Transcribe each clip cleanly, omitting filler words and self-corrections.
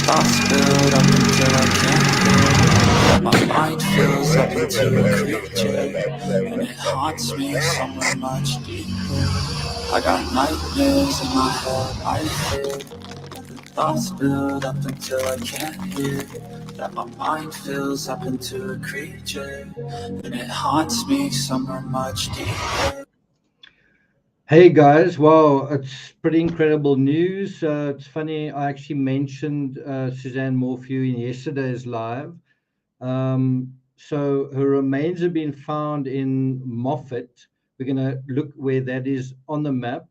thoughts build up until I can't breathe. My mind fills up into a creature, and it haunts me somewhere much deeper. I got nightmares in my head, I fear. The thoughts build up until I can't hear. That my mind fills up into a creature, and it haunts me somewhere much deeper. Hey guys, wow, it's pretty incredible news. It's funny, I actually mentioned Suzanne Morphew in yesterday's live. So her remains have been found in Moffat. We're going to look where that is on the map.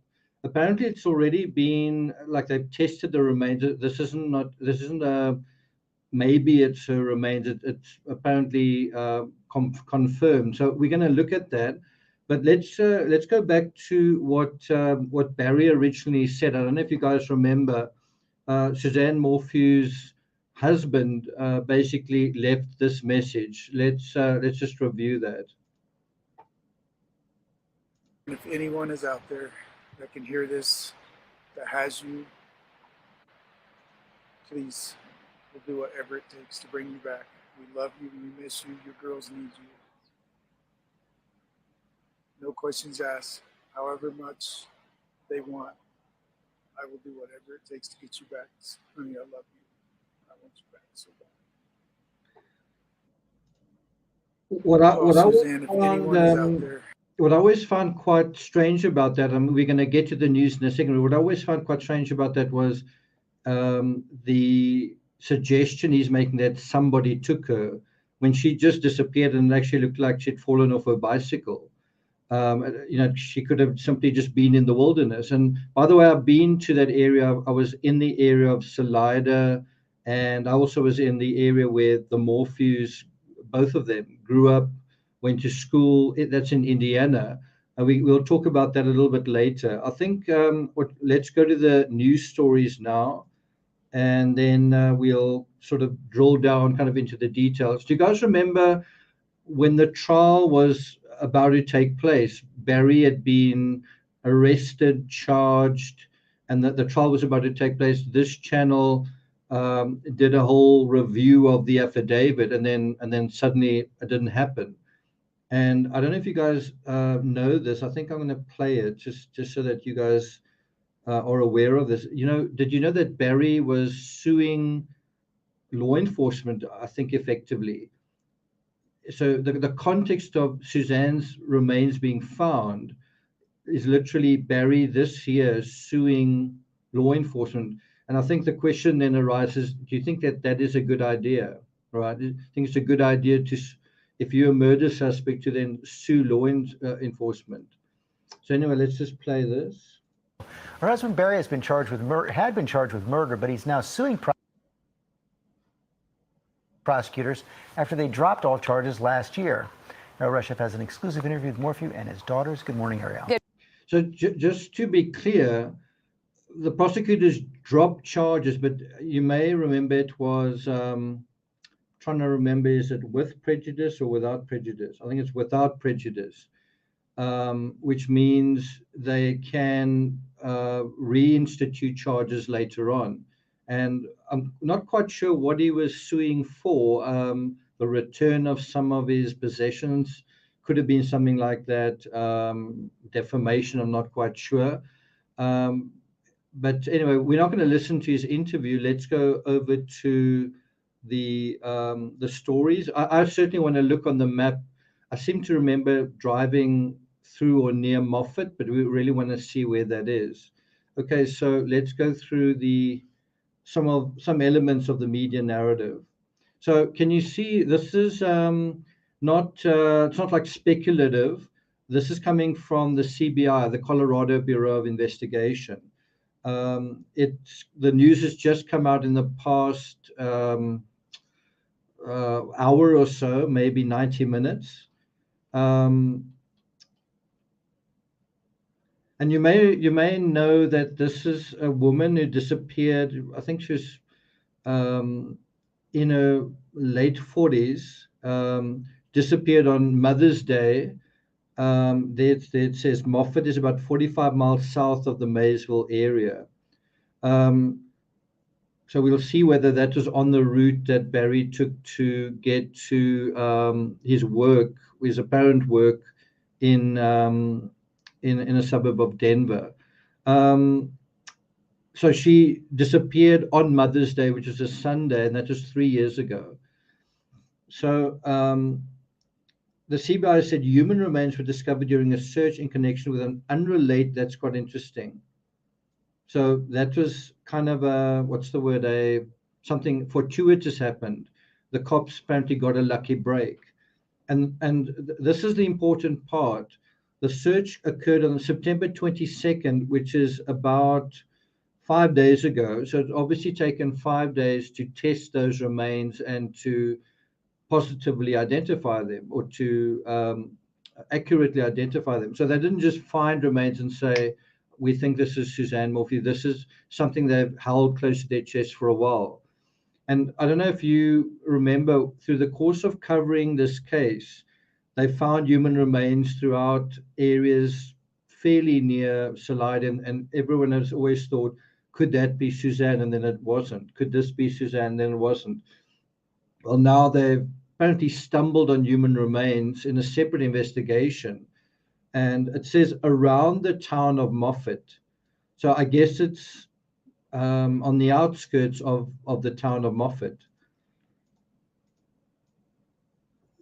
Apparently, it's already been like they've tested the remains. This isn't a maybe it's her remains. It's apparently confirmed. So we're going to look at that. But let's go back to what Barry originally said. I don't know if you guys remember. Suzanne Morphew's husband basically left this message. Let's just review that. And if anyone is out there that can hear this, that has you, please, we'll do whatever it takes to bring you back. We love you, we miss you, your girls need you. No questions asked. However much they want, I will do whatever it takes to get you back. Honey, I love you. I want you back so bad. What I Suzanne, if anyone is out there. What I always found quite strange about that, and we're going to get to the news in a second. What I always found quite strange about that was the suggestion he's making that somebody took her when she just disappeared and actually looked like she'd fallen off her bicycle. She could have simply just been in the wilderness. And by the way, I've been to that area. I was in the area of Salida, and I also was in the area where the Morphews, both of them, grew up, went to school. That's in Indiana. We'll talk about that a little bit later. I think let's go to the news stories now, and then we'll sort of drill down kind of into the details. Do you guys remember when the trial was about to take place? Barry had been arrested, charged, and the trial was about to take place. This channel did a whole review of the affidavit, and then suddenly it didn't happen. And I don't know if you guys know this. I think I'm going to play it just so that you guys are aware of this. Did you know that Barry was suing law enforcement, I think, effectively? So the context of Suzanne's remains being found is literally Barry this year suing law enforcement. And I think the question then arises, do you think that is a good idea? Right? Do you think it's a good idea to, if you're a murder suspect, to then sue law enforcement? So anyway, let's just play this. Her husband Barry had been charged with murder, but he's now suing prosecutors after they dropped all charges last year. Ariel Reshef has an exclusive interview with Morphew and his daughters. Good morning, Ariel. So just to be clear, the prosecutors dropped charges, but you may remember it was trying to remember, is it with prejudice or without prejudice? I think it's without prejudice, which means they can reinstitute charges later on. And I'm not quite sure what he was suing for. The return of some of his possessions could have been something like that. Defamation, I'm not quite sure. But anyway, we're not going to listen to his interview. Let's go over to the stories. I certainly want to look on the map. I seem to remember driving through or near Moffat, but we really want to see where that is. Okay, so let's go through some elements of the media narrative. So can you see this is not it's not like speculative. This is coming from the CBI, the Colorado Bureau of Investigation. It's the news has just come out in the past hour or so, maybe 90 minutes. And you may know that this is a woman who disappeared. I think she was in her late 40s, disappeared on Mother's Day. There it says Moffat is about 45 miles south of the Maysville area. So we'll see whether that was on the route that Barry took to get to his work, his apparent work in a suburb of Denver. So she disappeared on Mother's Day, which was a Sunday, and that was 3 years ago. So the CBI said human remains were discovered during a search in connection with an unrelated, that's quite interesting. So that was kind of a, what's the word, something fortuitous happened. The cops apparently got a lucky break. And this is the important part. The search occurred on September 22nd, which is about 5 days ago. So it's obviously taken 5 days to test those remains and to positively identify them, or to accurately identify them. So they didn't just find remains and say, we think this is Suzanne Morphew. This is something they've held close to their chest for a while. And I don't know if you remember, through the course of covering this case, they found human remains throughout areas fairly near Salida, and everyone has always thought, could that be Suzanne? And then it wasn't. Could this be Suzanne? Then it wasn't. Well, now they've apparently stumbled on human remains in a separate investigation, and it says around the town of Moffat. So I guess it's on the outskirts of the town of Moffat.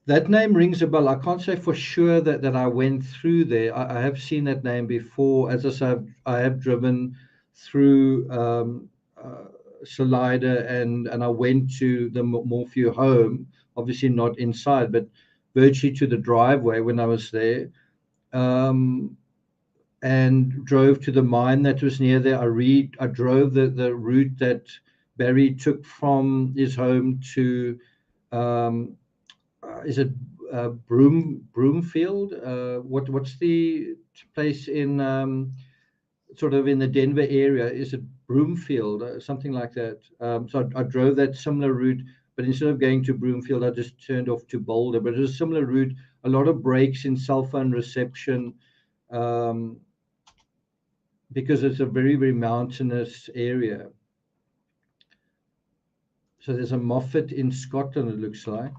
That name rings a bell. I can't say for sure that I went through there. I have seen that name before. As I said, I have driven through Salida, and I went to the Morphew home, obviously not inside, but virtually to the driveway when I was there, and drove to the mine that was near there. I drove the route that Barry took from his home to, is it Broomfield? What's the place in sort of in the Denver area? Is it Broomfield, something like that? So I drove that similar route, but instead of going to Broomfield, I just turned off to Boulder. But it was a similar route, a lot of breaks in cell phone reception, because it's a very, very mountainous area. So there's a Moffat in Scotland, it looks like.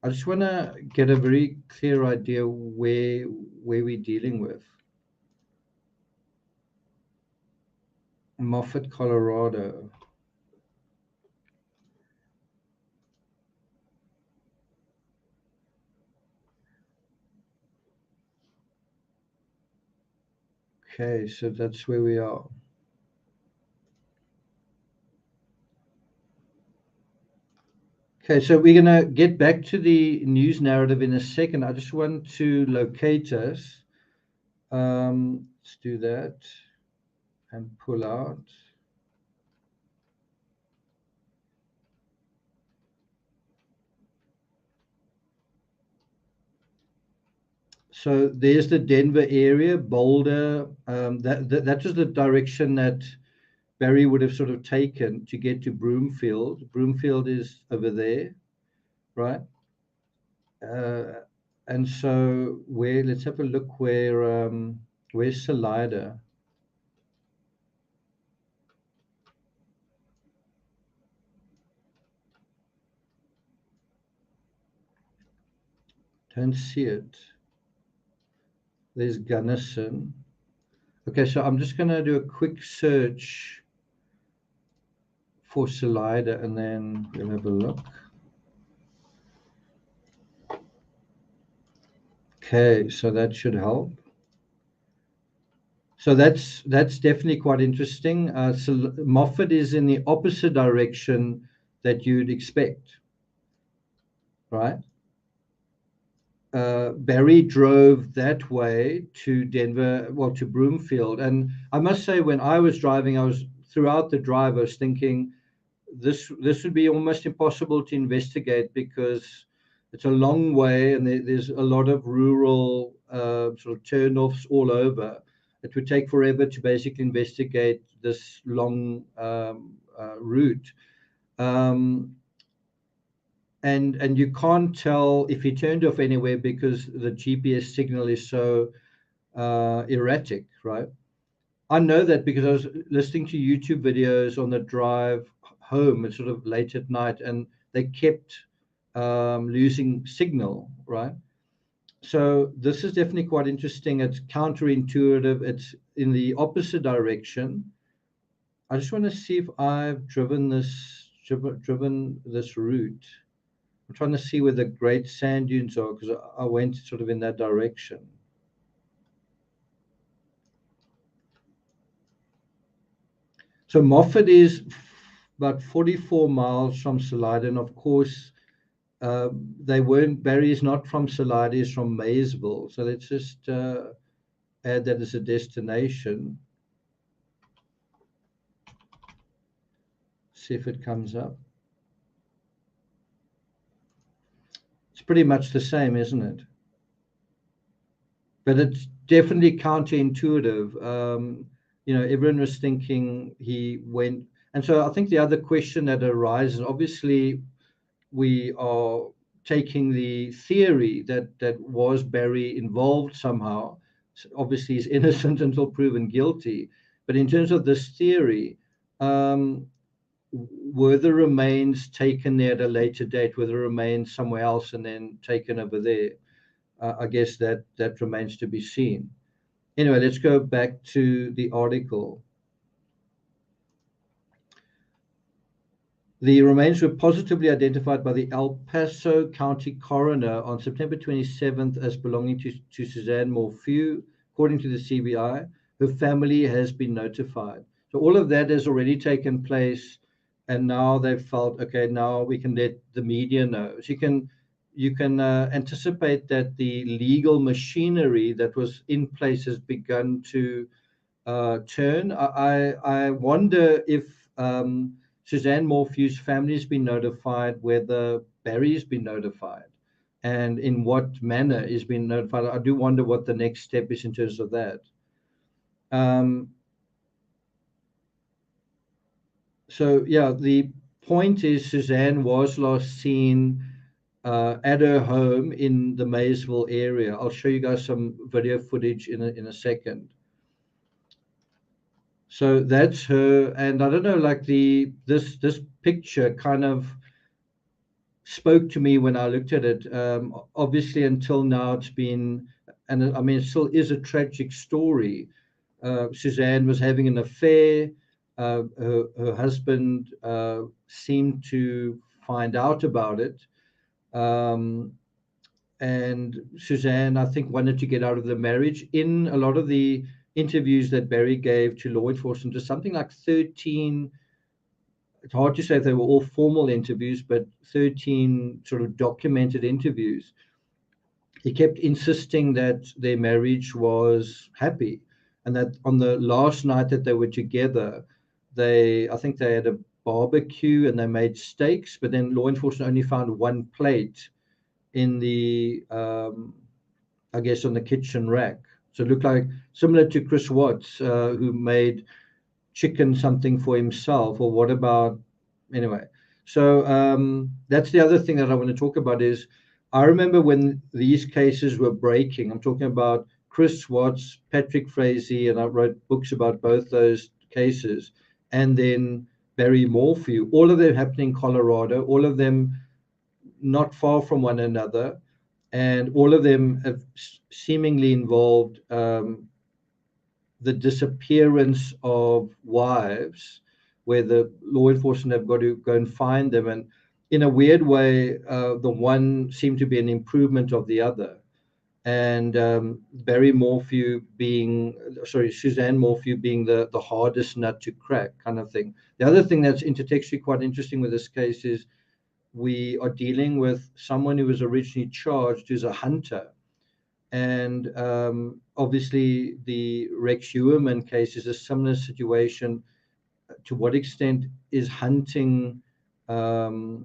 I just want to get a very clear idea where we're dealing with. Moffat, Colorado. Okay, so that's where we are. Okay, so we're going to get back to the news narrative in a second. I just want to locate us. Let's do that and pull out. So there's the Denver area, Boulder. That was the direction that Barry would have sort of taken to get to Broomfield. Broomfield is over there, right? And so let's have a look where's Salida? Don't see it. There's Gunnison. Okay, so I'm just going to do a quick search for Salida, and then we'll have a look. Okay, so that should help. So that's definitely quite interesting. So Moffat is in the opposite direction that you'd expect, right? Barry drove that way to Denver, well, to Broomfield. And I must say, when I was driving, throughout the drive, I was thinking this would be almost impossible to investigate, because it's a long way and there's a lot of rural sort of turnoffs all over. It would take forever to basically investigate this long route. And you can't tell if he turned off anywhere because the GPS signal is so erratic, right? I know that because I was listening to YouTube videos on the drive home. It's sort of late at night, and they kept losing signal, right? So this is definitely quite interesting. It's counterintuitive. It's in the opposite direction. I just want to see if I've driven this route. I'm trying to see where the great sand dunes are because I went sort of in that direction. So Moffat is about 44 miles from Salida, and of course, they weren't. Barry is not from Salida; he's from Maysville. So let's just add that as a destination. See if it comes up. It's pretty much the same, isn't it? But it's definitely counterintuitive. Everyone was thinking he went, and so I think the other question that arises, obviously, we are taking the theory that was Barry involved somehow. Obviously, he's innocent until proven guilty. But in terms of this theory, were the remains taken there at a later date? Were the remains somewhere else and then taken over there? I guess that remains to be seen. Anyway, let's go back to the article. The remains were positively identified by the El Paso County coroner on September 27th as belonging to Suzanne Morphew. According to the CBI, her family has been notified. So all of that has already taken place, and now they've felt, okay, now we can let the media know. So you can anticipate that the legal machinery that was in place has begun to turn. I wonder if Suzanne Morphew's family has been notified, whether Barry's been notified, and in what manner is being notified. I do wonder what the next step is in terms of that. So yeah, the point is Suzanne was last seen at her home in the Maysville area. I'll show you guys some video footage in a second. So that's her, and I don't know, like this picture kind of spoke to me when I looked at it. Obviously, until now, it's been, and I mean, it still is a tragic story. Suzanne was having an affair. Her husband seemed to find out about it. And Suzanne, I think, wanted to get out of the marriage. In a lot of the interviews that Barry gave to law enforcement, just something like 13, it's hard to say if they were all formal interviews, but 13 sort of documented interviews. He kept insisting that their marriage was happy, and that on the last night that they were together, I think they had a barbecue and they made steaks, but then law enforcement only found one plate in the, I guess, on the kitchen rack. So it looked like similar to Chris Watts, who made chicken something for himself, or what about, anyway. So that's the other thing that I want to talk about is, I remember when these cases were breaking, I'm talking about Chris Watts, Patrick Frazee, and I wrote books about both those cases, and then Barry Morphew, all of them happening in Colorado, all of them not far from one another, and all of them have seemingly involved the disappearance of wives, where the law enforcement have got to go and find them. And in a weird way, the one seemed to be an improvement of the other. And Suzanne Morphew being the hardest nut to crack, kind of thing. The other thing that's intertextually quite interesting with this case is we are dealing with someone who was originally charged who's a hunter. And obviously, the Rex Heuermann case is a similar situation. To what extent is hunting, that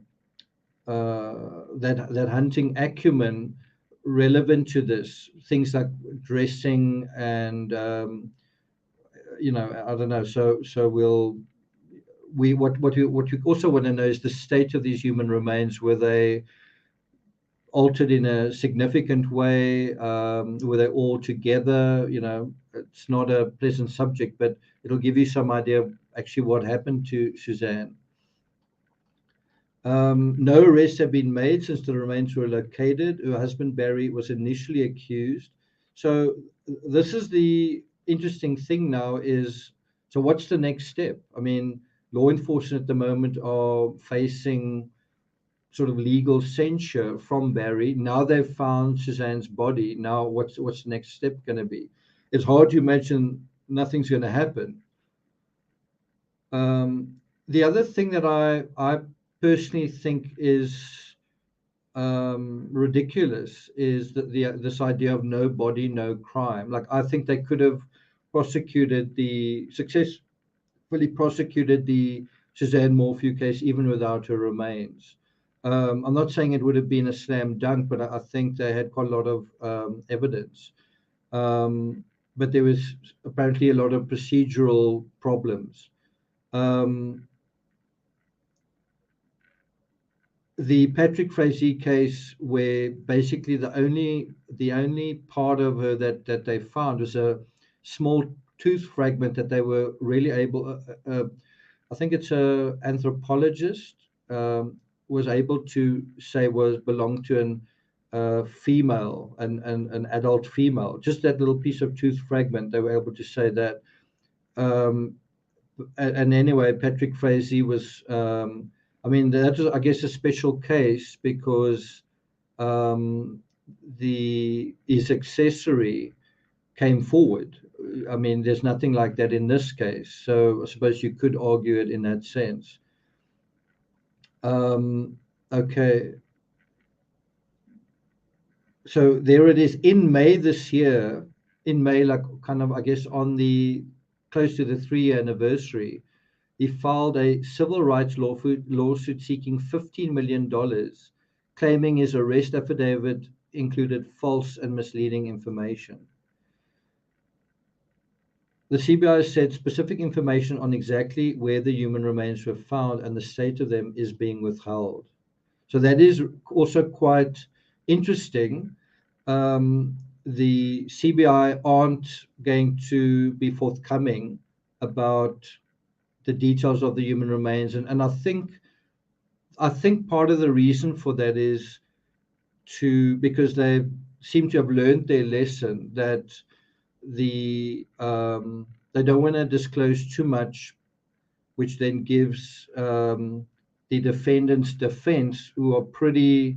hunting acumen relevant to this? Things like dressing and, I don't know. So what you also want to know is the state of these human remains. Were they altered in a significant way? Were they all together? It's not a pleasant subject, but it'll give you some idea of actually what happened to Suzanne. No arrests have been made since the remains were located. Her husband Barry was initially accused. So this is the interesting thing now is, so what's the next step? I mean, law enforcement at the moment are facing sort of legal censure from Barry. Now they've found Suzanne's body. Now what's the next step going to be? It's hard to imagine nothing's going to happen. The other thing that I personally think is ridiculous is that this idea of no body, no crime. Like, I think they could have successfully prosecuted the Suzanne Morphew case even without her remains. I'm not saying it would have been a slam dunk, but I think they had quite a lot of evidence. But there was apparently a lot of procedural problems. The Patrick Frazee case, where basically the only part of her that they found was a small tooth fragment that they were really able. I think it's a anthropologist was able to say belonged to an female, an adult female. Just that little piece of tooth fragment, they were able to say that. And anyway, Patrick Frazee was. I mean, that was, I guess, a special case because his accessory came forward. I mean, there's nothing like that in this case. So I suppose you could argue it in that sense. Okay. So there it is in May this year, like kind of, I guess, on the close to the 3-year anniversary, he filed a civil rights lawsuit seeking $15 million, claiming his arrest affidavit included false and misleading information. The CBI said specific information on exactly where the human remains were found and the state of them is being withheld. So that is also quite interesting. The CBI aren't going to be forthcoming about the details of the human remains, and I think part of the reason for that is because they seem to have learned their lesson that they don't want to disclose too much, which then gives the defendant's defense, who are pretty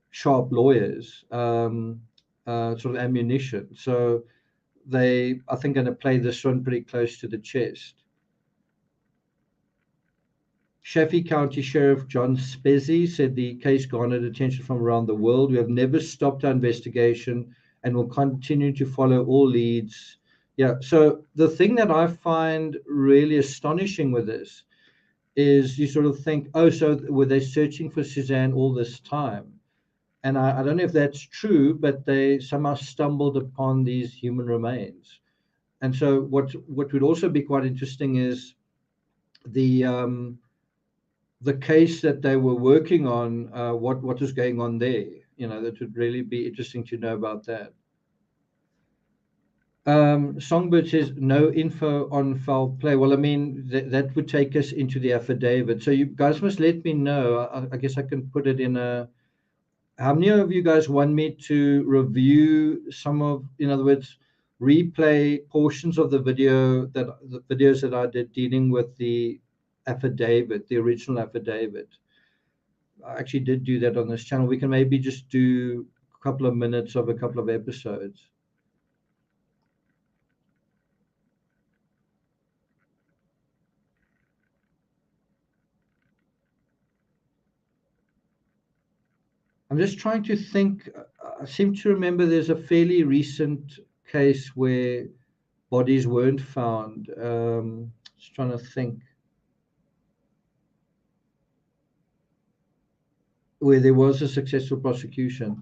sharp lawyers, sort of ammunition. So they, I think, going to play this one pretty close to the chest. Chaffee County Sheriff John Spezzi said the case garnered attention from around the world. We have never stopped our investigation and will continue to follow all leads. Yeah, so the thing that I find really astonishing with this is you sort of think, oh, so were they searching for Suzanne all this time? And I don't know if that's true, but they somehow stumbled upon these human remains. And so what would also be quite interesting is the case that they were working on, what was going on there. That would really be interesting to know about that. Songbird says no info on foul play. Well, I mean, that would take us into the affidavit. So you guys must let me know. I guess I can put it in a. How many of you guys want me to review some of, in other words, replay portions of the videos that I did dealing with the affidavit, the original affidavit? I actually did do that on this channel. We can maybe just do a couple of minutes of a couple of episodes. I'm just trying to think. I seem to remember there's a fairly recent case where bodies weren't found. Just trying to think. Where there was a successful prosecution.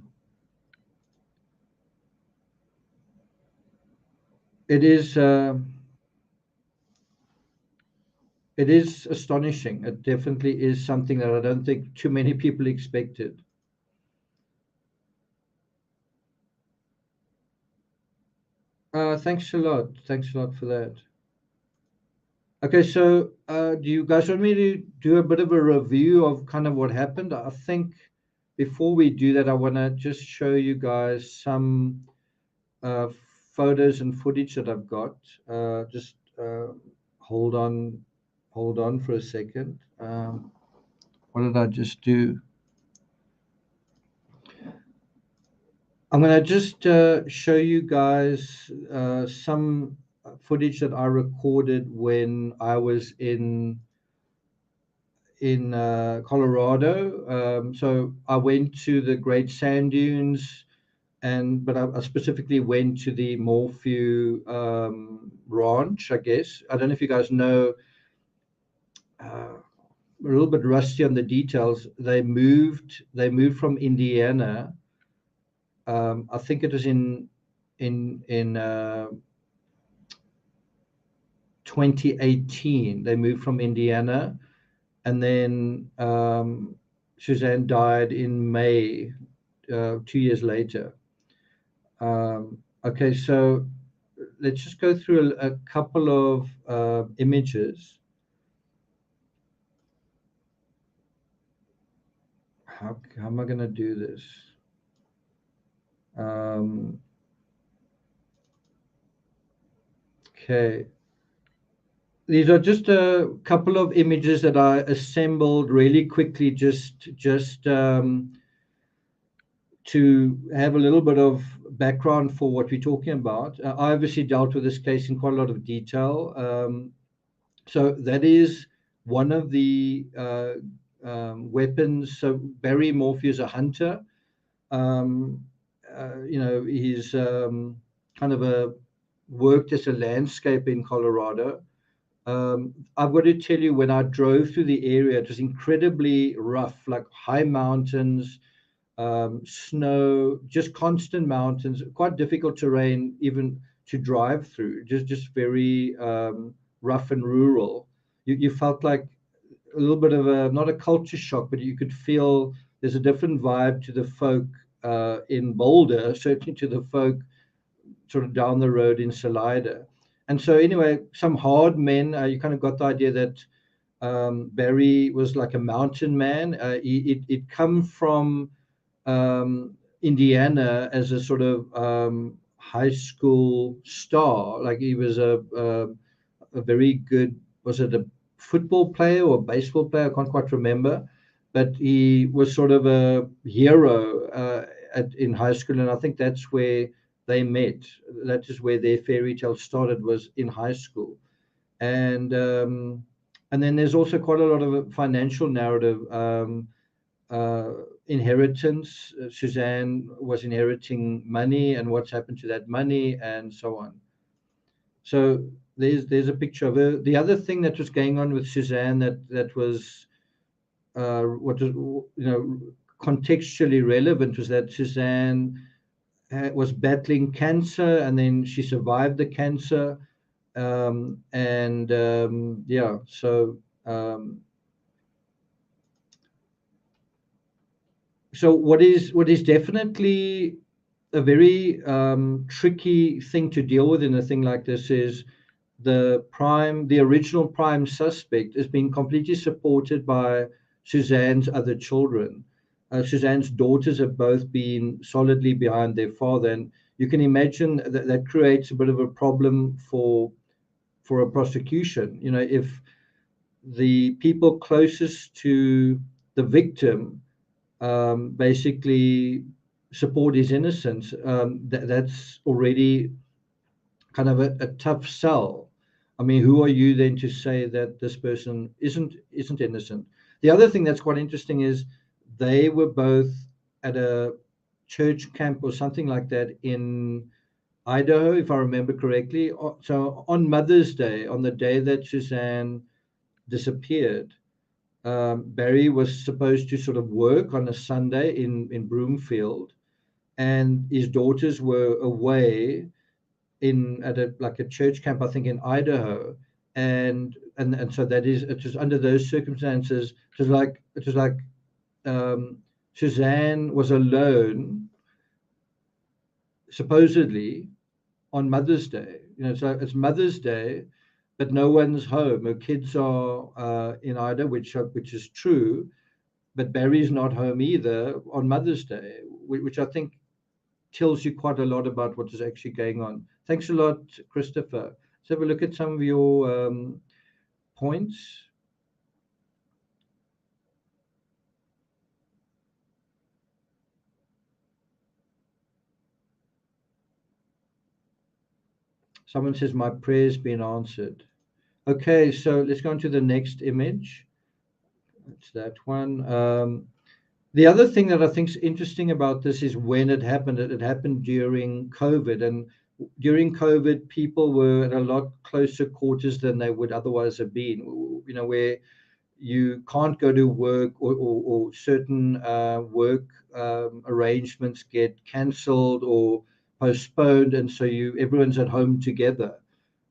It is astonishing. It definitely is something that I don't think too many people expected. Thanks a lot. Thanks a lot for that. Okay, so do you guys want me to do a bit of a review of kind of what happened? I think before we do that, I want to just show you guys some photos and footage that I've got. Just hold on for a second. What did I just do? I'm going to just show you guys some footage that I recorded when I was in Colorado. So I went to the Great Sand Dunes, but I specifically went to the Morphew ranch, I guess. I don't know if you guys know, a little bit rusty on the details. They moved from Indiana. I think it was in 2018. They moved from Indiana, and then Suzanne died in May, 2 years later. Okay, so let's just go through a couple of images. How am I going to do this? Okay. These are just a couple of images that I assembled really quickly, just to have a little bit of background for what we're talking about. I obviously dealt with this case in quite a lot of detail. So that is one of the weapons. So Barry Morphew is a hunter. He's kind of worked as a landscaper in Colorado. I've got to tell you, when I drove through the area, it was incredibly rough, like high mountains, snow, just constant mountains, quite difficult terrain even to drive through, just very rough and rural. You felt like a little bit of not a culture shock, but you could feel there's a different vibe to the folk in Boulder, certainly to the folk sort of down the road in Salida. And so anyway, some hard men, you kind of got the idea that Barry was like a mountain man. He'd come from Indiana as a sort of high school star. Like he was a very good, was it a football player or baseball player? I can't quite remember, but he was sort of a hero in high school, and I think that's where they met. That is where their fairy tale started, was in high school. And then there's also quite a lot of financial narrative, inheritance. Suzanne was inheriting money, and what's happened to that money, and so on. So there's a picture of her. The other thing that was going on with Suzanne that was what was contextually relevant was that Suzanne was battling cancer, and then she survived the cancer. So what is definitely a very tricky thing to deal with in a thing like this is the original prime suspect is being completely supported by Suzanne's other children. Suzanne's daughters have both been solidly behind their father, and you can imagine that creates a bit of a problem for a prosecution. If the people closest to the victim basically support his innocence, that's already kind of a tough sell. I mean, who are you then to say that this person isn't innocent? The other thing that's quite interesting is they were both at a church camp or something like that in Idaho, if I remember correctly. So on Mother's Day, on the day that Suzanne disappeared, Barry was supposed to sort of work on a Sunday in Broomfield, and his daughters were away at a church camp, I think in Idaho, and so it was under those circumstances. It was like Suzanne was alone, supposedly, on Mother's Day. So it's Mother's Day, but no one's home. Her kids are in Ida, which is true, but Barry's not home either on Mother's Day, which I think tells you quite a lot about what is actually going on. Thanks a lot, Christopher. Let's have a look at some of your points. Someone says my prayer's been answered. Okay, so let's go on to the next image. That's that one. The other thing that I think is interesting about this is when it happened. It happened during COVID, and during COVID, people were at a lot closer quarters than they would otherwise have been. Where you can't go to work, or certain work arrangements get cancelled or postponed, and so everyone's at home together.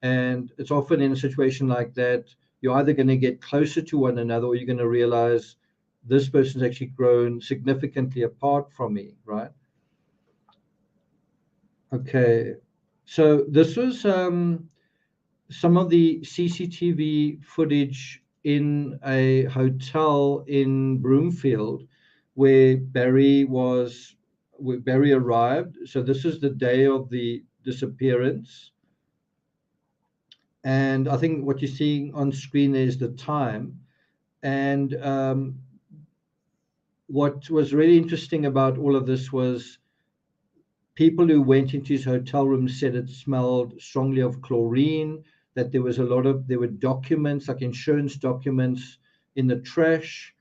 And it's often in a situation like that, you're either going to get closer to one another, or you're going to realize this person's actually grown significantly apart from me, right? Okay, so this was some of the CCTV footage in a hotel in Broomfield where Barry arrived. So this is the day of the disappearance. And I think what you're seeing on screen is the time. And what was really interesting about all of this was people who went into his hotel room said it smelled strongly of chlorine, that there were documents, like insurance documents, in the trash,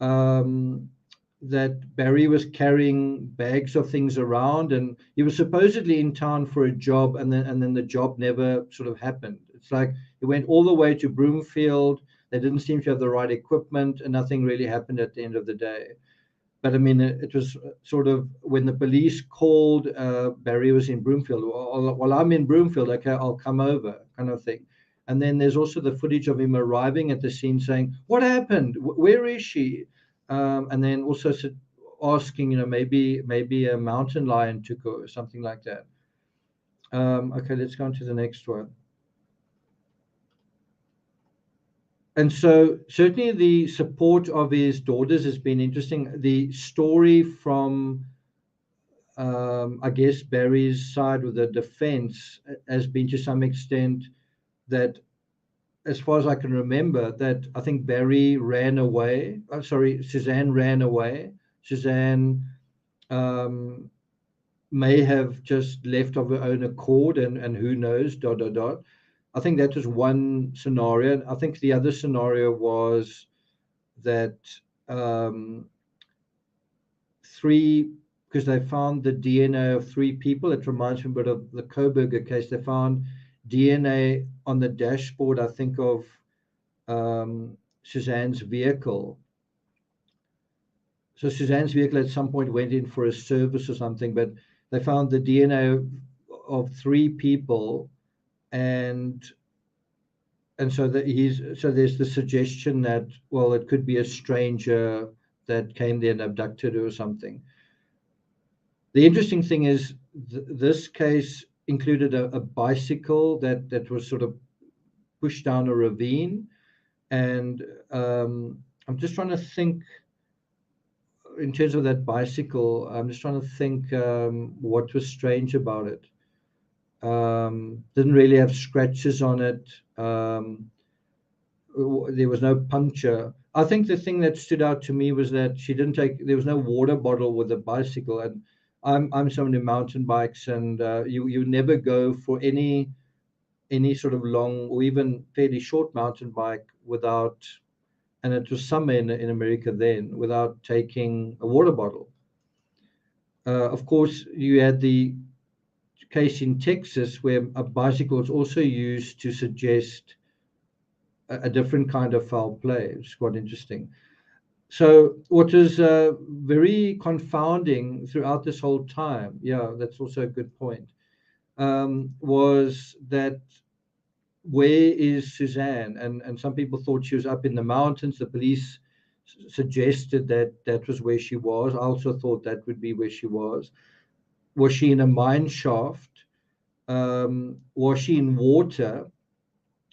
that Barry was carrying bags of things around, and he was supposedly in town for a job, and then the job never sort of happened. It's like he went all the way to Broomfield. They didn't seem to have the right equipment, and nothing really happened at the end of the day. But I mean, it was sort of when the police called, Barry was in Broomfield. Well, I'm in Broomfield. Okay, I'll come over, kind of thing. And then there's also the footage of him arriving at the scene saying, "What happened? Where is she?" And then also asking, maybe a mountain lion took her or something like that. Okay, let's go on to the next one. And so certainly the support of his daughters has been interesting. The story from, I guess, Barry's side with the defense has been to some extent that, as far as I can remember, that I think Barry ran away. Suzanne ran away. Suzanne may have just left of her own accord, and who knows, ... I think that was one scenario. I think the other scenario was that because they found the DNA of 3 people. It reminds me a bit of the Koberger case. They found DNA on the dashboard, I think, of Suzanne's vehicle. So Suzanne's vehicle at some point went in for a service or something, but they found the DNA of 3 people. And so there's the suggestion that, well, it could be a stranger that came there and abducted her or something. The interesting thing is this case included a bicycle that was sort of pushed down a ravine, and I'm just trying to think in terms of that bicycle. I'm just trying to think what was strange about it. Didn't really have scratches on it. There was no puncture. I think the thing that stood out to me was that there was no water bottle with the bicycle. And I'm someone who mountain bikes, and you never go for any sort of long or even fairly short mountain bike without, and it was summer in America then, without taking a water bottle. Of course, you had the case in Texas where a bicycle is also used to suggest a different kind of foul play. It's quite interesting. So what is very confounding throughout this whole time, that's also a good point, was that where is Suzanne? And some people thought she was up in the mountains. The police suggested that was where she was. I also thought that would be where she was. Was she in a mine shaft? was she in water?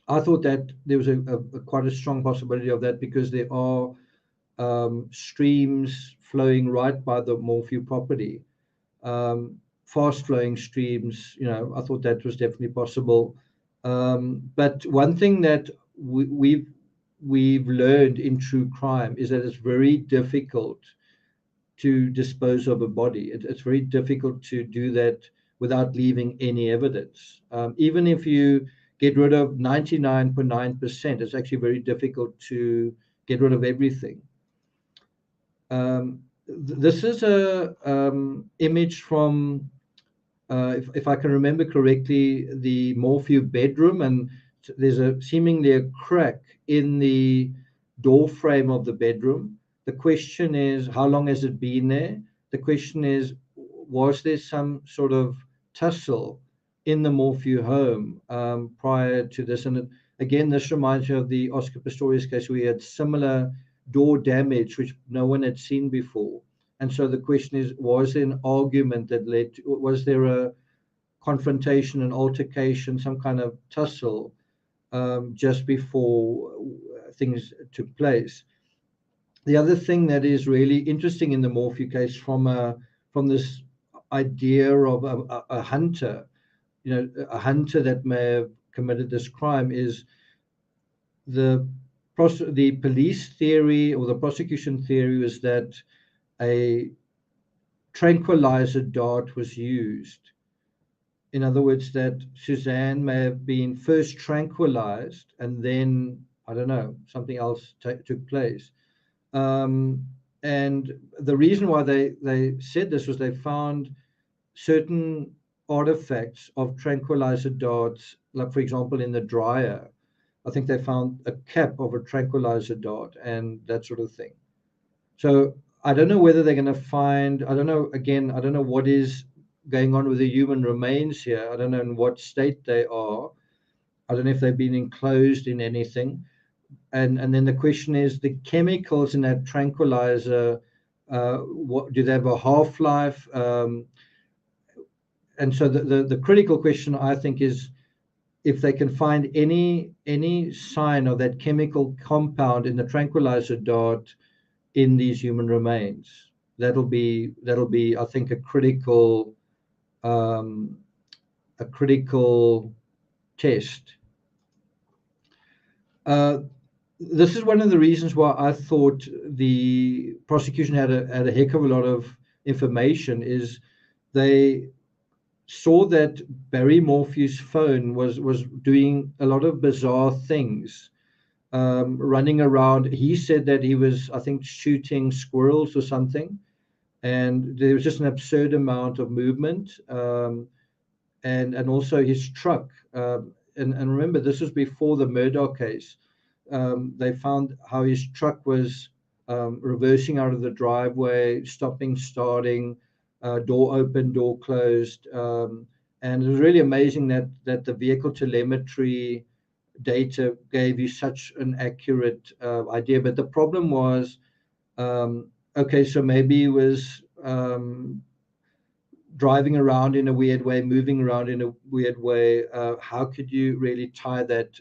I thought that there was a quite a strong possibility of that, because there are streams flowing right by the Morphew property, fast-flowing streams. I thought that was definitely possible. But one thing that we've learned in true crime is that it's very difficult to dispose of a body. It's very difficult to do that without leaving any evidence. Even if you get rid of 99.9%, it's actually very difficult to get rid of everything. This is a image from, if I can remember correctly, the Morphew bedroom, and there's seemingly a crack in the door frame of the bedroom. The question is, how long has it been there? The question is, was there some sort of tussle in the Morphew home prior to this? And again, this reminds me of the Oscar Pistorius case. We had similar door damage, which no one had seen before. And so the question is, was there an argument that led to, was there a confrontation, an altercation, some kind of tussle just before things took place? The other thing that is really interesting in the Morphew case, from this idea of a hunter, a hunter that may have committed this crime, is the police theory, or the prosecution theory, was that a tranquilizer dart was used. In other words, that Suzanne may have been first tranquilized and then, I don't know, something else took place. And the reason why they said this was they found certain artifacts of tranquilizer darts, like, for example, in the dryer. I think they found a cap of a tranquilizer dart and that sort of thing. So I don't know whether they're going to find, I don't know what is going on with the human remains here. I don't know in what state they are. I don't know if they've been enclosed in anything. And then the question is, the chemicals in that tranquilizer, what do they have a half-life? And so the critical question, I think, is if they can find any sign of that chemical compound in the tranquilizer dart in these human remains. That'll be I think a critical test. This is one of the reasons why I thought the prosecution had a heck of a lot of information. Is they saw that Barry Morphew's phone was doing a lot of bizarre things, running around. He said that he was, I think, shooting squirrels or something, and there was just an absurd amount of movement, and also his truck. And remember, this was before the Murdoch case. They found how his truck was reversing out of the driveway, stopping, starting, door open, door closed, and it was really amazing that the vehicle telemetry data gave you such an accurate idea. But the problem was, okay, so maybe he was driving around in a weird way, moving around in a weird way. How could you really tie that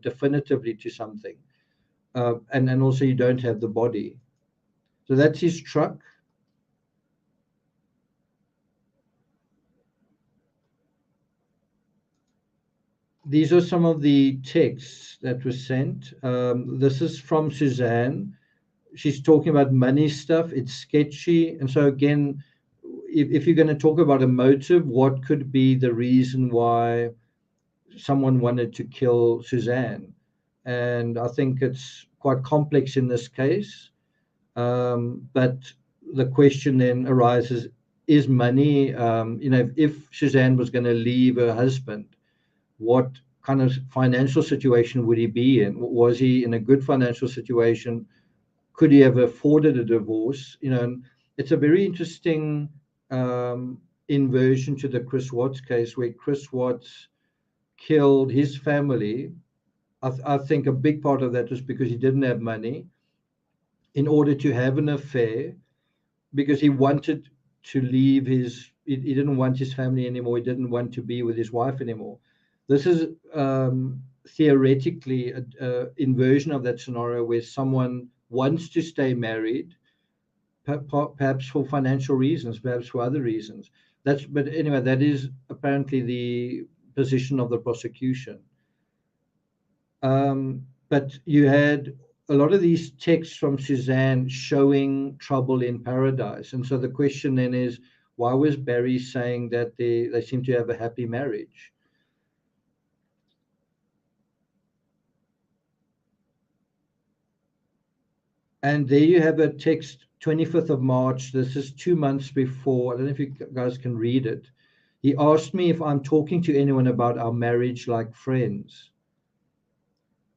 definitively to something? And also, you don't have the body. So that's his truck. These are some of the texts that were sent. This is from Suzanne. She's talking about money stuff. It's sketchy. And so again, if you're going to talk about a motive, what could be the reason why someone wanted to kill Suzanne? And I think it's quite complex in this case. But the question then arises, is money, if Suzanne was going to leave her husband, what kind of financial situation would he be in? Was he in a good financial situation? Could he have afforded a divorce? And it's a very interesting inversion to the Chris Watts case, where Chris Watts killed his family. I think a big part of that was because he didn't have money, in order to have an affair, because he wanted to leave his he didn't want his family anymore. He didn't want to be with his wife anymore. This is theoretically a inversion of that scenario where someone wants to stay married, perhaps for financial reasons, perhaps for other reasons. But anyway, that is apparently the position of the prosecution. But you had a lot of these texts from Suzanne showing trouble in paradise. And so the question then is, why was Barry saying that they seem to have a happy marriage? And there you have a text, 25th of March. This is 2 months before. I don't know if you guys can read it. He asked me if I'm talking to anyone about our marriage like friends.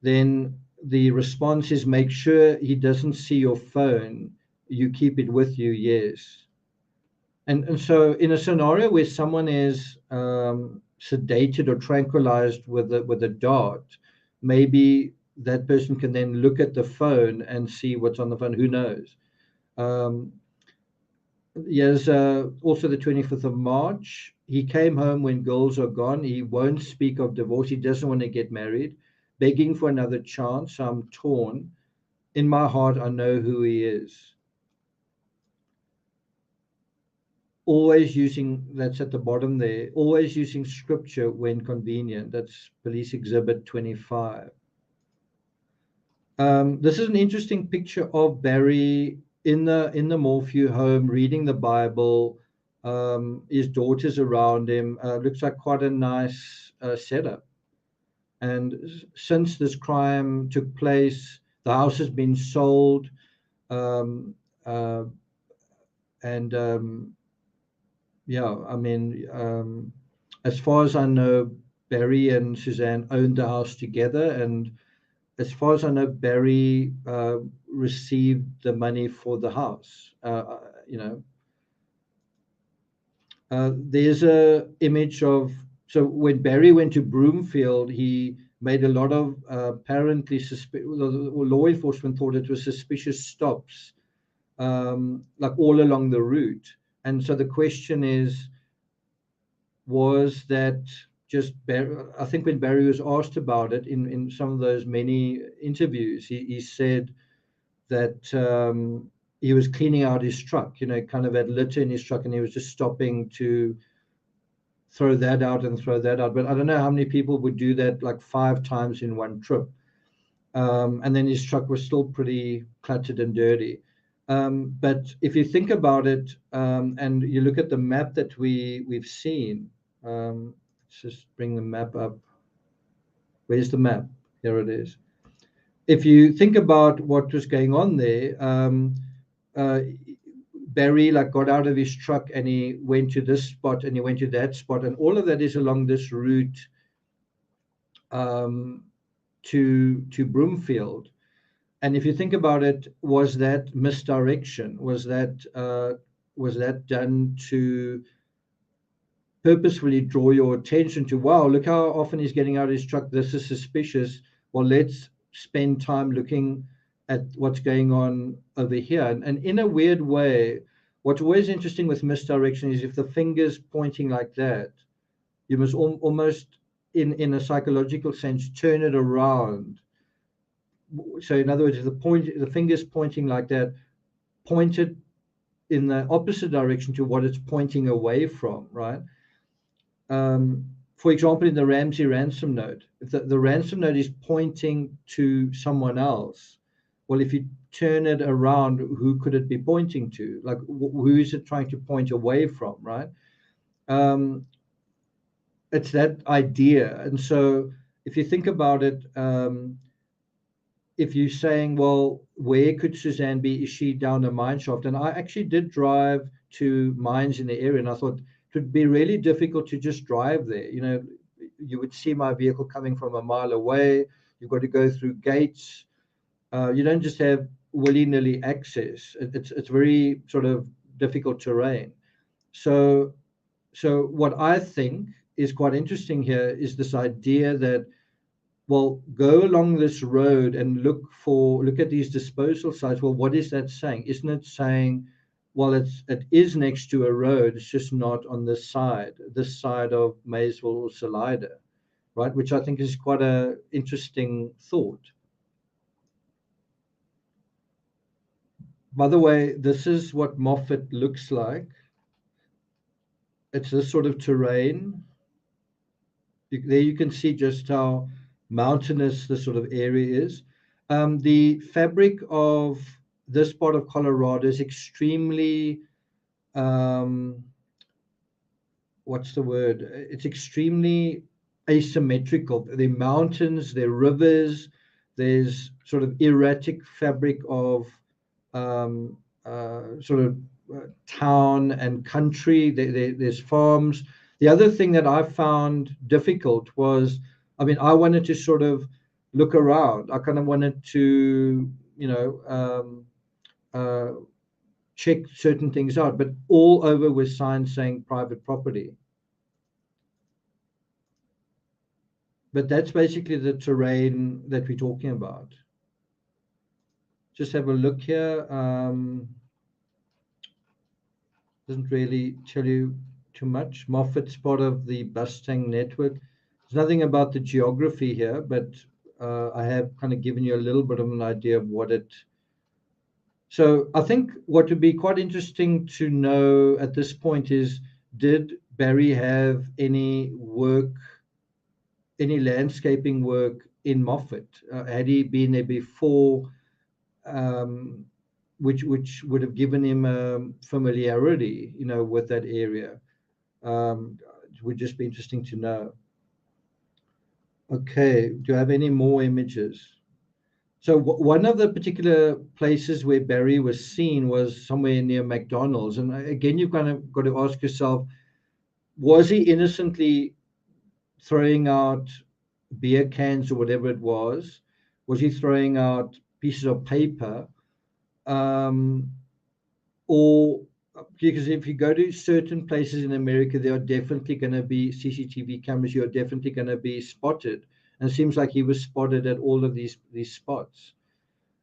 Then the response is, make sure he doesn't see your phone. You keep it with you, yes. And so in a scenario where someone is sedated or tranquilized with a dart, maybe that person can then look at the phone and see what's on the phone. Who knows? Yes, also the 25th of March. He came home when girls are gone. He won't speak of divorce. He doesn't want to get married, begging for another chance. I'm torn. In my heart, I know who he is. Always using, that's at the bottom there, always using scripture when convenient. That's Police Exhibit 25. This is an interesting picture of Barry in the Morphew home, reading the Bible. His daughter's around him. Looks like quite a nice setup. And since this crime took place, the house has been sold. Yeah, I mean, as far as I know, Barry and Suzanne owned the house together, and as far as I know, Barry received the money for the house. There's a image of, so when Barry went to Broomfield, he made a lot of apparently law enforcement thought it was suspicious stops, like all along the route. And so the question is, was that just Barry? I think when Barry was asked about it in some of those many interviews, he said that he was cleaning out his truck, kind of had litter in his truck, and he was just stopping to throw that out and throw that out. But I don't know how many people would do that like 5 times in one trip. And then his truck was still pretty cluttered and dirty. But if you think about it, and you look at the map that we've seen, let's just bring the map up. Where's the map? Here it is. If you think about what was going on there, Barry got out of his truck and he went to this spot and he went to that spot, and all of that is along this route to Broomfield. And if you think about it, was that misdirection? Was that done to purposefully draw your attention to, wow, look how often he's getting out of his truck. This is suspicious. Well, let's spend time looking at what's going on over here. And in a weird way, what's always interesting with misdirection is if the finger's pointing like that, you must almost, in a psychological sense, turn it around. So in other words, if the finger's pointing like that, point it in the opposite direction to what it's pointing away from, right? For example, in the Ramsey ransom note, if the ransom note is pointing to someone else, well, if you turn it around, who could it be pointing to? Like, who is it trying to point away from, right? It's that idea. And so if you think about it, if you're saying, well, where could Suzanne be? Is she down a mine shaft? And I actually did drive to mines in the area, and I thought it would be really difficult to just drive there. You would see my vehicle coming from a mile away. You've got to go through gates. You don't just have willy-nilly access. It's very sort of difficult terrain. So what I think is quite interesting here is this idea that, well, go along this road and look at these disposal sites. Well, what is that saying? Isn't it saying while it is next to a road, it's just not on this side of Maysville or Salida, right? Which I think is quite a interesting thought. By the way, this is what Moffat looks like. It's this sort of terrain. There you can see just how mountainous this sort of area is. The fabric of this part of Colorado is extremely, what's the word? It's extremely asymmetrical. There are mountains, there are rivers, there's sort of erratic fabric of sort of town and country. There's farms. The other thing that I found difficult was, I mean, I wanted to sort of look around. I kind of wanted to, check certain things out, but all over with signs saying private property. But that's basically the terrain that we're talking about. Just have a look here. Doesn't really tell you too much. Moffat's part of the Mustang network. There's nothing about the geography here, but I have kind of given you a little bit of an idea of what it. So I think what would be quite interesting to know at this point is, did Barry have any work, any landscaping work in Moffat? Had he been there before? Which would have given him familiarity, with that area. It would just be interesting to know. Okay, do you have any more images? So one of the particular places where Barry was seen was somewhere near McDonald's. And again, you've kind of got to ask yourself, was he innocently throwing out beer cans or whatever it was? Was he throwing out pieces of paper? Or because if you go to certain places in America, there are definitely going to be CCTV cameras. You're definitely going to be spotted. And it seems like he was spotted at all of these spots.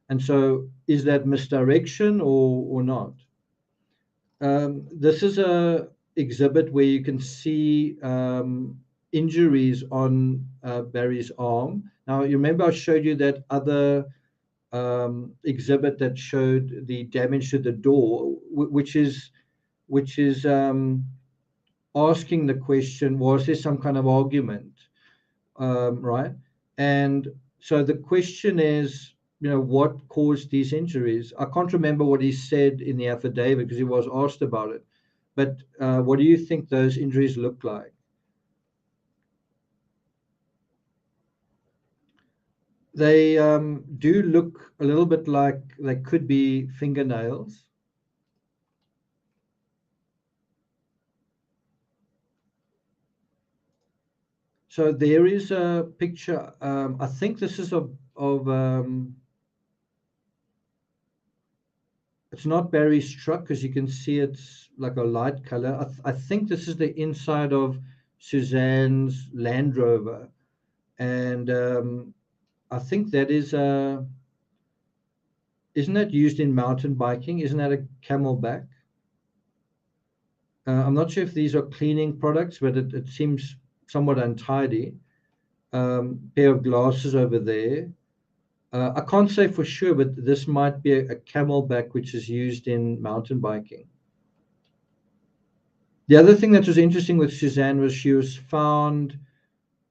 And so is that misdirection or not? This is a exhibit where you can see injuries on Barry's arm. Now, you remember I showed you that other exhibit that showed the damage to the door, which is asking the question, was there some kind of argument, right? And so the question is, what caused these injuries? I can't remember what he said in the affidavit because he was asked about it. But what do you think those injuries look like? They do look a little bit like they could be fingernails. So there is a picture. I think this is of it's not Barry's truck because you can see it's like a light color. I think this is the inside of Suzanne's Land Rover, and I think that is isn't that used in mountain biking? Isn't that a Camelback? I'm not sure if these are cleaning products, but it seems somewhat untidy. Pair of glasses over there. I can't say for sure, but this might be a Camelback which is used in mountain biking. The other thing that was interesting with Suzanne was she was found.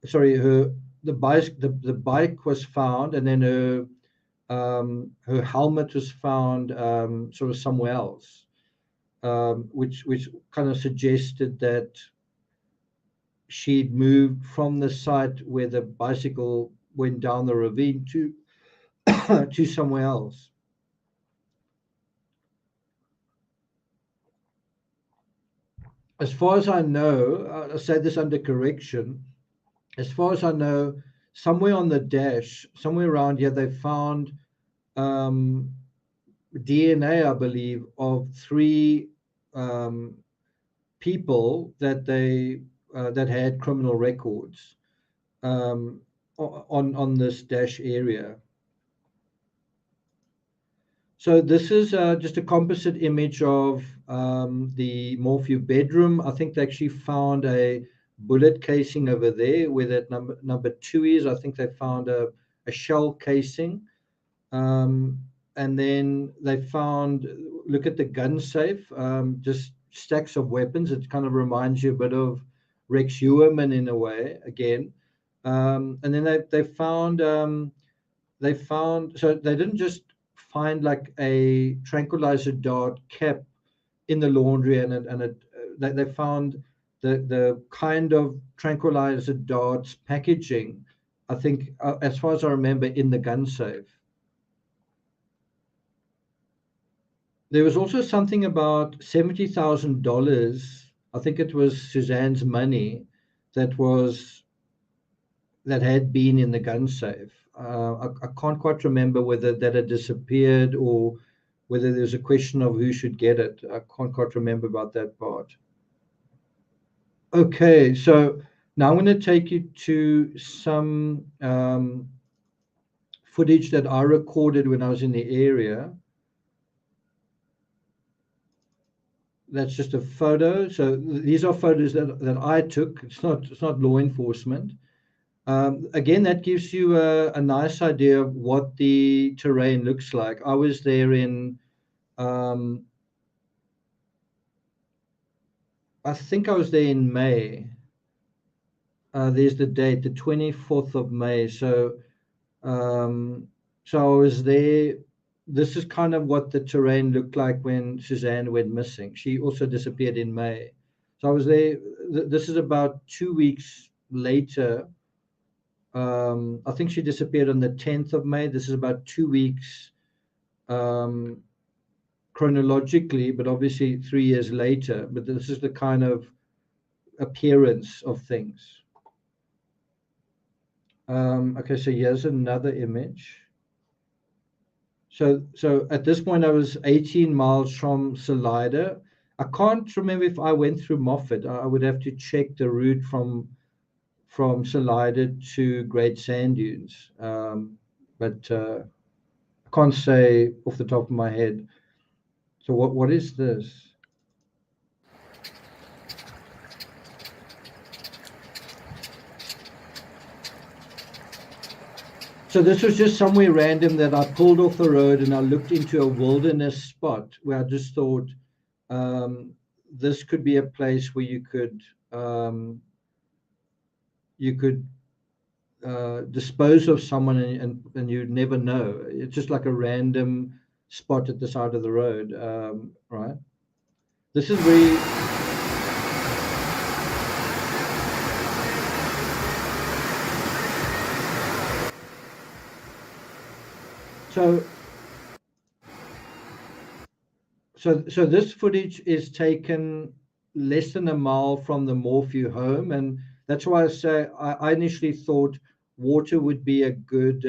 Sorry, the bike was found, and then her helmet was found sort of somewhere else, which kind of suggested that she'd moved from the site where the bicycle went down the ravine to to somewhere else. As far as I know, I say this under correction, as far as I know, somewhere on the dash, somewhere around here, they found DNA, I believe, of 3 people that that had criminal records on this dash area. So this is just a composite image of the Morphew bedroom. I think they actually found a bullet casing over there where that number 2 is. I think they found a shell casing. And then they found, look at the gun safe, just stacks of weapons. It kind of reminds you a bit of Rex Heuermann in a way, again. And then they found, so they didn't just find like a tranquilizer dart cap in the laundry, they found the kind of tranquilizer darts packaging, I think, as far as I remember, in the gun safe. There was also something about $70,000. I think it was Suzanne's money that had been in the gun safe. I can't quite remember whether that had disappeared or whether there's a question of who should get it. I can't quite remember about that part. Okay, so now I'm going to take you to some footage that I recorded when I was in the area. That's just a photo. So these are photos that I took. It's not law enforcement. Again, that gives you a nice idea of what the terrain looks like. I was there in, I think I was there in May. There's the date, the 24th of May. So I was there. This is kind of what the terrain looked like when Suzanne went missing. She also disappeared in May. So I was there. This is about 2 weeks later. I think she disappeared on the 10th of May. This is about 2 weeks chronologically, but obviously 3 years later. But this is the kind of appearance of things. Okay, so here's another image. So at this point, I was 18 miles from Salida. I can't remember if I went through Moffat. I would have to check the route from Salida to Great Sand Dunes, but I can't say off the top of my head. So what is this? So this was just somewhere random that I pulled off the road and I looked into a wilderness spot where I just thought this could be a place where you could dispose of someone and you'd never know. It's just like a random spot at the side of the road, right? This is very... So this footage is taken less than a mile from the Morphew home, and that's why I say I initially thought water would be a good,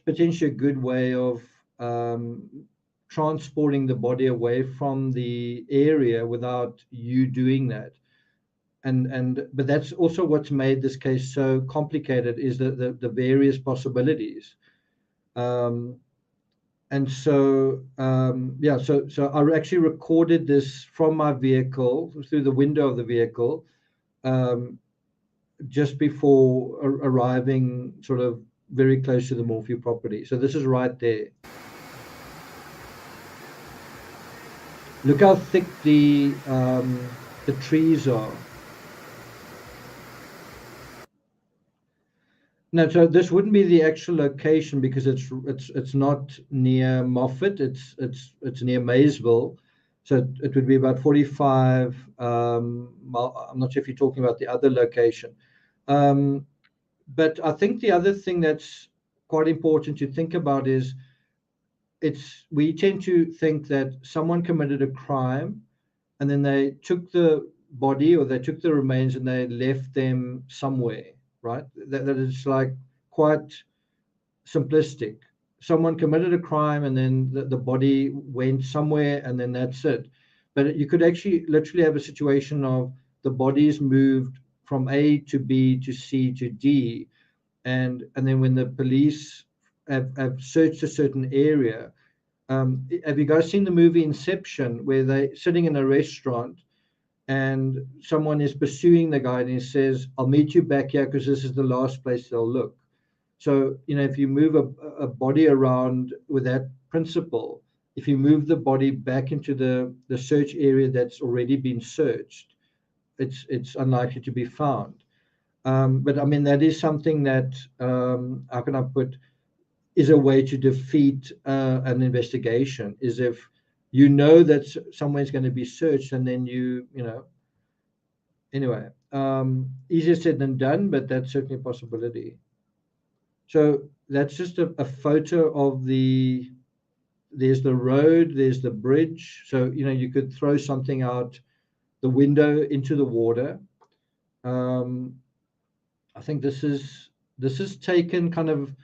potentially a good way of transporting the body away from the area without you doing that. But that's also what's made this case so complicated, is the various possibilities. And so, so I actually recorded this from my vehicle, through the window of the vehicle, just before arriving sort of very close to the Morphew property. So this is right there. Look how thick the trees are. No, so this wouldn't be the actual location because it's not near Moffat. It's near Maysville, so it would be about 45. I'm not sure if you're talking about the other location, but I think the other thing that's quite important to think about is we tend to think that someone committed a crime, and then they took the body or they took the remains and they left them somewhere. Right, that is like quite simplistic. Someone committed a crime and then the body went somewhere and then that's it. But you could actually literally have a situation of the bodies moved from A to B to C to D, and then when the police have searched a certain area. Have you guys seen the movie Inception, where they're sitting in a restaurant and someone is pursuing the guy and he says, I'll meet you back here because this is the last place they'll look. So, if you move a body around with that principle, if you move the body back into the search area that's already been searched, it's unlikely to be found. But I mean, that is something that, how can I put, is a way to defeat an investigation, is if you know that somewhere's going to be searched and then anyway, easier said than done, but that's certainly a possibility. So that's just a photo of there's the road, there's the bridge. So, you could throw something out the window into the water. I think this is taken kind of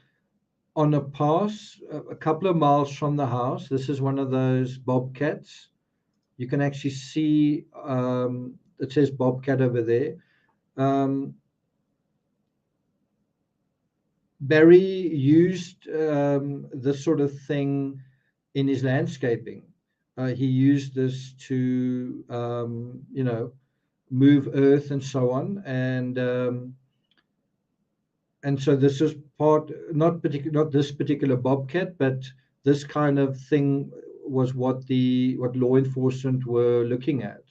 on a pass a couple of miles from the house. This is one of those bobcats. You can actually see it says bobcat over there. Barry used this sort of thing in his landscaping. He used this to, move earth and so on. And so this is part, not this particular bobcat, but this kind of thing was what law enforcement were looking at.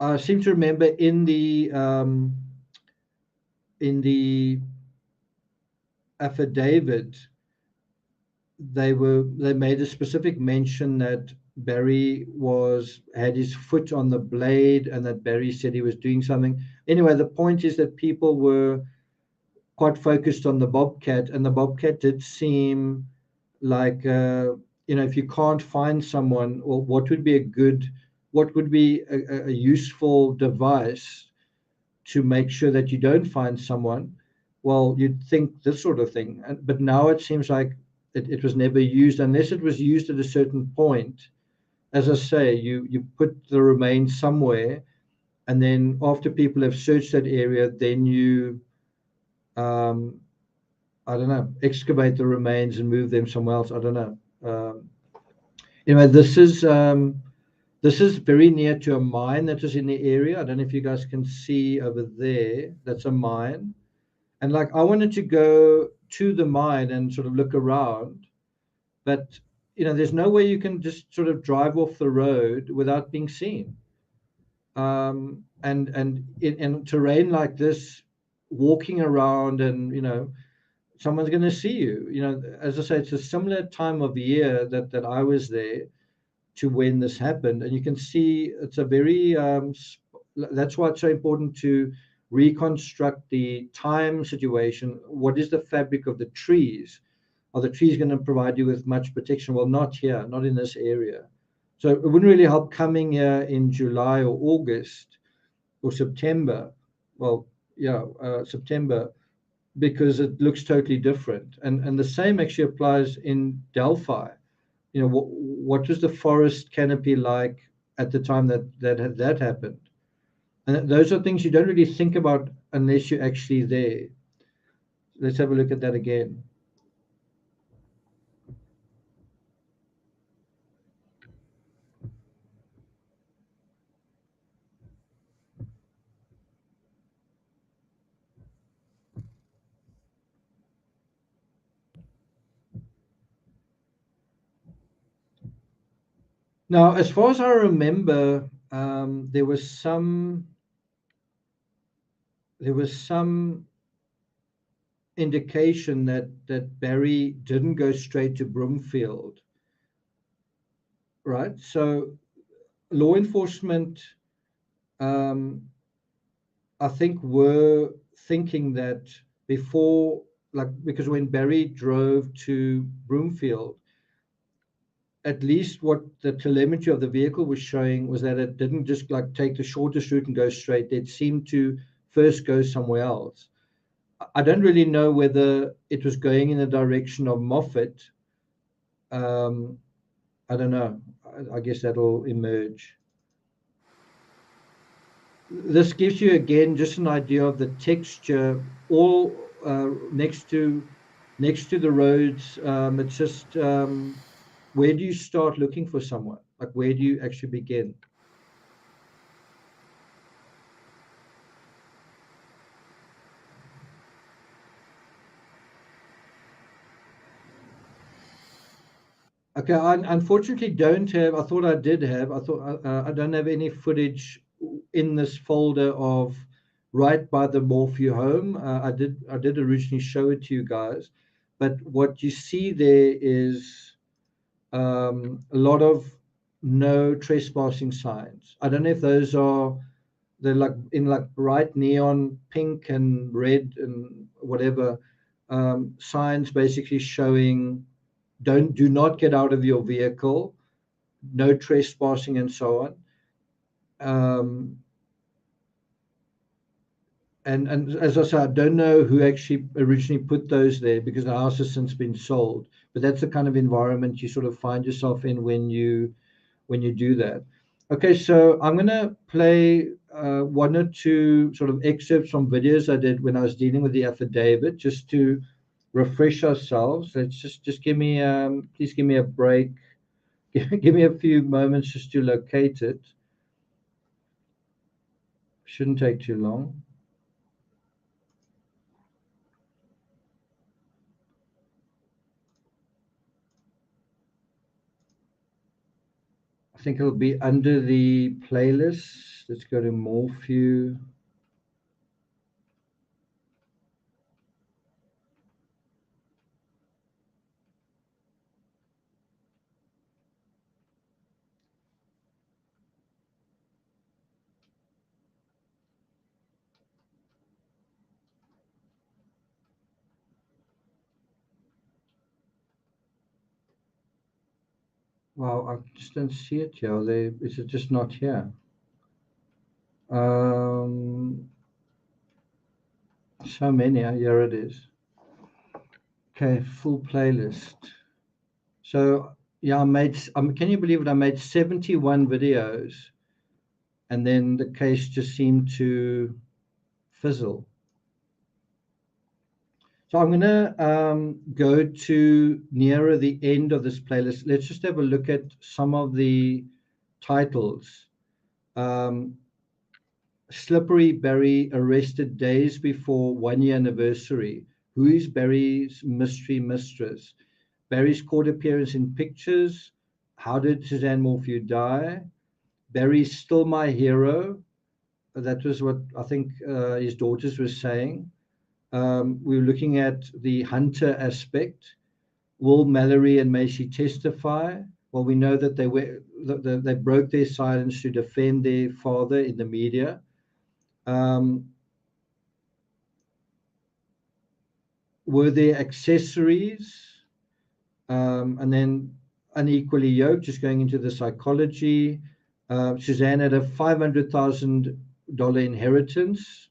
I seem to remember in the affidavit, they made a specific mention that Barry had his foot on the blade and that Barry said he was doing something. Anyway, the point is that people were quite focused on the bobcat, and the bobcat did seem like, if you can't find someone, or what would be a useful device to make sure that you don't find someone? Well, you'd think this sort of thing. But now it seems like it was never used, unless it was used at a certain point. As I say, you put the remains somewhere, and then after people have searched that area, then you, I don't know, excavate the remains and move them somewhere else. I don't know. This is very near to a mine that is in the area. I don't know if you guys can see over there. That's a mine. And I wanted to go to the mine and sort of look around, but there's no way you can just sort of drive off the road without being seen. And in terrain like this, walking around and someone's going to see you. As I say, it's a similar time of year that I was there to when this happened, and you can see it's a very that's why it's so important to reconstruct the time situation. What is the fabric of the trees? Are the trees going to provide you with much protection? Well, not here, not in this area. So it wouldn't really help coming here in July or August or September. Well, yeah, September, because it looks totally different. And the same actually applies in Delphi. What was the forest canopy like at the time that happened? And those are things you don't really think about unless you're actually there. Let's have a look at that again. Now, as far as I remember, there was some indication that Barry didn't go straight to Broomfield, right? So law enforcement, I think, were thinking that before, because when Barry drove to Broomfield, at least what the telemetry of the vehicle was showing was that it didn't just take the shortest route and go straight. It seemed to first go somewhere else. I don't really know whether it was going in the direction of Moffat. I don't know. I guess that'll emerge. This gives you again just an idea of the texture, all next to the roads. It's just where do you start looking for someone? Like, where do you actually begin? Okay, I unfortunately don't have. I thought I did have. I thought I don't have any footage in this folder of right by the Morphew home. I did originally show it to you guys, but what you see there is a lot of no trespassing signs. I don't know if those are they're like in like bright neon pink and red and whatever signs basically showing do not get out of your vehicle, no trespassing, and so on. And as I said, I don't know who actually originally put those there because the house has since been sold. But that's the kind of environment you sort of find yourself in when you do that. Okay, so I'm gonna play one or two sort of excerpts from videos I did when I was dealing with the affidavit, just to refresh ourselves. Let's just give me please give me a break. Give me a few moments just to locate it. Shouldn't take too long. I think it'll be under the playlist. Let's go to Morphew. Well, I just don't see it here. Is it just not here? So many. Here it is. Okay, full playlist. So yeah, I made. Can you believe it? I made 71 videos, and then the case just seemed to fizzle. So I'm gonna go to nearer the end of this playlist. Let's just have a look at some of the titles. Slippery Barry arrested days before 1 year anniversary. Who is Barry's mystery mistress? Barry's court appearance in pictures. How did Suzanne Morphew die? Barry's still my hero. That was what I think his daughters were saying. We were looking at the hunter aspect. Will Mallory and Macy testify? Well, we know that they broke their silence to defend their father in the media. Were there accessories? And then unequally yoked, just going into the psychology. Suzanne had a $500,000 inheritance.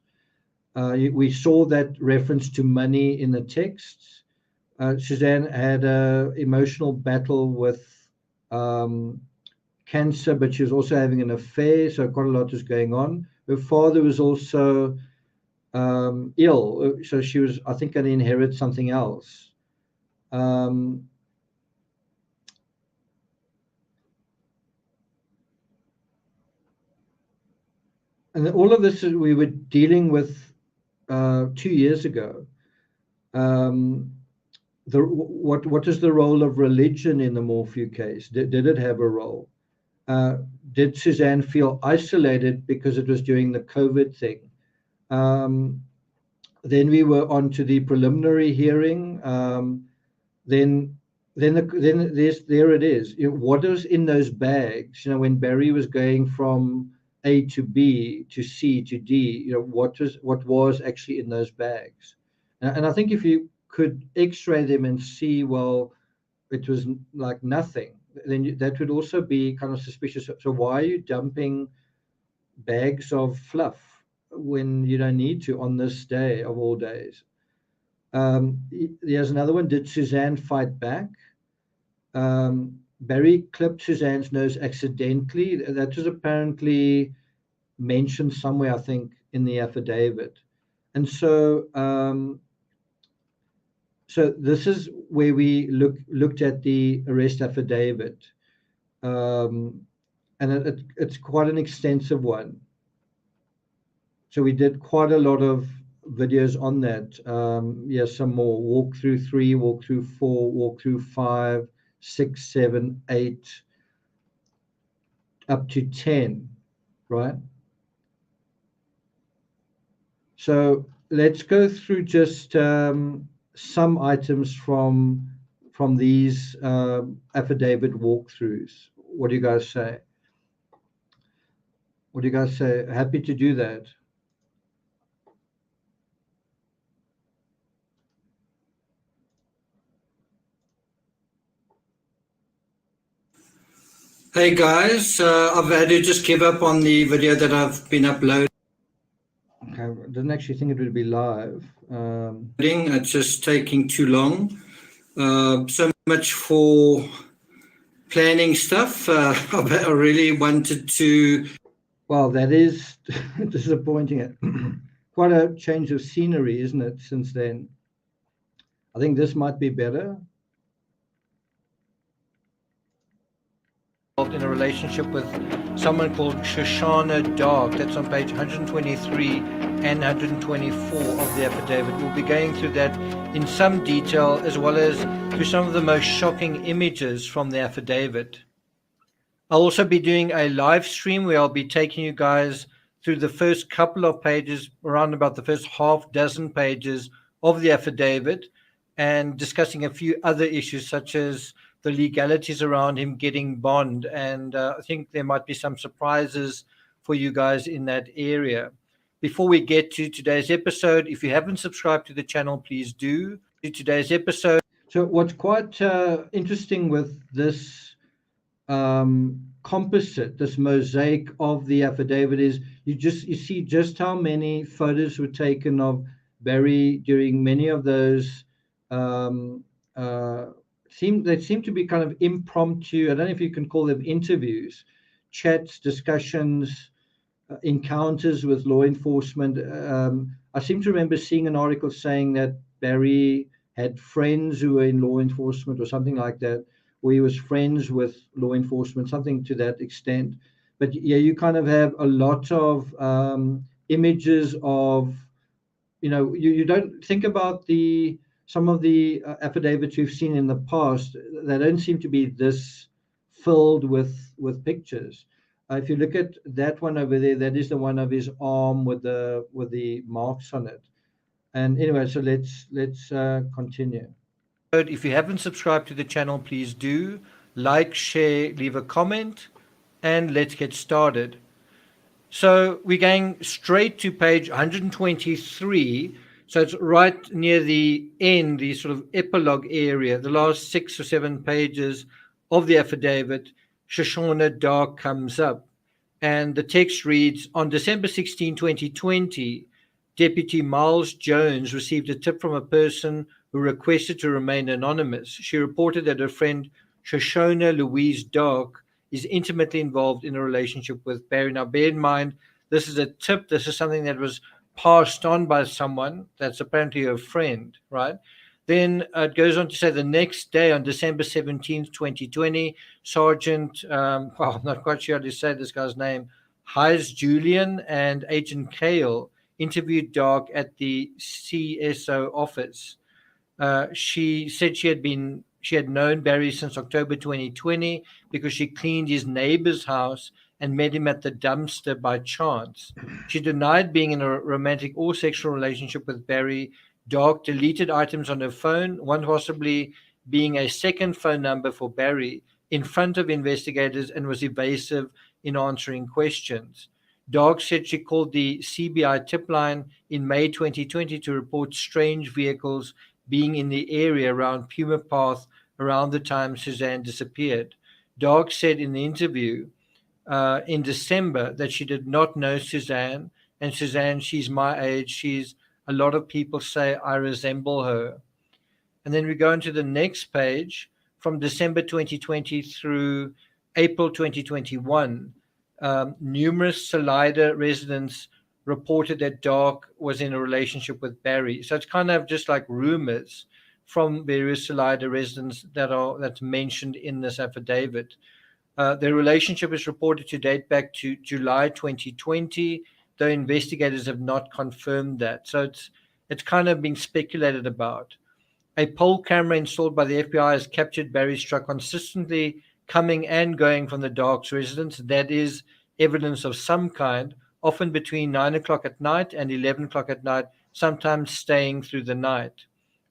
We saw that reference to money in the texts. Suzanne had an emotional battle with cancer, but she was also having an affair, so quite a lot was going on. Her father was also ill, so she was, I think, going to inherit something else. And all of this we were dealing with 2 years ago. What is the role of religion in the Morphew case? Did it have a role? Did Suzanne feel isolated because it was during the COVID thing? Then we were on to the preliminary hearing. Then there it is. What is in those bags? When Barry was going from A to B to C to D, what was actually in those bags? And I think if you could X-ray them and see, well, it was like nothing, then that would also be kind of suspicious. So why are you dumping bags of fluff when you don't need to on this day of all days? There's another one. Did Suzanne fight back? Barry clipped Suzanne's nose accidentally. That was apparently mentioned somewhere, I think, in the affidavit. And so so this is where we looked at the arrest affidavit, and it's quite an extensive one. So we did quite a lot of videos on that. Some more. Walk through 3, walk through 4, walk through 5, 6, 7, 8, up to 10, right? So let's go through just some items from these affidavit walkthroughs. What do you guys say? What do you guys say? Happy to do that. Hey guys, I've had to just give up on the video that I've been uploading. Okay, I didn't actually think it would be live. It's just taking too long. So much for planning stuff. I really wanted to. Well, that is disappointing. Quite a change of scenery, isn't it, since then? I think this might be better. In a relationship with someone called Shoshana Dark. That's on page 123 and 124 of the affidavit. We'll be going through that in some detail, as well as through some of the most shocking images from the affidavit. I'll also be doing a live stream where I'll be taking you guys through the first couple of pages, around about the first half dozen pages of the affidavit, and discussing a few other issues such as the legalities around him getting bond. And I think there might be some surprises for you guys in that area. Before we get to today's episode, if you haven't subscribed to the channel, please do. To today's episode. So what's quite interesting with this composite, this mosaic of the affidavit, is you see just how many photos were taken of Barry during many of those they seem to be kind of impromptu. I don't know if you can call them interviews, chats, discussions, encounters with law enforcement. I seem to remember seeing an article saying that Barry had friends who were in law enforcement or something like that, where he was friends with law enforcement, something to that extent. But yeah, you kind of have a lot of images of, you don't think about some of the affidavits we've seen in the past. They don't seem to be this filled with pictures. If you look at that one over there, that is the one of his arm with the marks on it. And anyway, so let's continue. If you haven't subscribed to the channel, please do. Like, share, leave a comment, and let's get started. So we're going straight to page 123. So it's right near the end, the sort of epilogue area, the last 6 or 7 pages of the affidavit. Shoshana Dark comes up, and the text reads, on December 16, 2020, Deputy Miles Jones received a tip from a person who requested to remain anonymous. She reported that her friend Shoshana Louise Dark is intimately involved in a relationship with Barry. Now, bear in mind, this is a tip. This is something that was passed on by someone that's apparently a friend, right? Then it goes on to say the next day, on December 17th, 2020, Sergeant, I'm not quite sure how to say this guy's name, Heis Julian and Agent Kale interviewed Dark at the CSO office. She said she had known Barry since October 2020 because she cleaned his neighbor's house and met him at the dumpster by chance. She denied being in a romantic or sexual relationship with Barry. Dark deleted items on her phone, one possibly being a second phone number for Barry, in front of investigators, and was evasive in answering questions. Dark said she called the CBI tip line in May 2020 to report strange vehicles being in the area around Puma Path around the time Suzanne disappeared. Dark said in the interview in December that she did not know Suzanne, and Suzanne, she's my age, a lot of people say I resemble her. And then we go into the next page from December 2020 through April 2021. numerous Salida residents reported that Dark was in a relationship with Barry. So it's kind of just like rumors from various Salida residents that's mentioned in this affidavit. Their relationship is reported to date back to July 2020, though investigators have not confirmed that. So it's kind of being speculated about. A pole camera installed by the FBI has captured Barry's truck consistently coming and going from the Dark's residence. That is evidence of some kind, often between 9 o'clock at night and 11 o'clock at night, sometimes staying through the night.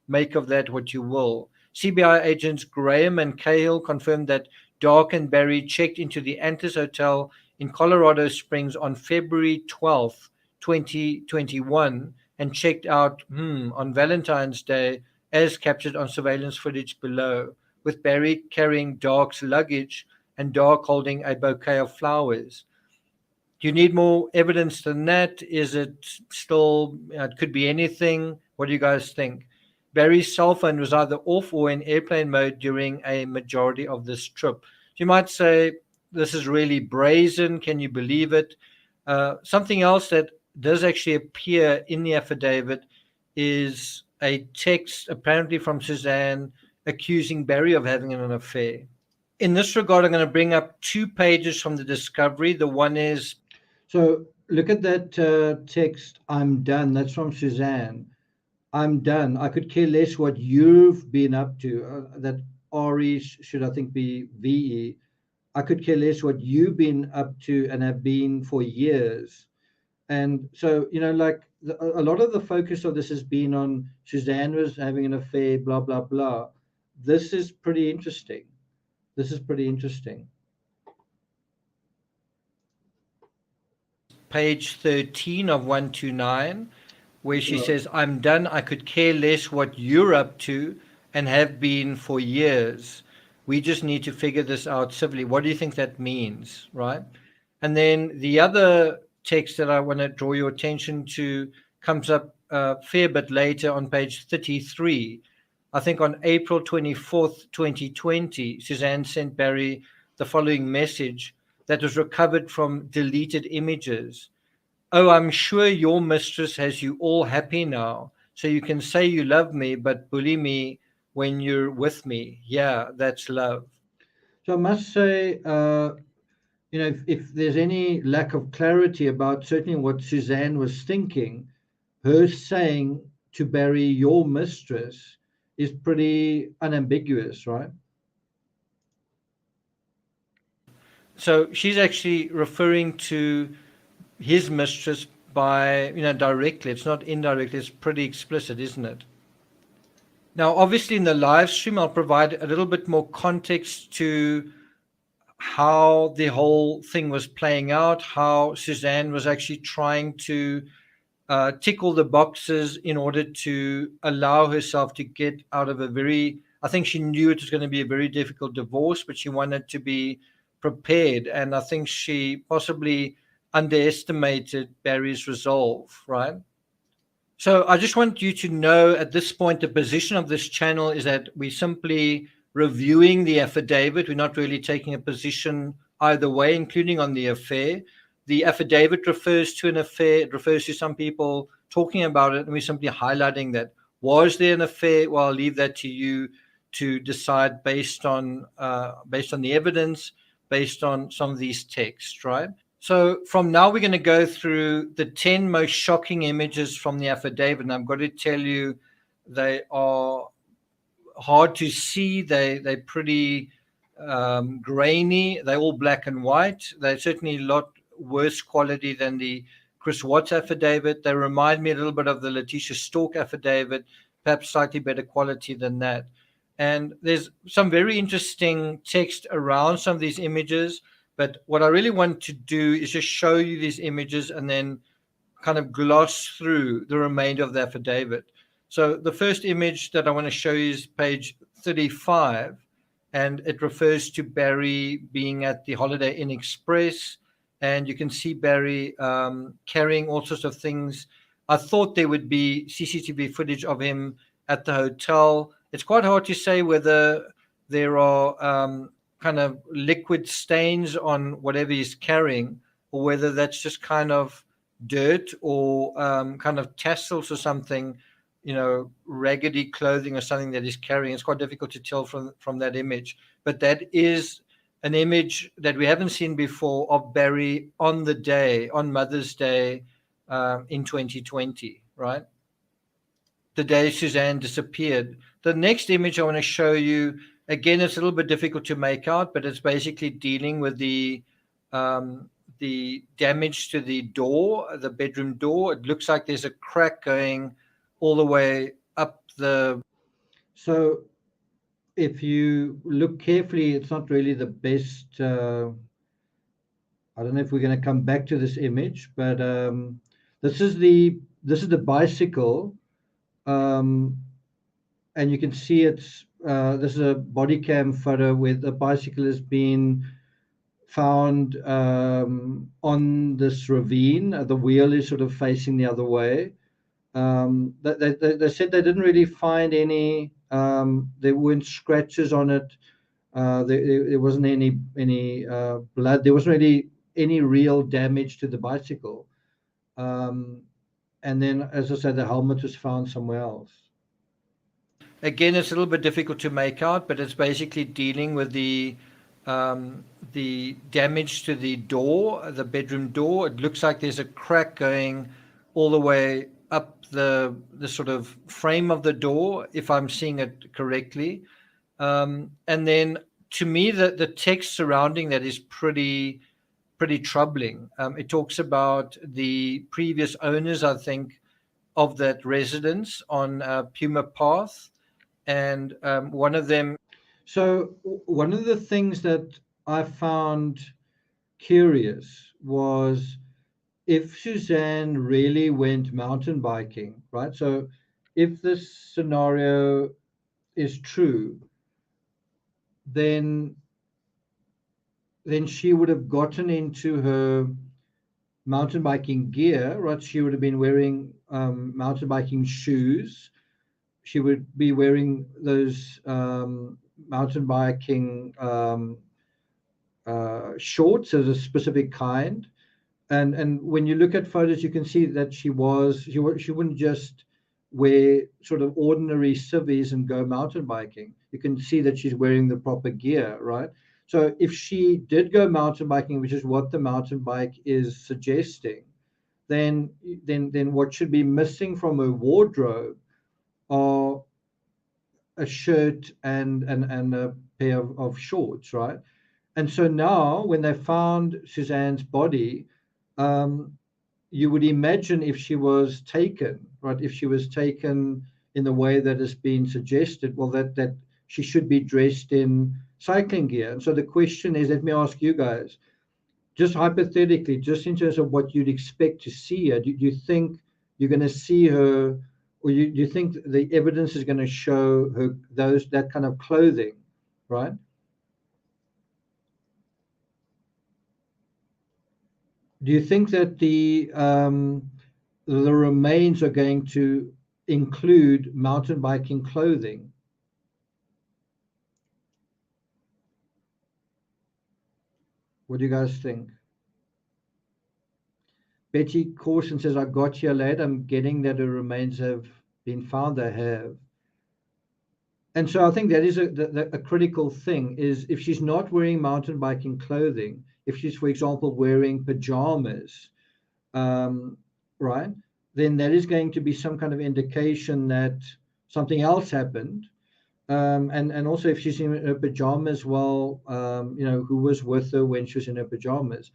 Make of that what you will. CBI agents Graham and Cahill confirmed that Dark and Barry checked into the Antis Hotel in Colorado Springs on February 12th, 2021, and checked out on Valentine's Day, as captured on surveillance footage below, with Barry carrying Dark's luggage and Dark holding a bouquet of flowers. Do you need more evidence than that? Is it still, it could be anything? What do you guys think? Barry's cell phone was either off or in airplane mode during a majority of this trip. You might say, this is really brazen. Can you believe it? Something else that does actually appear in the affidavit is a text apparently from Suzanne accusing Barry of having an affair. In this regard, I'm going to bring up 2 pages from the discovery. The one is... So look at that text, I'm done. That's from Suzanne. I'm done. I could care less what you've been up to. That RE should, I think, be VE. I could care less what you've been up to and have been for years. And so, like a lot of the focus of this has been on Suzanne was having an affair, blah, blah, blah. This is pretty interesting. Page 13 of 129, where she says, I'm done. I could care less what you're up to and have been for years. We just need to figure this out civilly. What do you think that means, right? And then the other text that I want to draw your attention to comes up a fair bit later on page 33. I think on April 24th, 2020, Suzanne sent Barry the following message that was recovered from deleted images. Oh, I'm sure your mistress has you all happy now, so you can say you love me, but bully me when you're with me. Yeah, that's love. So I must say, if there's any lack of clarity about certainly what Suzanne was thinking, her saying to Barry, your mistress, is pretty unambiguous, right? So she's actually referring to his mistress by, directly. It's not indirectly. It's pretty explicit, isn't it? Now, obviously, in the live stream, I'll provide a little bit more context to how the whole thing was playing out, how Suzanne was actually trying to tick all the boxes in order to allow herself to get out of I think she knew it was going to be a very difficult divorce, but she wanted to be prepared. And I think she possibly underestimated Barry's resolve, right? So I just want you to know at this point, the position of this channel is that we're simply reviewing the affidavit. We're not really taking a position either way, including on the affair. The affidavit refers to an affair. It refers to some people talking about it, and we're simply highlighting that. Was there an affair? Well, I'll leave that to you to decide based on the evidence, based on some of these texts, right? So from now, we're going to go through the 10 most shocking images from the affidavit. And I've got to tell you, they are hard to see. They're pretty grainy. They're all black and white. They're certainly a lot worse quality than the Chris Watts affidavit. They remind me a little bit of the Letitia Stork affidavit, perhaps slightly better quality than that. And there's some very interesting text around some of these images. But what I really want to do is just show you these images and then kind of gloss through the remainder of the affidavit. So the first image that I want to show you is page 35, and it refers to Barry being at the Holiday Inn Express. And you can see Barry carrying all sorts of things. I thought there would be CCTV footage of him at the hotel. It's quite hard to say whether there are kind of liquid stains on whatever he's carrying, or whether that's just kind of dirt or kind of tassels or something, raggedy clothing or something that he's carrying. It's quite difficult to tell from that image. But that is an image that we haven't seen before of Barry on Mother's Day in 2020, right? The day Suzanne disappeared. The next image I want to show you, again, it's a little bit difficult to make out, but it's basically dealing with the damage to the door, the bedroom door. It looks like there's a crack going all the way up the... So if you look carefully, it's not really the best. I don't know if we're going to come back to this image, but this is the bicycle, and you can see it's this is a body cam photo where the bicycle has been found on this ravine. The wheel is sort of facing the other way. They said they didn't really find any. There weren't scratches on it. There wasn't any blood. There wasn't really any real damage to the bicycle. And then, as I said, the helmet was found somewhere else. Again, it's a little bit difficult to make out, but it's basically dealing with the damage to the door, the bedroom door. It looks like there's a crack going all the way up the sort of frame of the door, if I'm seeing it correctly. And then, to me, the text surrounding that is pretty troubling. It talks about the previous owners, I think, of that residence on Puma Path, and one of them. So one of the things that I found curious was if Suzanne really went mountain biking, right? So if this scenario is true, then she would have gotten into her mountain biking gear, right? She would have been wearing mountain biking shoes. She would be wearing those mountain biking shorts of a specific kind. And when you look at photos, you can see that she wouldn't just wear sort of ordinary civvies and go mountain biking. You can see that she's wearing the proper gear, right? So if she did go mountain biking, which is what the mountain bike is suggesting, then what should be missing from her wardrobe are a shirt and a pair of shorts, right? And so now when they found Suzanne's body, you would imagine if she was taken, right? If she was taken in the way that has been suggested, well, that she should be dressed in cycling gear. And so the question is, let me ask you guys, just hypothetically, just in terms of what you'd expect to see her, do you think you're going to see her, or do you think the evidence is going to show her that kind of clothing, right? Do you think that the remains are going to include mountain biking clothing? What do you guys think? Betty Corson says, I got you, lad. I'm getting that her remains have been found. They have. And so I think that is a critical thing, is if she's not wearing mountain biking clothing, if she's, for example, wearing pajamas, right, then that is going to be some kind of indication that something else happened. And also if she's in her pajamas, well, who was with her when she was in her pajamas?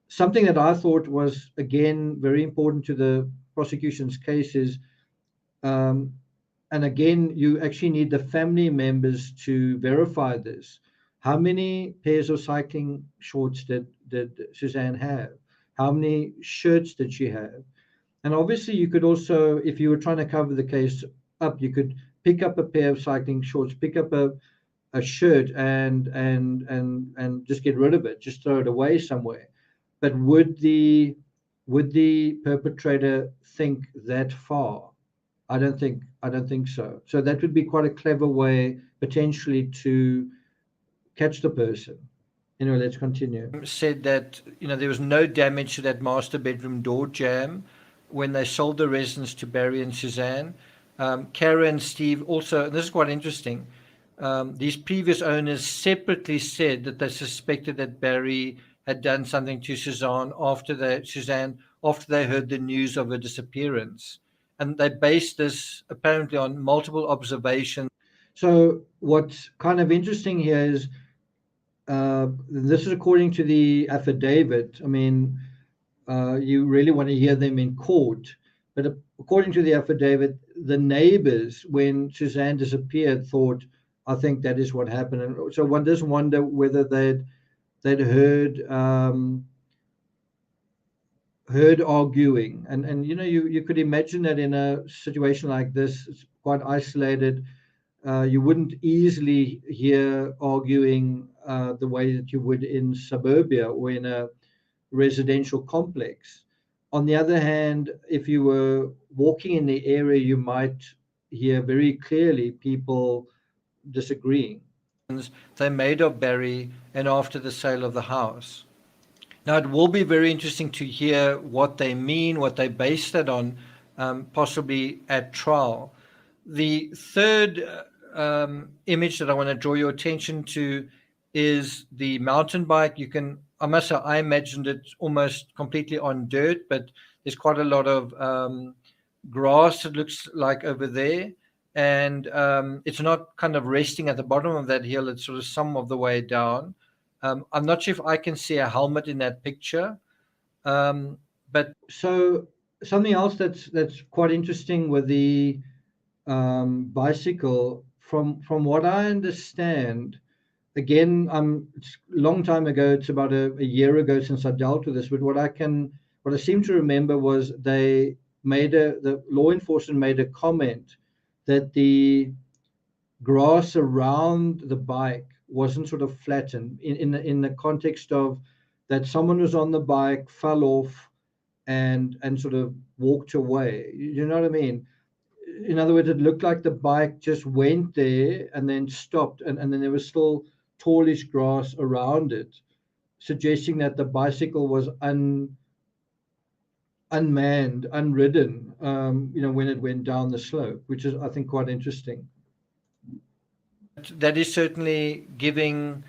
Something that I thought was, again, very important to the prosecution's case is, and again, you actually need the family members to verify this. How many pairs of cycling shorts did Suzanne have? How many shirts did she have? And obviously, you could also, if you were trying to cover the case up, you could pick up a pair of cycling shorts, pick up a shirt, and just get rid of it, just throw it away somewhere. But would the perpetrator think that far? I don't think so. So that would be quite a clever way, potentially, to catch the person. Anyway, let's continue. Said that there was no damage to that master bedroom door jamb when they sold the residence to Barry and Suzanne. Kara and Steve also, and this is quite interesting, these previous owners separately said that they suspected that Barry had done something to Suzanne after they heard the news of her disappearance. And they based this apparently on multiple observations. So what's kind of interesting here is, this is according to the affidavit. I mean, you really want to hear them in court, but according to the affidavit, the neighbors, when Suzanne disappeared, thought, I think that is what happened. And so one does wonder whether they'd heard arguing, and you could imagine that in a situation like this, it's quite isolated. You wouldn't easily hear arguing the way that you would in suburbia or in a residential complex. On the other hand, if you were walking in the area, you might hear very clearly people disagreeing. They made of Barry and after the sale of the house. Now, it will be very interesting to hear what they mean, what they base that on, possibly at trial. The third image that I want to draw your attention to is the mountain bike. I must say, I imagined it almost completely on dirt, but there's quite a lot of grass, it looks like, over there. And it's not kind of resting at the bottom of that hill, it's sort of some of the way down. I'm not sure if I can see a helmet in that picture. But so something else that's quite interesting with the bicycle, from what I understand, again, it's a long time ago, it's about a year ago since I dealt with this, but what I seem to remember was the law enforcement made a comment that the grass around the bike wasn't sort of flattened in the context of that someone was on the bike, fell off, and sort of walked away. You know what I mean? In other words, it looked like the bike just went there and then stopped, and then there was still tallish grass around it, suggesting that the bicycle was unmanned, unridden, when it went down the slope, which is, I think, quite interesting. That is certainly giving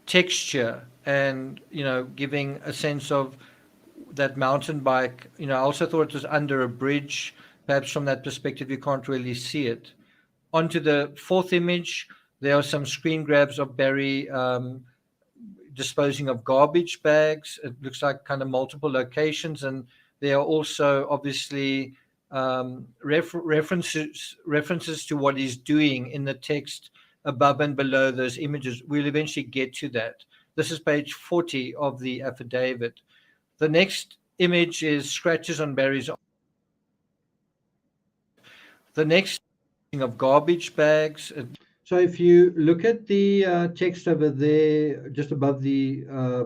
texture and, giving a sense of that mountain bike. I also thought it was under a bridge. Perhaps from that perspective, you can't really see it. Onto the fourth image, there are some screen grabs of Barry disposing of garbage bags. It looks like kind of multiple locations, and there are also obviously references to what he's doing in the text above and below those images. We'll eventually get to that. This is page 40 of the affidavit. The next image is scratches on Barry's arm. The next of garbage bags. So if you look at the text over there, just above the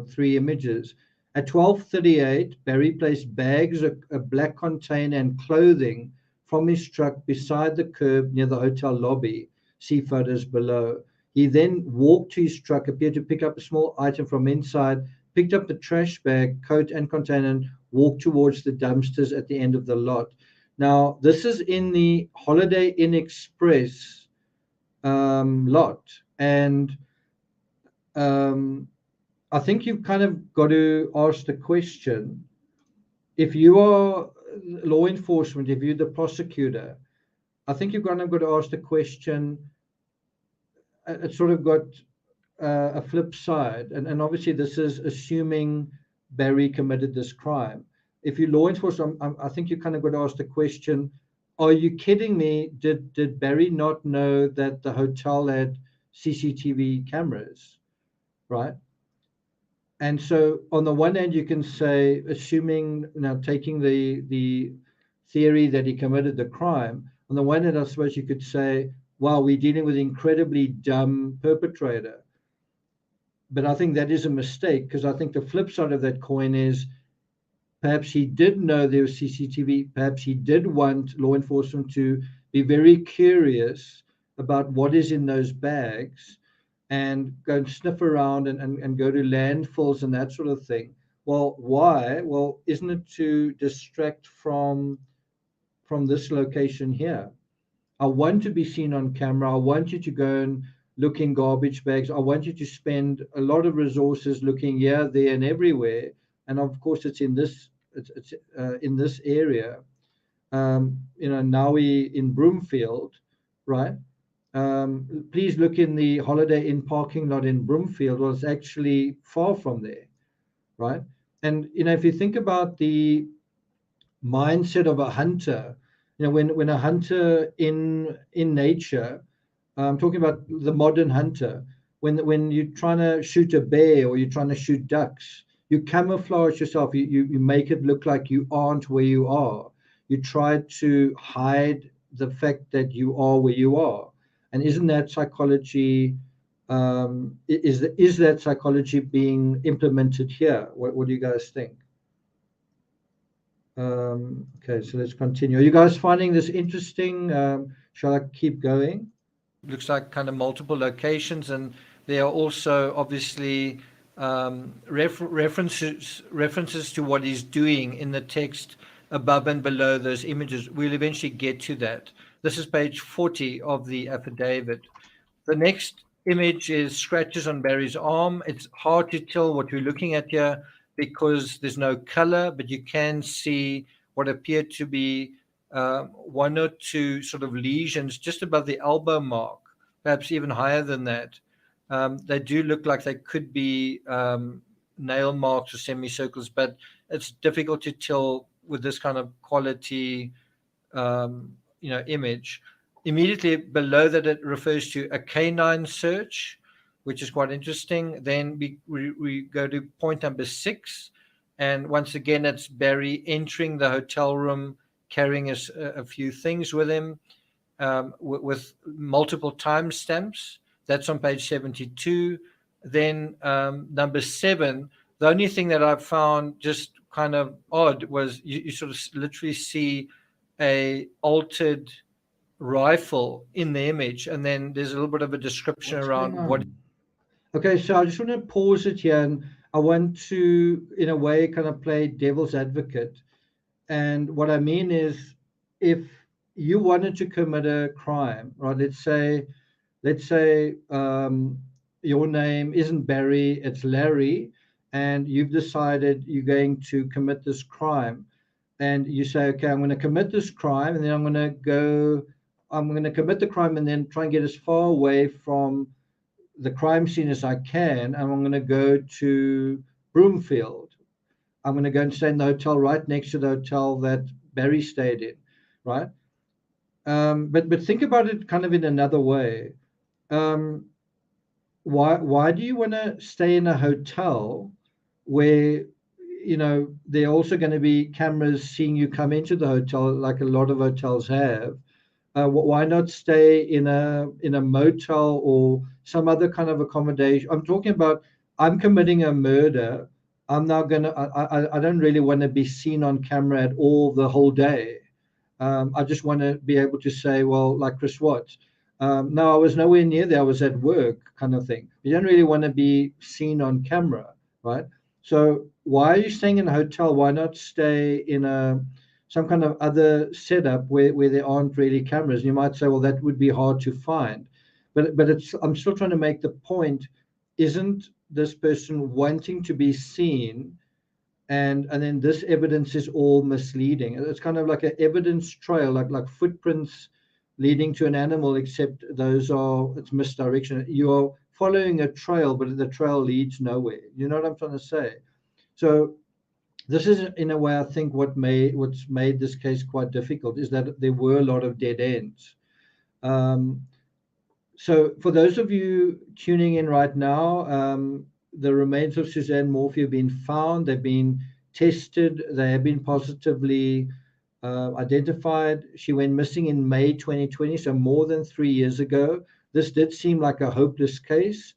three images, at 12:38, Barry placed bags, a black container, and clothing from his truck beside the curb near the hotel lobby. See photos below. He then walked to his truck, appeared to pick up a small item from inside, picked up the trash bag, coat, and container, and walked towards the dumpsters at the end of the lot. Now, this is in the Holiday Inn Express lot, and I think you've kind of got to ask the question, if you are law enforcement, if you're the prosecutor, I think you've kind of got to ask the question. It's sort of got a flip side, and obviously this is assuming Barry committed this crime. If you're law enforcement, I think you kind of got to ask the question, are you kidding me? Did Barry not know that the hotel had CCTV cameras, right? And so on the one hand, you can say, assuming, now taking the theory that he committed the crime, on the one hand, I suppose you could say, wow, we're dealing with an incredibly dumb perpetrator. But I think that is a mistake, because I think the flip side of that coin is perhaps he did know there was CCTV. Perhaps he did want law enforcement to be very curious about what is in those bags. and go and sniff around and go to landfills and that sort of thing. Well, why? Well, isn't it to distract from this location here? I want to be seen on camera. I want you to go and look in garbage bags. I want you to spend a lot of resources looking here, there, and everywhere. And of course, it's in this in this area. Now we in Broomfield, right? Please look in the Holiday Inn parking lot in Broomfield. Well, it's actually far from there, right? And if you think about the mindset of a hunter, when a hunter in nature, I'm talking about the modern hunter, when you're trying to shoot a bear or you're trying to shoot ducks, you camouflage yourself. You make it look like you aren't where you are. You try to hide the fact that you are where you are. And isn't that psychology? Is that psychology being implemented here? What do you guys think? Okay, so let's continue. Are you guys finding this interesting? Shall I keep going? Looks like kind of multiple locations, and there are also obviously references to what he's doing in the text above and below those images. We'll eventually get to that. This is page 40 of the affidavit. The next image is scratches on Barry's arm. It's hard to tell what we're looking at here because there's no color, but you can see what appear to be one or two sort of lesions just above the elbow mark, perhaps even higher than that. They do look like they could be nail marks or semicircles, but it's difficult to tell with this kind of quality, image. Immediately below that, it refers to a canine search, which is quite interesting. Then we go to point number 6, and once again, it's Barry entering the hotel room, carrying a few things with him, with multiple timestamps. That's on page 72. Then number 7, the only thing that I found just kind of odd was you sort of literally see a altered rifle in the image, and then there's a little bit of a description around what. Okay, so I just want to pause it here, and I want to, in a way, kind of play devil's advocate. And what I mean is, if you wanted to commit a crime, right? Let's say your name isn't Barry, it's Larry, and you've decided you're going to commit this crime, and you say, okay, I'm going to commit this crime, and then I'm going to commit the crime and then try and get as far away from the crime scene as I can, and I'm going to go to Broomfield. I'm going to go and stay in the hotel right next to the hotel that Barry stayed in, right? But think about it kind of in another way. Why do you want to stay in a hotel where there are also going to be cameras seeing you come into the hotel, like a lot of hotels have? Why not stay in a motel or some other kind of accommodation? I'm talking about, I'm committing a murder. I'm now I don't really want to be seen on camera at all the whole day. I just want to be able to say, well, like Chris Watts, no, I was nowhere near there. I was at work, kind of thing. You don't really want to be seen on camera, right? So why are you staying in a hotel? Why not stay in some kind of other setup where there aren't really cameras? You might say, well, that would be hard to find. But I'm still trying to make the point, isn't this person wanting to be seen, and then this evidence is all misleading? It's kind of like an evidence trail, like footprints leading to an animal, except it's misdirection. You're following a trail, but the trail leads nowhere. You know what I'm trying to say? So this is, in a way, I think what's made this case quite difficult is that there were a lot of dead ends. So for those of you tuning in right now, the remains of Suzanne Morphew have been found. They've been tested. They have been positively identified. She went missing in May 2020, so more than 3 years ago. This did seem like a hopeless case.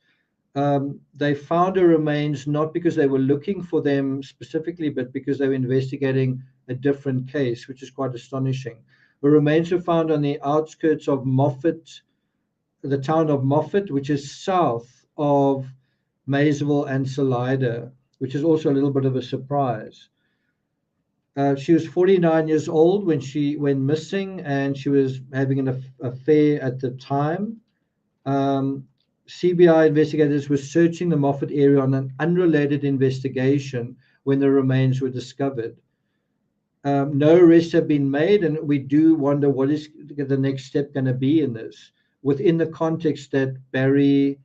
They found her remains not because they were looking for them specifically, but because they were investigating a different case, which is quite astonishing. The remains were found on the outskirts of Moffat, the town of Moffat, which is south of Maysville and Salida, which is also a little bit of a surprise. She was 49 years old when she went missing, and she was having an affair at the time. CBI investigators were searching the Moffat area on an unrelated investigation when the remains were discovered. No arrests have been made, and we do wonder what is the next step going to be in this, within the context that Barry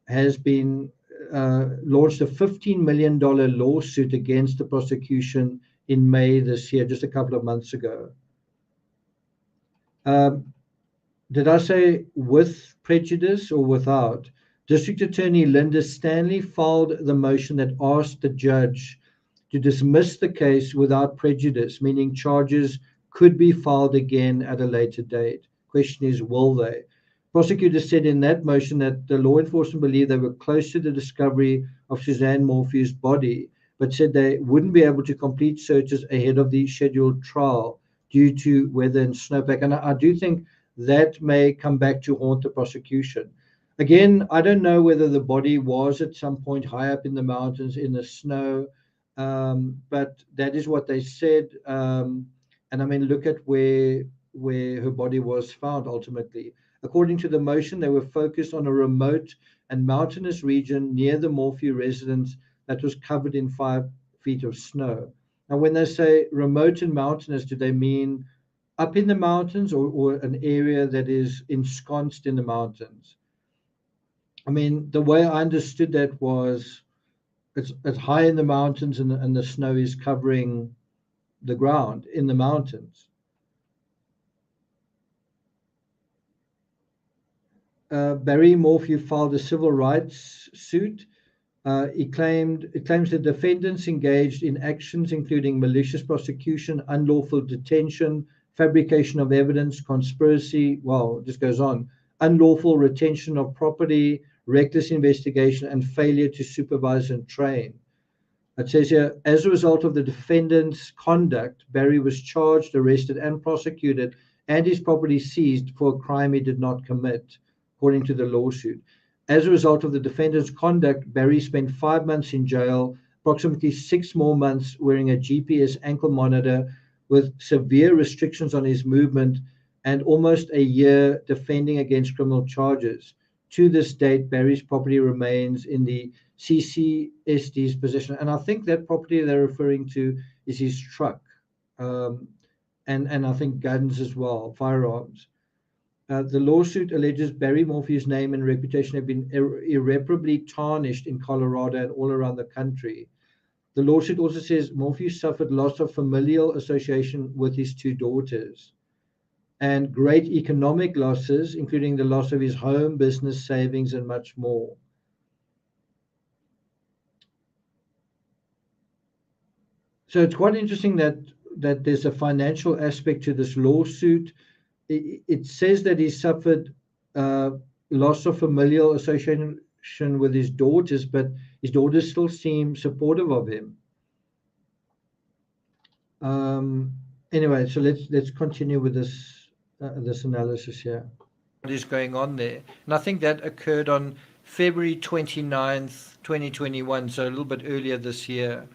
has been launched a $15 million lawsuit against the prosecution in May this year, just a couple of months ago. Did I say with prejudice or without? District Attorney Linda Stanley filed the motion that asked the judge to dismiss the case without prejudice, meaning charges could be filed again at a later date. Question is, will they? Prosecutors said in that motion that the law enforcement believed they were close to the discovery of Suzanne Morphew's body, but said they wouldn't be able to complete searches ahead of the scheduled trial due to weather and snowpack. And I do think that may come back to haunt the prosecution. Again, I don't know whether the body was at some point high up in the mountains in the snow, but that is what they said. And I mean, look at where her body was found ultimately. According to the motion, they were focused on a remote and mountainous region near the Morphew residence that was covered in 5 feet of snow. Now, when they say remote and mountainous, do they mean up in the mountains or an area that is ensconced in the mountains? I mean, the way I understood that was it's high in the mountains and the snow is covering the ground in the mountains. Barry Morphew filed a civil rights suit. It claims the defendants engaged in actions including malicious prosecution, unlawful detention, fabrication of evidence, conspiracy, well, it just goes on, unlawful retention of property, reckless investigation, and failure to supervise and train. It says here, as a result of the defendant's conduct, Barry was charged, arrested, and prosecuted, and his property seized for a crime he did not commit, according to the lawsuit. As a result of the defendant's conduct, Barry spent 5 months in jail, approximately 6 more months wearing a GPS ankle monitor with severe restrictions on his movement, and almost a year defending against criminal charges. To this date, Barry's property remains in the CCSD's possession. And I think that property they're referring to is his truck, and I think guns as well, firearms. The lawsuit alleges Barry Morphew's name and reputation have been irreparably tarnished in Colorado and all around the country. The lawsuit also says Morphew suffered loss of familial association with his 2 daughters and great economic losses, including the loss of his home, business, savings, and much more. So it's quite interesting that there's a financial aspect to this lawsuit. It says that he suffered loss of familial association with his daughters, but his daughters still seem supportive of him. Anyway, so let's continue with this analysis here. What is going on there? And I think that occurred on February 29th, 2021, so a little bit earlier this year.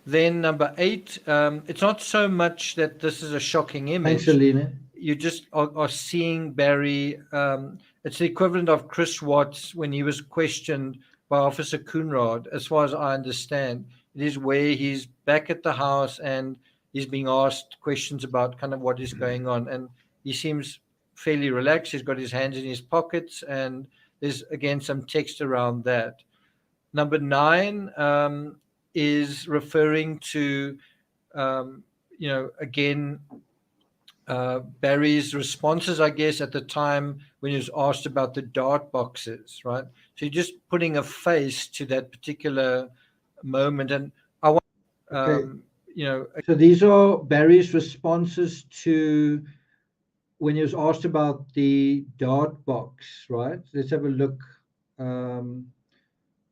Then number 8, it's not so much that this is a shocking image. Thanks, Alina. You just are seeing Barry. It's the equivalent of Chris Watts when he was questioned by Officer Coonrod, as far as I understand. It is where he's back at the house and he's being asked questions about kind of what is going on. And he seems fairly relaxed. He's got his hands in his pockets, and there's, again, some text around that. Number 9 is referring to, again, Barry's responses, I guess, at the time when he was asked about the dart boxes, right? So you're just putting a face to that particular moment. And I want, So these are Barry's responses to when he was asked about the dart box, right? Let's have a look. I'm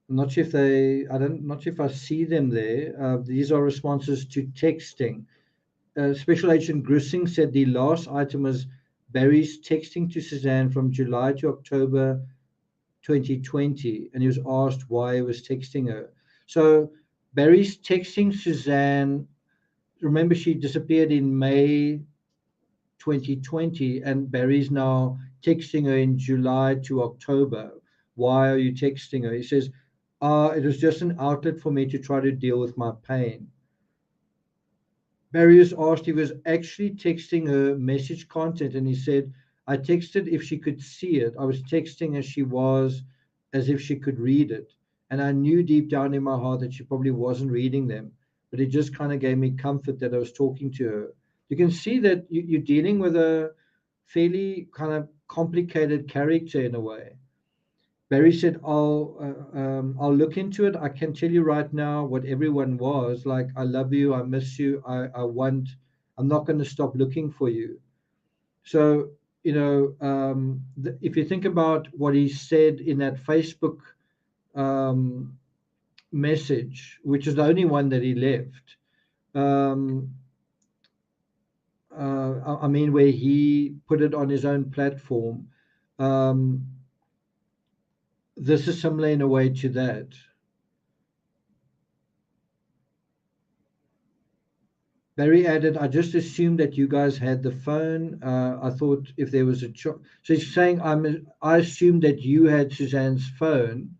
not sure if I see them there. These are responses to texting. Special Agent Grissing said the last item was Barry's texting to Suzanne from July to October 2020, and he was asked why he was texting her. So Barry's texting Suzanne. Remember, she disappeared in May 2020, and Barry's now texting her in July to October. Why are you texting her? He says, it was just an outlet for me to try to deal with my pain. Barry was asked if he was actually texting her message content, and he said, I texted if she could see it. I was texting as if she could read it. And I knew deep down in my heart that she probably wasn't reading them, but it just kind of gave me comfort that I was talking to her. You can see that you're dealing with a fairly kind of complicated character in a way. Barry said, I'll look into it. I can tell you right now what everyone was like. I love you. I miss you. I'm not going to stop looking for you. So, if you think about what he said in that Facebook message, which is the only one that he left, I mean, where he put it on his own platform, this is similar in a way to that. Barry added, I just assumed that you guys had the phone. I thought if there was so he's saying, I assumed that you had Suzanne's phone.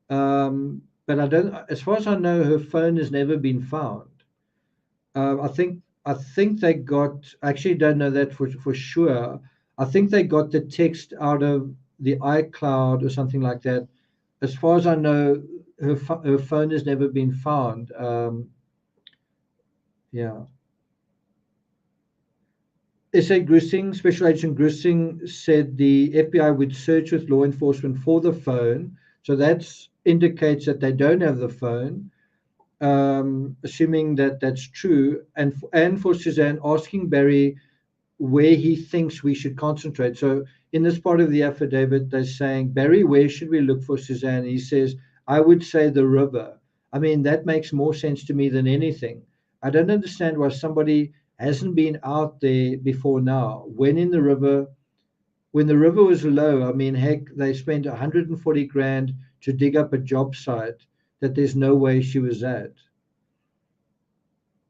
But I don't, as far as I know, her phone has never been found. I think they got, I actually don't know that for sure. I think they got the text out of the iCloud or something like that. As far as I know, her phone has never been found. Yeah. S.A. Grissing, Special Agent Grissing said the FBI would search with law enforcement for the phone. So that indicates that they don't have the phone. Assuming that that's true, and for Suzanne asking Barry where he thinks we should concentrate. So in this part of the affidavit, they're saying, Barry, where should we look for Suzanne? He says, I would say the river. I mean, that makes more sense to me than anything. I don't understand why somebody hasn't been out there before now. When the river was low, I mean, heck, they spent 140 grand to dig up a job site that there's no way she was at.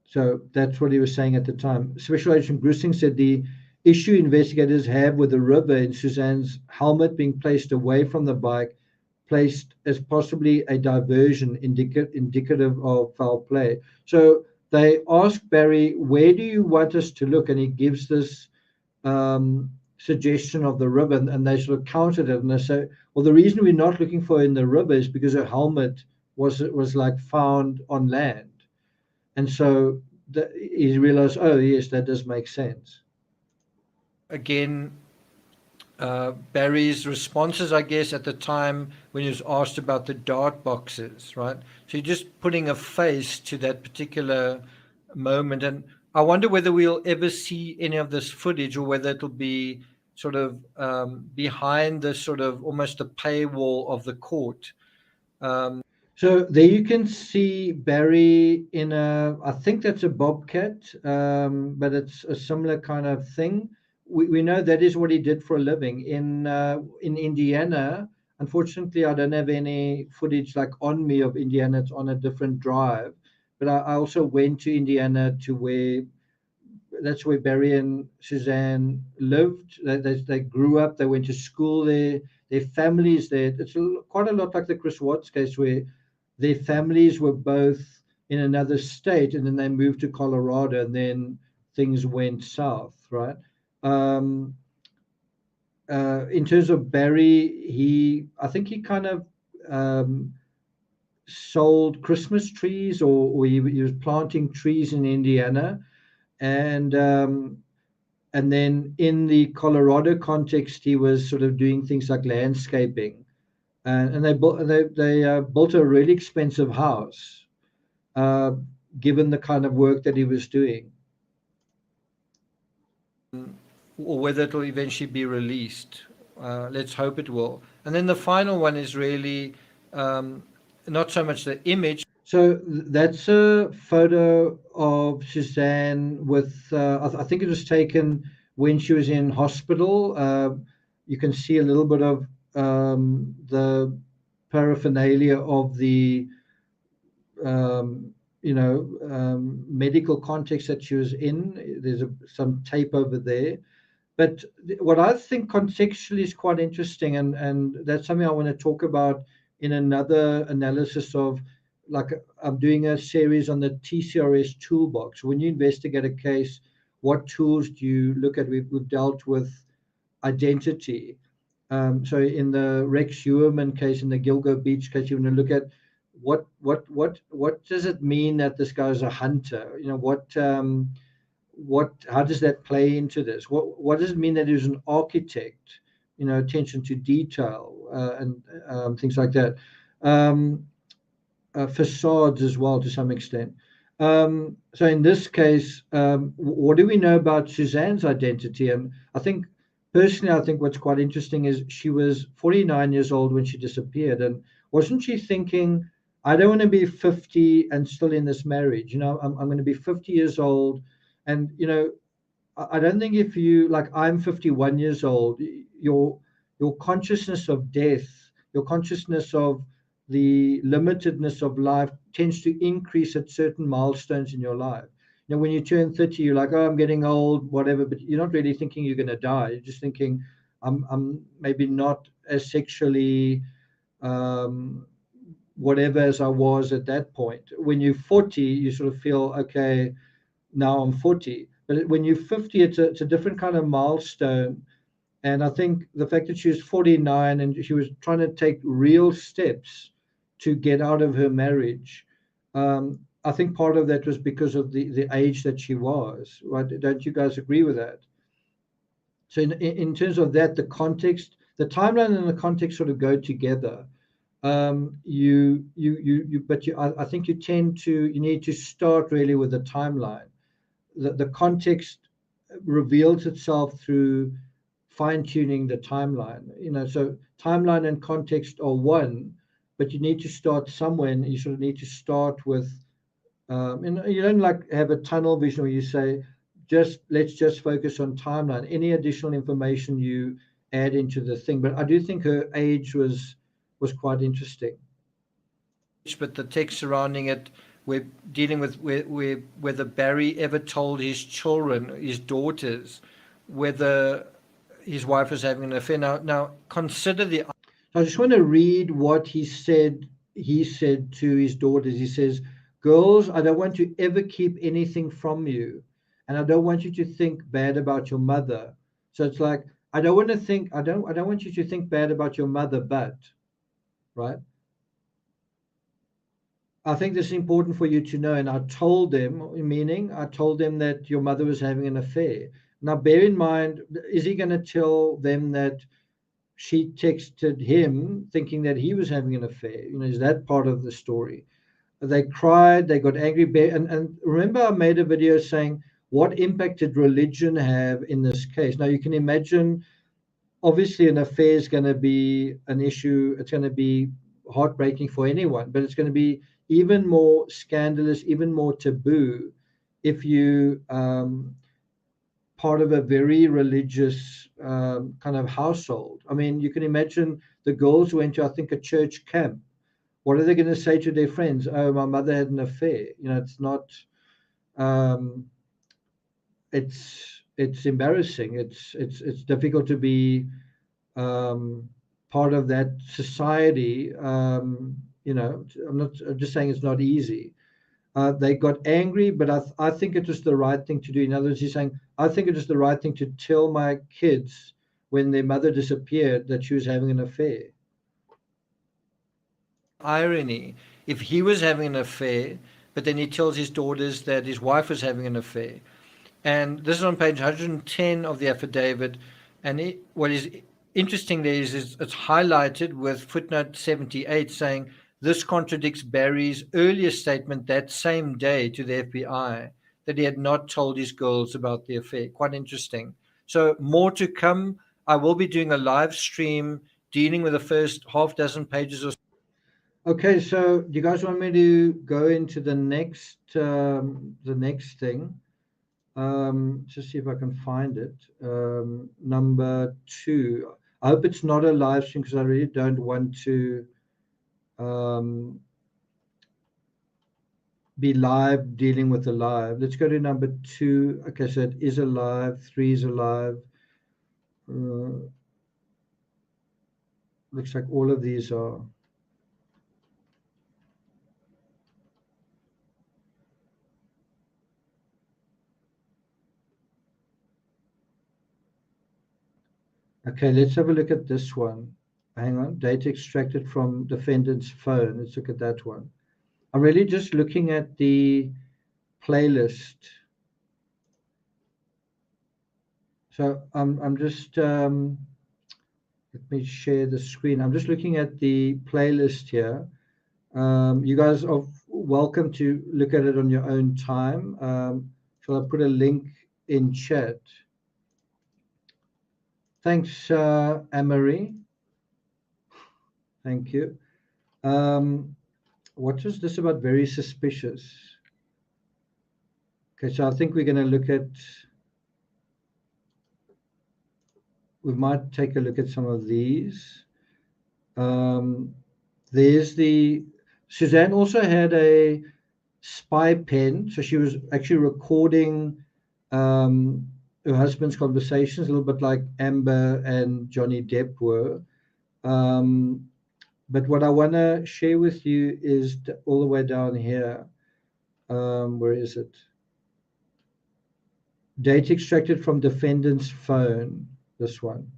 So that's what he was saying at the time. Special Agent Grissing said the issue investigators have with the river and Suzanne's helmet being placed away from the bike, placed as possibly a diversion indicative of foul play. So they asked Barry, where do you want us to look? And he gives this suggestion of the river, and they sort of counted it, and they say, well, the reason we're not looking for her in the river is because her helmet was like found on land. And so he realized, oh, yes, that does make sense. Again, Barry's responses, I guess, at the time when he was asked about the dart boxes, right? So you're just putting a face to that particular moment. And I wonder whether we'll ever see any of this footage, or whether it'll be sort of behind the sort of almost the paywall of the court. So there you can see Barry in I think that's a bobcat, but it's a similar kind of thing. We know that is what he did for a living in Indiana. Unfortunately, I don't have any footage like on me of Indiana. It's on a different drive. But I also went to Indiana that's where Barry and Suzanne lived. They grew up. They went to school there. Their families there. It's quite a lot like the Chris Watts case, where their families were both in another state, and then they moved to Colorado, and then things went south, right? In terms of Barry, I think he kind of sold Christmas trees, or he was planting trees in Indiana, and then in the Colorado context, he was sort of doing things like landscaping, and they built a really expensive house, given the kind of work that he was doing. Or whether it will eventually be released. Let's hope it will. And then the final one is really not so much the image. So that's a photo of Suzanne with, I think it was taken when she was in hospital. You can see a little bit of the paraphernalia of the medical context that she was in. There's some tape over there. But what I think contextually is quite interesting, and that's something I want to talk about in another analysis of, like, I'm doing a series on the TCRS toolbox. When you investigate a case, what tools do you look at? We've dealt with identity. So in the Rex Hewerman case, in the Gilgo Beach case, you want to look at what does it mean that this guy is a hunter? How does that play into this? What does it mean that he's an architect? Attention to detail, and things like that. Facades as well, to some extent. So in this case, what do we know about Suzanne's identity? And I think what's quite interesting is she was 49 years old when she disappeared, and wasn't she thinking, I don't want to be 50 and still in this marriage. I'm going to be 50 years old. And, I don't think, if you, like, I'm 51 years old, your consciousness of death, your consciousness of the limitedness of life tends to increase at certain milestones in your life. When you turn 30, you're like, oh, I'm getting old, whatever, but you're not really thinking you're going to die. You're just thinking, I'm maybe not as sexually whatever as I was at that point. When you're 40, you sort of feel, okay, now I'm 40. But when you're 50, it's a different kind of milestone. And I think the fact that she was 49 and she was trying to take real steps to get out of her marriage, I think part of that was because of the age that she was, right? Don't you guys agree with that? So in terms of that, the context, the timeline and the context sort of go together. I think you need to start really with the timeline. The context reveals itself through fine-tuning the timeline. So timeline and context are one, but you need to start somewhere, and you sort of need to start with, you don't like have a tunnel vision where you say, let's just focus on timeline. Any additional information you add into the thing. But I do think her age was quite interesting. But the text surrounding it, we're dealing with whether Barry ever told his children, his daughters, whether his wife was having an affair. Now consider the. I just want to read what he said. He said to his daughters, he says, "Girls, I don't want to ever keep anything from you, and I don't want you to think bad about your mother." So it's like, I don't want you to think bad about your mother, but, right? I think this is important for you to know. And I told them that your mother was having an affair. Now, bear in mind, is he going to tell them that she texted him thinking that he was having an affair? Is that part of the story? They cried, they got angry. And remember, I made a video saying, what impact did religion have in this case? Now, you can imagine, obviously, an affair is going to be an issue. It's going to be heartbreaking for anyone, but it's going to be even more scandalous, even more taboo if you part of a very religious kind of household. I mean, you can imagine the girls went to, I think, a church camp. What are they going to say to their friends? Oh, my mother had an affair. It's not. It's embarrassing. It's difficult to be part of that society. I'm just saying it's not easy. They got angry, but I think it was the right thing to do. In other words, he's saying, I think it was the right thing to tell my kids when their mother disappeared that she was having an affair. Irony, if he was having an affair, but then he tells his daughters that his wife was having an affair. And this is on page 110 of the affidavit. And what is interesting there is it's highlighted with footnote 78 saying, this contradicts Barry's earlier statement that same day to the FBI that he had not told his girls about the affair. Quite interesting. So more to come. I will be doing a live stream dealing with the first half dozen pages or so. Okay, so do you guys want me to go into the next thing? Just see if I can find it. Number 2. I hope it's not a live stream because I really don't want to be live dealing with the live. Let's go to number 2. Okay, so it is alive. 3 is alive. Looks like all of these are. Okay, let's have a look at this one. Hang on, data extracted from defendant's phone. Let's look at that one. I'm really just looking at the playlist. So I'm just, let me share the screen. I'm just looking at the playlist here. You guys are welcome to look at it on your own time. Shall I put a link in chat? Thanks, Amory. Thank you. What was this about? Very suspicious. Okay, so I think we're going to look at, we might take a look at some of these. There's the, Suzanne also had a spy pen. So she was actually recording her husband's conversations, a little bit like Amber and Johnny Depp were. But what I want to share with you is all the way down here. Where is it? Data extracted from defendant's phone. This one.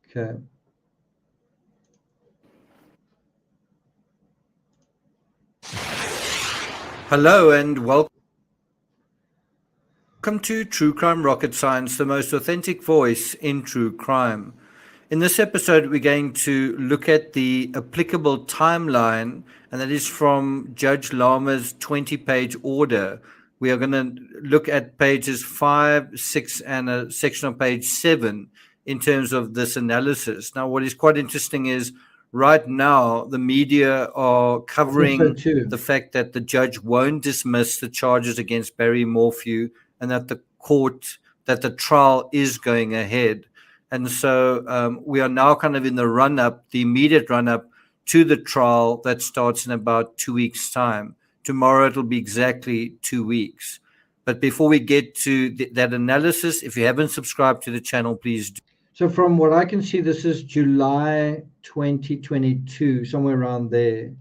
Okay. Hello and welcome to True Crime Rocket Science, the most authentic voice in true crime. In this episode, we're going to look at the applicable timeline, and that is from Judge Lama's 20-page order. We are going to look at pages 5, 6, and a section of page 7 in terms of this analysis. Now, what is quite interesting is right now the media are covering the fact that the judge won't dismiss the charges against Barry Morphew and that the trial is going ahead. And so we are now kind of in the immediate run-up to the trial that starts in about 2 weeks' time. Tomorrow it'll be exactly 2 weeks. But before we get to that analysis, if you haven't subscribed to the channel, please do. So from what I can see, this is July 2022, somewhere around there.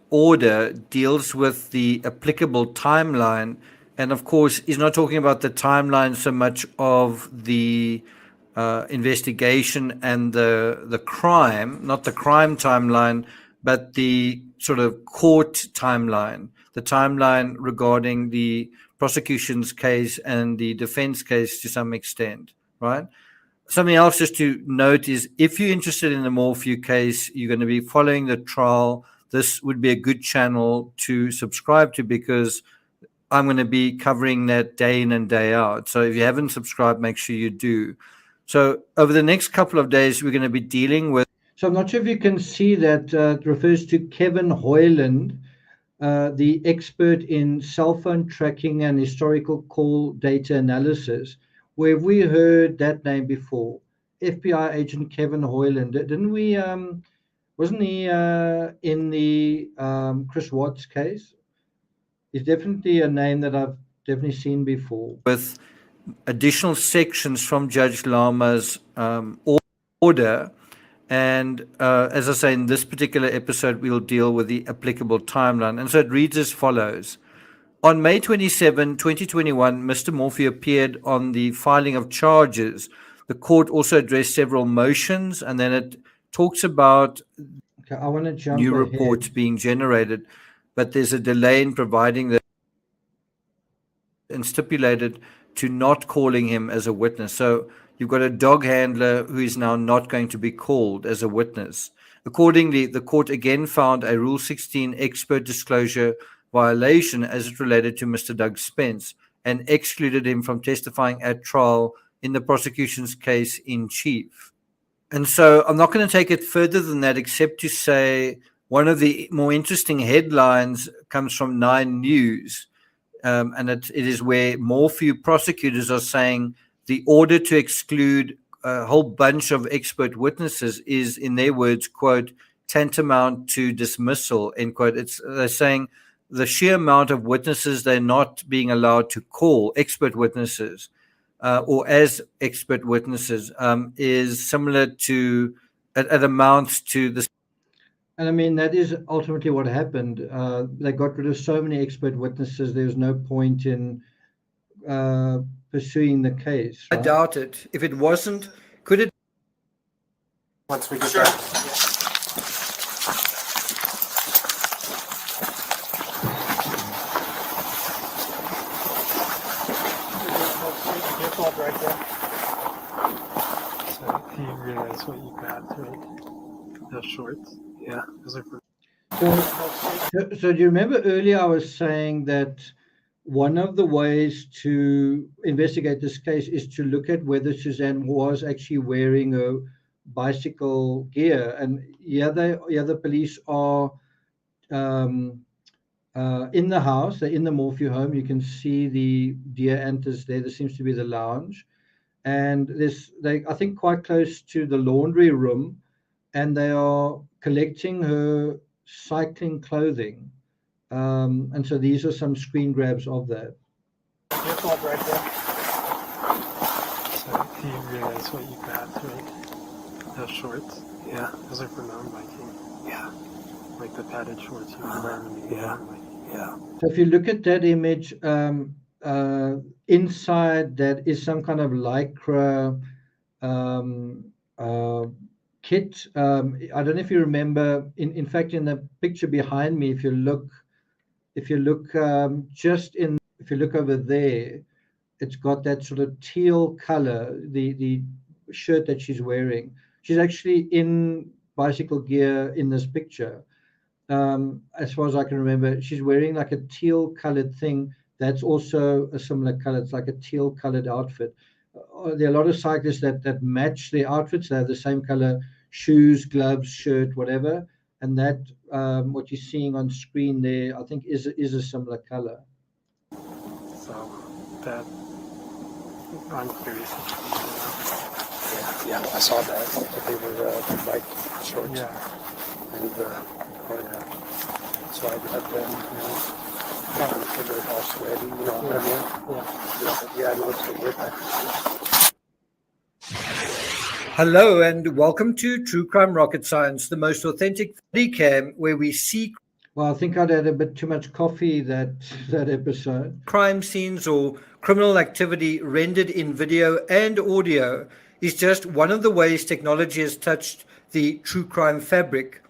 Order deals with the applicable timeline. And of course, he's not talking about the timeline so much of the investigation and the crime, not the crime timeline, but the sort of court timeline, the timeline regarding the prosecution's case and the defense case to some extent, right? Something else just to note is if you're interested in the Morphew case, you're going to be following the trial, this would be a good channel to subscribe to because I'm going to be covering that day in and day out. So if you haven't subscribed, make sure you do. So over the next couple of days, we're going to be dealing with. So I'm not sure if you can see that it refers to Kevin Hoyland, the expert in cell phone tracking and historical call data analysis. Where have we heard that name before? FBI agent Kevin Hoyland. Didn't we? Wasn't he in the Chris Watts case? He's definitely a name that I've definitely seen before. With additional sections from Judge Lama's order. And as I say, in this particular episode, we'll deal with the applicable timeline. And so it reads as follows. On May 27, 2021, Mr. Morphew appeared on the filing of charges. The court also addressed several motions, and then it talks about I want to jump new ahead. reports being generated, but there's a delay in providing that and stipulated to not calling him as a witness. So you've got a dog handler who is now not going to be called as a witness. Accordingly, the court again found a Rule 16 expert disclosure violation as it related to Mr. Doug Spence and excluded him from testifying at trial in the prosecution's case in chief. And so I'm not going to take it further than that, except to say one of the more interesting headlines comes from 9 News. and it is where Morphew prosecutors are saying the order to exclude a whole bunch of expert witnesses is, in their words, quote, tantamount to dismissal, end quote. They're saying the sheer amount of witnesses they're not being allowed to call expert witnesses or as expert witnesses is similar to, it amounts to this. And I mean, that is ultimately what happened. They got rid of so many expert witnesses, there was no point in pursuing the case. I Right? doubt it. If it wasn't, could it? Once we get back. Right there. So you realize what you got, right? Those shorts. Yeah, those are for. So do you remember earlier I was saying that one of the ways to investigate this case is to look at whether Suzanne was actually wearing a bicycle gear, and the police are in the house. They're in the Morphew home. You can see the deer antlers there. There seems to be the lounge, and I think quite close to the laundry room, and they are collecting her cycling clothing. And so these are some screen grabs of that. Right there. So you realize what you got, right? Those shorts. Yeah, those are for mountain biking. Yeah, like the padded shorts you wear when you mountain biking. Yeah. So if you look at that image, inside that is some kind of lycra kit. I don't know if you remember. In fact, in the picture behind me, if you look over there, it's got that sort of teal color. The shirt that she's wearing. She's actually in bicycle gear in this picture. As far as I can remember, she's wearing like a teal colored thing that's also a similar color. It's like a teal colored outfit. There are a lot of cyclists that match their outfits. They have the same color shoes, gloves, shirt, whatever. And that what you're seeing on screen there, I think is a similar color. So that I'm curious. Yeah, I saw that. They were bike shorts. Yeah. And so I let them, they're all sweaty, you know what I mean? Yeah, I know it's good with that. Hello and welcome to True Crime Rocket Science, the most authentic body cam where we see. Well, I think I'd had a bit too much coffee that episode. Crime scenes or criminal activity rendered in video and audio is just one of the ways technology has touched the true crime fabric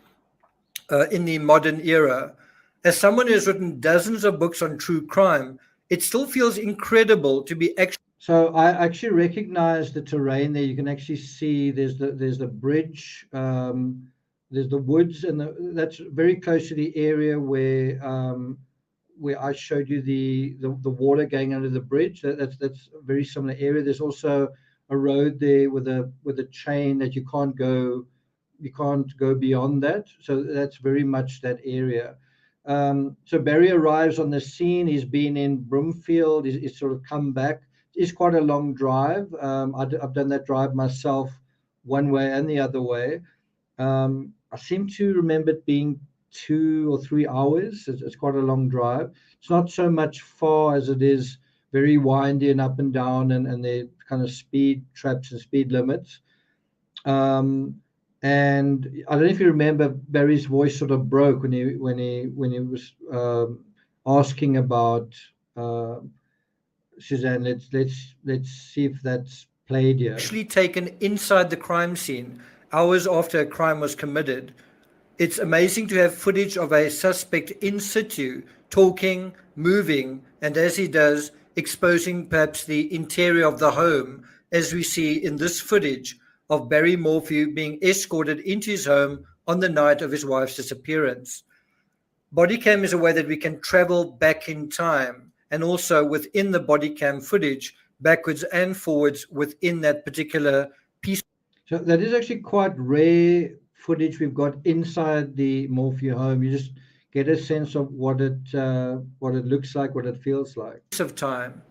in the modern era. As someone who has written dozens of books on true crime, it still feels incredible to be actually. So I actually recognize the terrain there. You can actually see there's the bridge, there's the woods, and that's very close to the area where I showed you the water going under the bridge. That's a very similar area. There's also a road there with a chain that you can't go beyond that. So that's very much that area. So Barry arrives on the scene. He's been in Broomfield. He's sort of come back. It's quite a long drive. I've done that drive myself, one way and the other way. I seem to remember it being 2 or 3 hours. It's quite a long drive. It's not so much far as it is very windy and up and down, and they're kind of speed traps and speed limits. And I don't know if you remember, Barry's voice sort of broke when he was asking about Suzanne. Let's see if that's played here. Actually taken inside the crime scene hours after a crime was committed. It's amazing to have footage of a suspect in situ, talking, moving, and as he does, exposing perhaps the interior of the home, as we see in this footage of Barry Morphew being escorted into his home on the night of his wife's disappearance. Bodycam is a way that we can travel back in time, and also within the bodycam footage, backwards and forwards within that particular piece. So that is actually quite rare footage we've got inside the Morphew home. You just get a sense of what it looks like, what it feels like. Of time.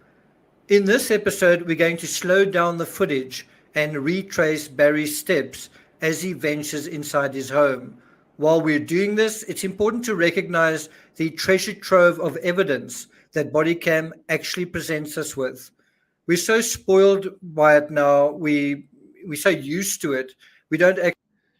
In this episode, we're going to slow down the footage and retrace Barry's steps as he ventures inside his home. While we're doing this, it's important to recognize the treasure trove of evidence that body cam actually presents us with. We're so spoiled by it now, we're so used to it, we don't actually.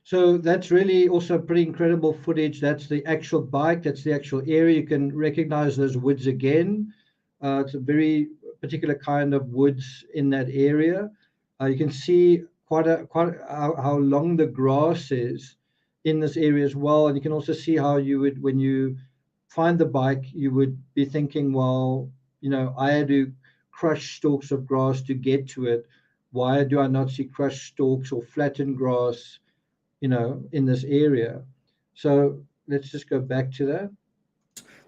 So that's really also pretty incredible footage. That's the actual bike, that's the actual area. You can recognize those woods again. It's a very particular kind of woods in that area. You can see quite how long the grass is in this area as well. And you can also see how you would, when you find the bike, you would be thinking, well, you know, I had to crush stalks of grass to get to it. Why do I not see crushed stalks or flattened grass, you know, in this area? So let's just go back to that.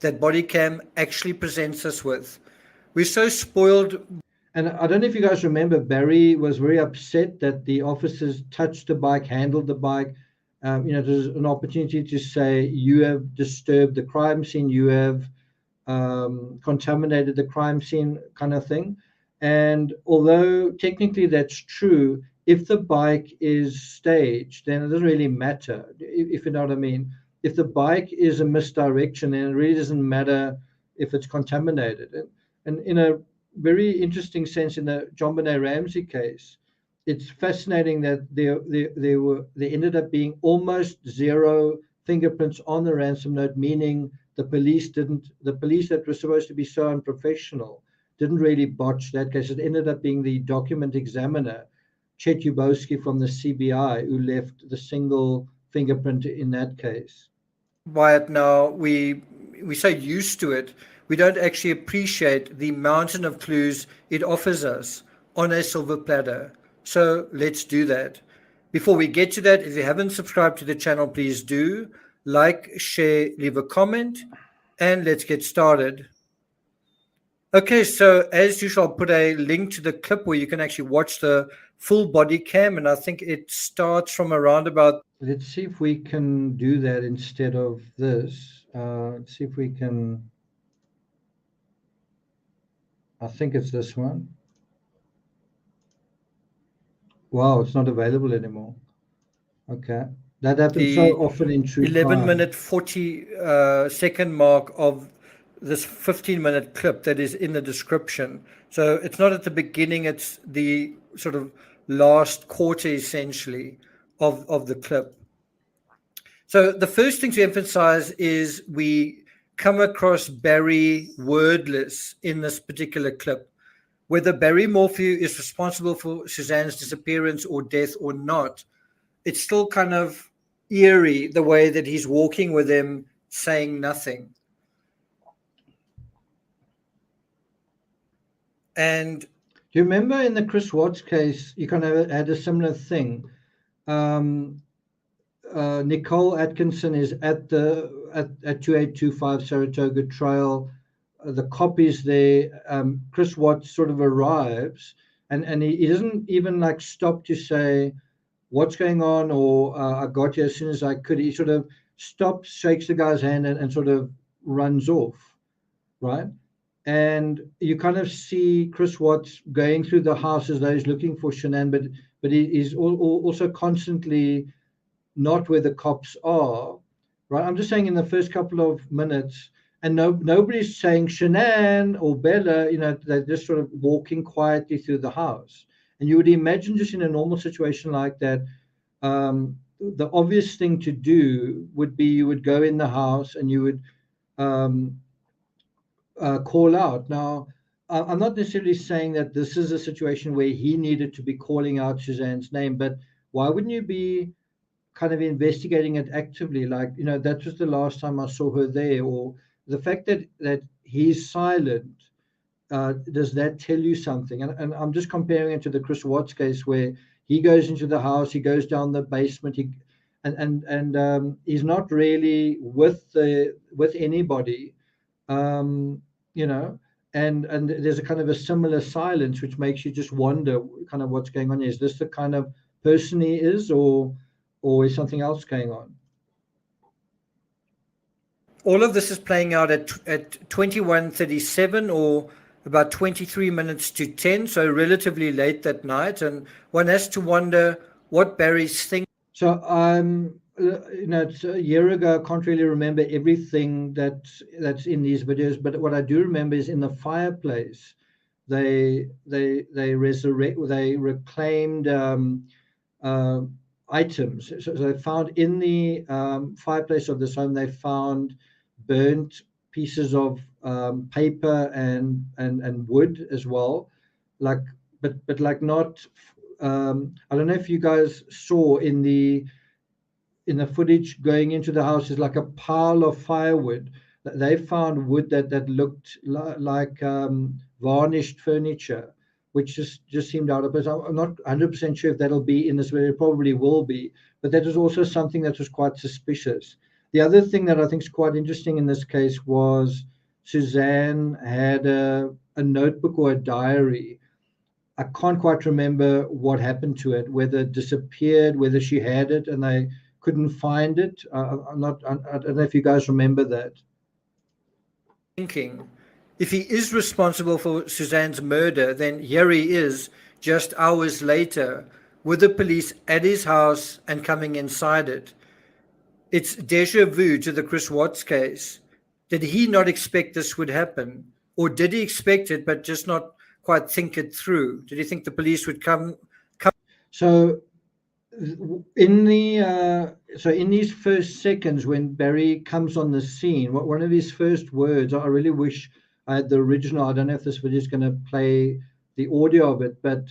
That body cam actually presents us with. We're so spoiled. And I don't know if you guys remember, Barry was very upset that the officers touched the bike, handled the bike. You know, there's an opportunity to say, you have disturbed the crime scene, you have contaminated the crime scene, kind of thing. And although technically that's true, if the bike is staged, then it doesn't really matter, if you know what I mean. If the bike is a misdirection, then it really doesn't matter if it's contaminated. And in a very interesting sense, in the JonBenet Ramsey case, it's fascinating that there ended up being almost zero fingerprints on the ransom note, meaning the police that were supposed to be so unprofessional didn't really botch that case. It ended up being the document examiner, Chet Ubowski from the CBI, who left the single fingerprint in that case. By it now, we're so used to it, we don't actually appreciate the mountain of clues it offers us on a silver platter. So let's do that. Before we get to that, if you haven't subscribed to the channel, please do. Like, share, leave a comment, and let's get started. Okay, so as usual, I'll put a link to the clip where you can actually watch the full body cam, and I think it starts from around about. Let's see if we can do that instead of this. Let's see if we can. I think it's this one. Wow, it's not available anymore. Okay, that happens so often in true 11-minute 40-second mark of this 15-minute clip that is in the description. So it's not at the beginning, it's the sort of last quarter essentially of the clip. So the first thing to emphasize is we come across Barry wordless in this particular clip. Whether Barry Morphew is responsible for Suzanne's disappearance or death or not, it's still kind of eerie the way that he's walking with them, saying nothing. And do you remember in the Chris Watts case, you kind of had a similar thing? Nicole Atkinson is at 2825 Saratoga Trail. The cop is there. Chris Watts sort of arrives, and he doesn't even like stop to say what's going on or I got here as soon as I could. He sort of stops, shakes the guy's hand, and sort of runs off, right? And you kind of see Chris Watts going through the house as though he's looking for Shanann, but he's also constantly not where the cops are, right? I'm just saying in the first couple of minutes, and nobody's saying Shanann or Bella, you know, they're just sort of walking quietly through the house. And you would imagine just in a normal situation like that, the obvious thing to do would be you would go in the house and you would call out. Now, I'm not necessarily saying that this is a situation where he needed to be calling out Suzanne's name, but why wouldn't you be kind of investigating it actively? Like, you know, that was the last time I saw her there. Or the fact that he's silent, does that tell you something? And I'm just comparing it to the Chris Watts case where he goes into the house, he goes down the basement, and he's not really with anybody, you know, and there's a kind of a similar silence which makes you just wonder kind of what's going on. Is this the kind of person he is, or is something else going on? all of this is playing out at 21:37 or about 23 minutes to 10, so relatively late that night. And one has to wonder what Barry's thinking. So it's a year ago. I can't really remember everything that's in these videos, but what I do remember is in the fireplace, they reclaimed items. So they found in the fireplace of this home, they found burnt pieces of paper and wood as well, like like not. I don't know if you guys saw in the footage going into the house is like a pile of firewood. They found wood that looked like varnished furniture, which just seemed out of place. I'm not 100% sure if that'll be in this video. It probably will be, but that is also something that was quite suspicious. The other thing that I think is quite interesting in this case was Suzanne had a notebook or a diary. I can't quite remember what happened to it, whether it disappeared, whether she had it and they couldn't find it. I don't know if you guys remember that. Thinking, if he is responsible for Suzanne's murder, then here he is just hours later with the police at his house and coming inside it. It's déjà vu to the Chris Watts case. Did he not expect this would happen? Or did he expect it but just not quite think it through? Did he think the police would come? So in these first seconds when Barry comes on the scene, one of his first words, I really wish I had the original. I don't know if this video is going to play the audio of it, but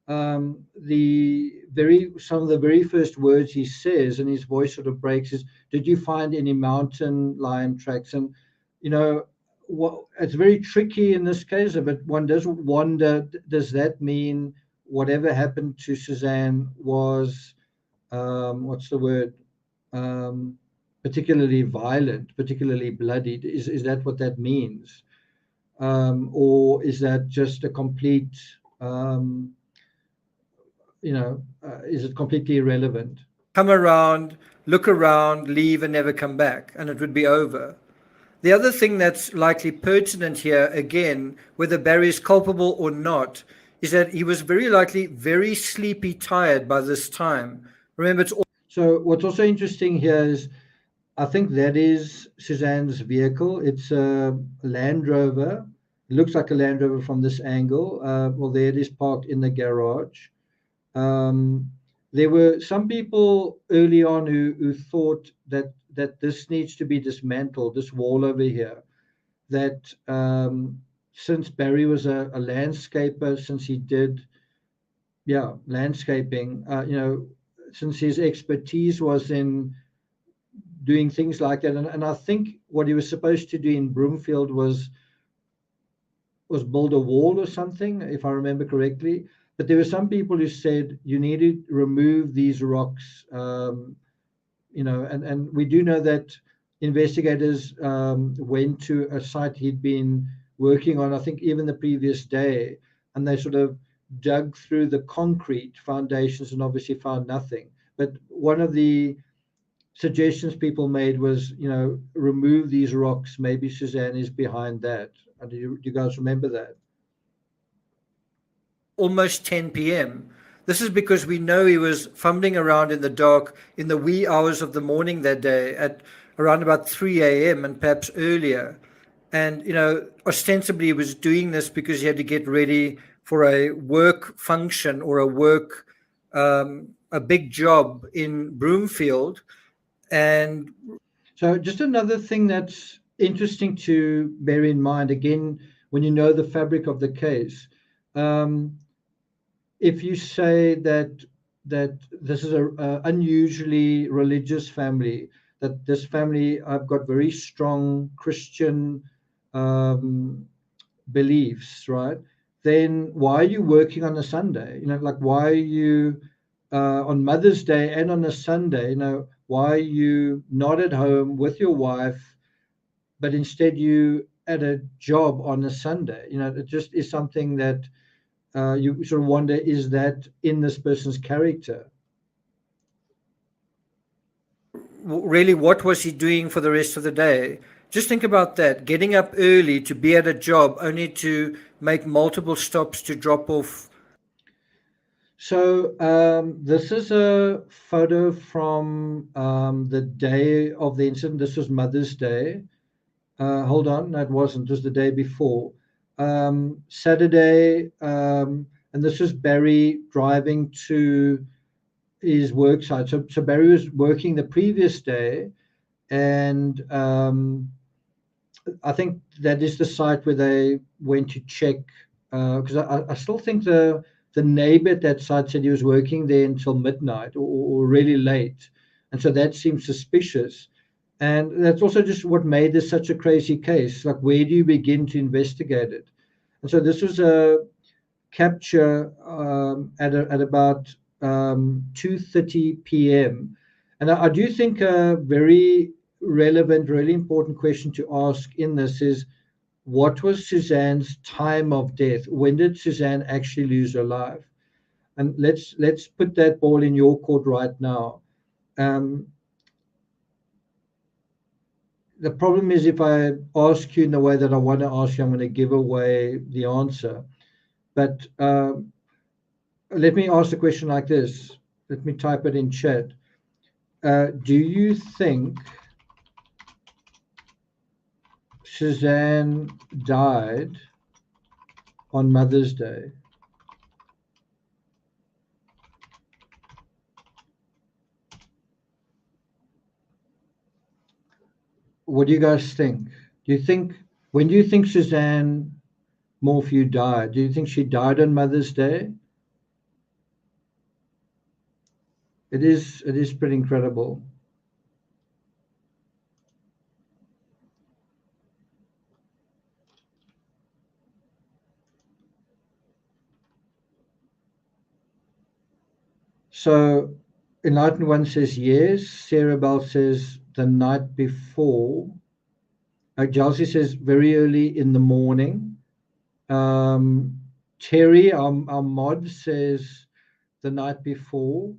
some of the very first words he says, and his voice sort of breaks, is, "Did you find any mountain lion tracks?" And it's very tricky in this case, but one does wonder, does that mean whatever happened to Suzanne was, what's the word, particularly violent, particularly bloodied? Is that what that means? Or is that just a complete, is it completely irrelevant? Come around, look around, leave and never come back, and it would be over. The other thing that's likely pertinent here, again, whether Barry is culpable or not, is that he was very likely very sleepy, tired by this time. Remember, so what's also interesting here is, I think that is Suzanne's vehicle. It's a Land Rover. It looks like a Land Rover from this angle. Well, there it is parked in the garage. There were some people early on who thought that this needs to be dismantled, this wall over here, that since Barry was a landscaper, since he did landscaping, since his expertise was in doing things like that, and I think what he was supposed to do in Broomfield was build a wall or something, if I remember correctly. But there were some people who said you need to remove these rocks, and we do know that investigators went to a site he'd been working on, I think even the previous day, and they sort of dug through the concrete foundations and obviously found nothing. But one of the suggestions people made was, remove these rocks. Maybe Suzanne is behind that. Do you guys remember that? Almost 10 p.m. This is because we know he was fumbling around in the dark in the wee hours of the morning that day at around about 3 a.m. and perhaps earlier. And, ostensibly he was doing this because he had to get ready for a work function or a big job in Broomfield. And so just another thing that's interesting to bear in mind, again, when you know the fabric of the case, if you say that this is a unusually religious family, that this family, I've got very strong Christian beliefs, right? Then why are you working on a Sunday? Why are you on Mother's Day and on a Sunday? Why are you not at home with your wife, but instead you at a job on a Sunday? It just is something that you sort of wonder, is that in this person's character? Really, what was he doing for the rest of the day? Just think about that. Getting up early to be at a job only to make multiple stops to drop off. So this is a photo from the day of the incident. This was Mother's Day. Hold on, that wasn't. It was the day before. Saturday, and this was Barry driving to his work site. So Barry was working the previous day, and I think that is the site where they went to check, because I still think the neighbor at that site said he was working there until midnight or really late, and so that seems suspicious. And that's also just what made this such a crazy case. Like, where do you begin to investigate it? And so this was a capture at about 2:30 p.m. And I do think a very relevant, really important question to ask in this is, what was Suzanne's time of death? When did Suzanne actually lose her life? And let's put that ball in your court right now. The problem is, if I ask you in the way that I want to ask you, I'm going to give away the answer. But let me ask the question like this. Let me type it in chat. Do you think Suzanne died on Mother's Day? What do you guys think? When do you think Suzanne Morphew died? Do you think she died on Mother's Day? It is pretty incredible. So Enlightened One says yes. Sarah Bell says the night before. Jalsi says very early in the morning. Terry, our mod, says the night before.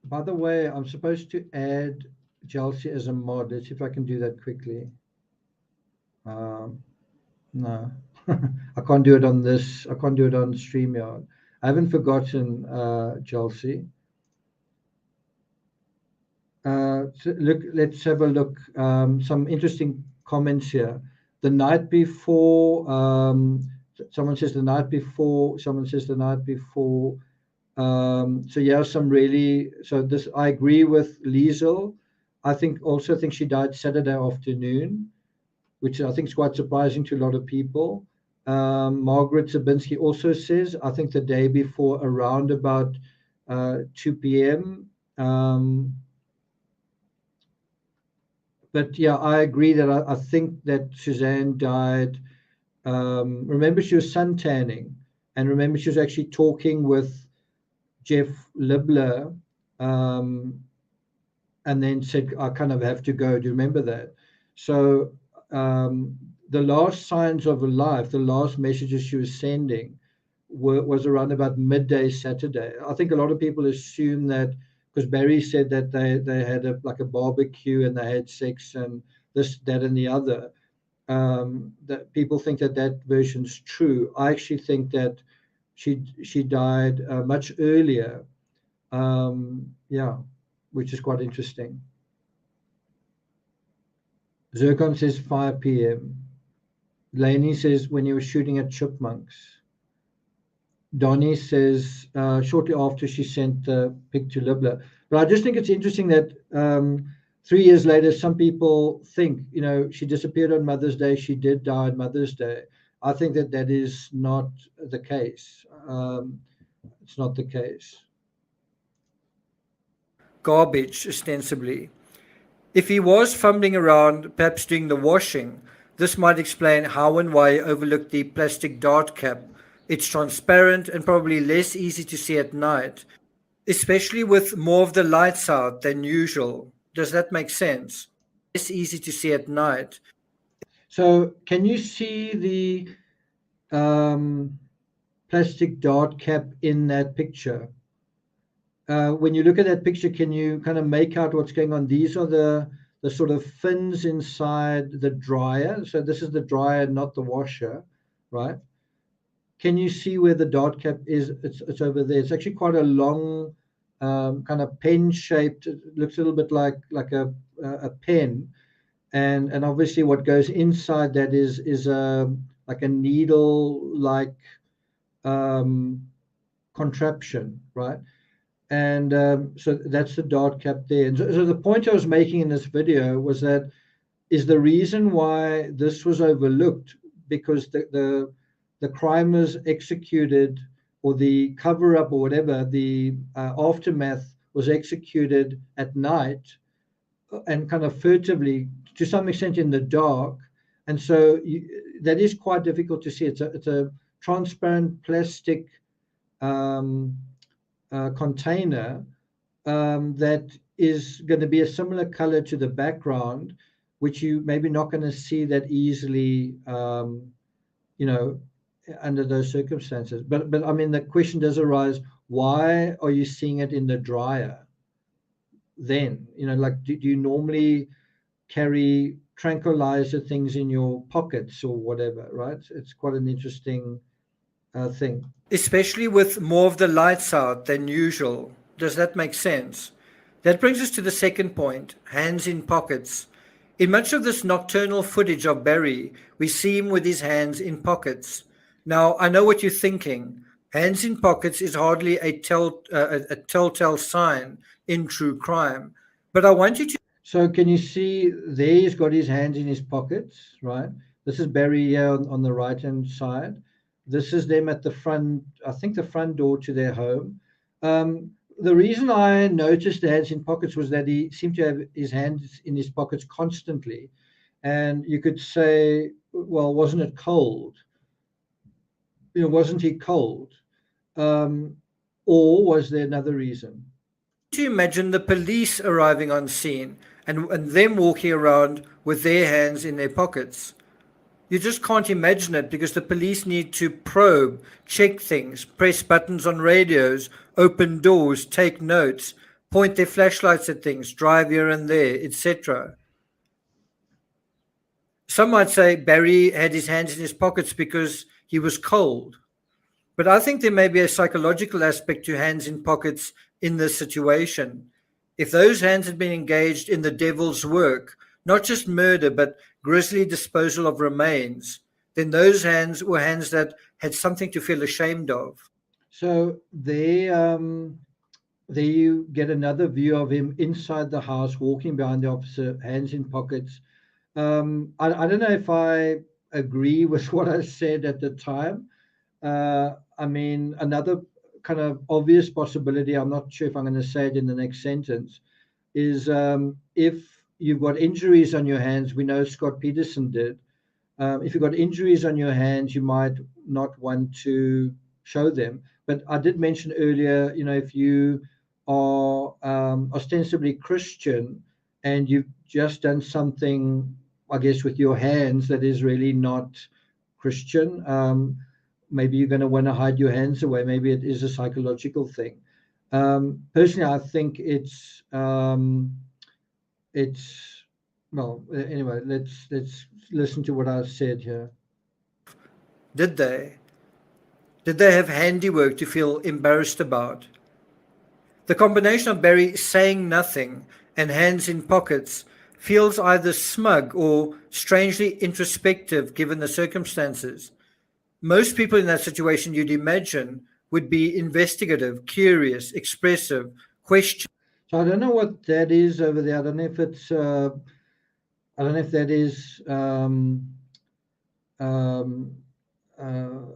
By the way, I'm supposed to add Jalsi as a mod. Let's see if I can do that quickly. No, I can't do it on this. I can't do it on StreamYard. I haven't forgotten, Jalsi. So let's have a look. Some interesting comments here. The night before, someone says the night before, someone says the night before. So yeah, this, I agree with Liesel. I also think she died Saturday afternoon, which I think is quite surprising to a lot of people. Margaret Zabinski also says, I think the day before, around about 2 p.m. But yeah, I agree that I think that Suzanne died. Remember, she was suntanning, and remember, she was actually talking with Jeff Libler, and then said, I kind of have to go. Do you remember that? So the last signs of her life, the last messages she was sending was around about midday Saturday. I think a lot of people assume that, because Barry said that they had a barbecue and they had sex and this, that, and the other. That people think that version's true. I actually think that she died much earlier. Yeah, which is quite interesting. Zircon says 5 p.m. Lainey says when you were shooting at chipmunks. Donnie says shortly after she sent the pic to Libler. But I just think it's interesting that 3 years later, some people think, she disappeared on Mother's Day. She did die on Mother's Day. I think that is not the case. It's not the case. Garbage, ostensibly. If he was fumbling around, perhaps doing the washing, this might explain how and why he overlooked the plastic dart cap. It's transparent and probably less easy to see at night, especially with more of the lights out than usual. Does that make sense? Less easy to see at night. So can you see the plastic dart cap in that picture? When you look at that picture, can you kind of make out what's going on? These are the the sort of fins inside the dryer. So this is the dryer, not the washer, right? Can you see where the dart cap is? It's over there. It's actually quite a long, kind of pen-shaped. It looks a little bit like a pen, and obviously what goes inside that is like a needle-like contraption, right? And so that's the dart cap there. And so the point I was making in this video was that is the reason why this was overlooked, because the crime was executed, or the cover-up or whatever, the aftermath was executed at night and kind of furtively, to some extent in the dark. And so that is quite difficult to see. It's a transparent plastic container that is going to be a similar color to the background, which you maybe not going to see that easily, under those circumstances. But I mean, the question does arise: why are you seeing it in the dryer? Then, like, do you normally carry tranquilizer things in your pockets or whatever, right? It's quite an interesting thing. Especially with more of the lights out than usual. Does that make sense? That brings us to the second point, hands in pockets. In much of this nocturnal footage of Barry, we see him with his hands in pockets. Now, I know what you're thinking. Hands in pockets is hardly a telltale sign in true crime. But I want you to... So can you see there he's got his hands in his pockets, right? This is Barry here on the right-hand side. This is them at the front, I think the front door to their home. The reason I noticed the hands in pockets was that he seemed to have his hands in his pockets constantly. And you could say, well, wasn't it cold? Wasn't he cold? Or was there another reason? To imagine the police arriving on scene and them walking around with their hands in their pockets. You just can't imagine it, because the police need to probe, check things, press buttons on radios, open doors, take notes, point their flashlights at things, drive here and there, etc. Some might say Barry had his hands in his pockets because he was cold. But I think there may be a psychological aspect to hands in pockets in this situation. If those hands had been engaged in the devil's work, not just murder, but grisly disposal of remains, then those hands were hands that had something to feel ashamed of. So there you get another view of him inside the house, walking behind the officer, hands in pockets. I don't know if I agree with what I said at the time. I mean, another kind of obvious possibility, I'm not sure if I'm going to say it in the next sentence, is if you've got injuries on your hands, we know Scott Peterson did. If you've got injuries on your hands, you might not want to show them. But I did mention earlier, if you are ostensibly Christian and you've just done something, I guess, with your hands that is really not Christian, maybe you're going to want to hide your hands away. Maybe it is a psychological thing. Personally, I think it's well, anyway, let's listen to what I said here. Did they have handiwork to feel embarrassed about? The combination of Barry saying nothing and hands in pockets feels either smug or strangely introspective given the circumstances. Most people in that situation, you'd imagine, would be investigative, curious, expressive, questioning. So I don't know what that is over there. I don't know if it's I don't know if that is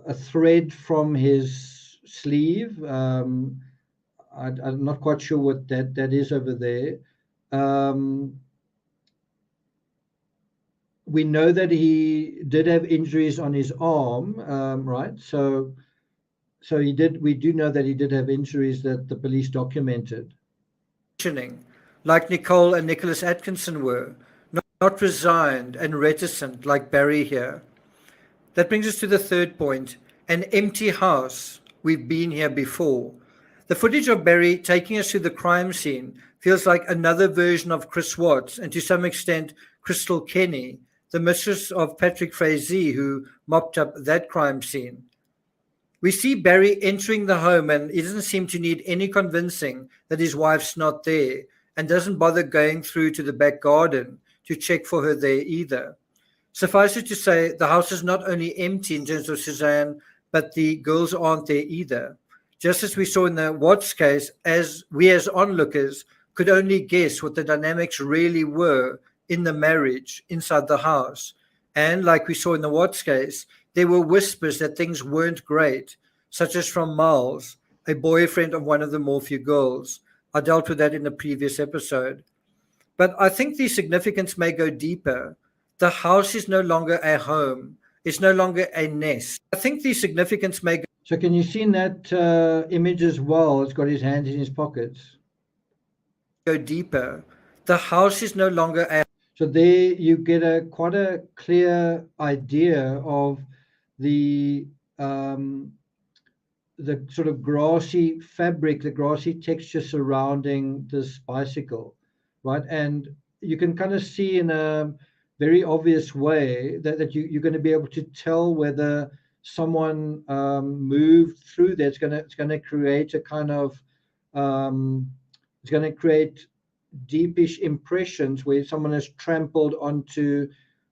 a thread from his sleeve. I'm not quite sure what that is over there. We know that he did have injuries on his arm, right? So he did. We do know that he did have injuries that the police documented. Like Nicole and Nicholas Atkinson were, not resigned and reticent like Barry here. That brings us to the third point, an empty house. We've been here before. The footage of Barry taking us to the crime scene feels like another version of Chris Watts, and to some extent, Crystal Kenny, the mistress of Patrick Frazee, who mopped up that crime scene. We see Barry entering the home, and he doesn't seem to need any convincing that his wife's not there, and doesn't bother going through to the back garden to check for her there either. Suffice it to say, the house is not only empty in terms of Suzanne, but the girls aren't there either. Just as we saw in the Watts case, as we as onlookers could only guess what the dynamics really were in the marriage inside the house. And like we saw in the Watts case, there were whispers that things weren't great, such as from Miles, a boyfriend of one of the Morphew girls. I dealt with that in the previous episode. But I think the significance may go deeper. The house is no longer a home. It's no longer a nest. I think the significance may go... So can you see in that image as well? It's got his hands in his pockets. Go deeper. The house is no longer a... So there you get quite a clear idea of the sort of grassy fabric, the grassy texture surrounding this bicycle, right? And you can kind of see in a very obvious way that you're going to be able to tell whether someone moved through there. It's going to create a kind of it's going to create deepish impressions where someone has trampled onto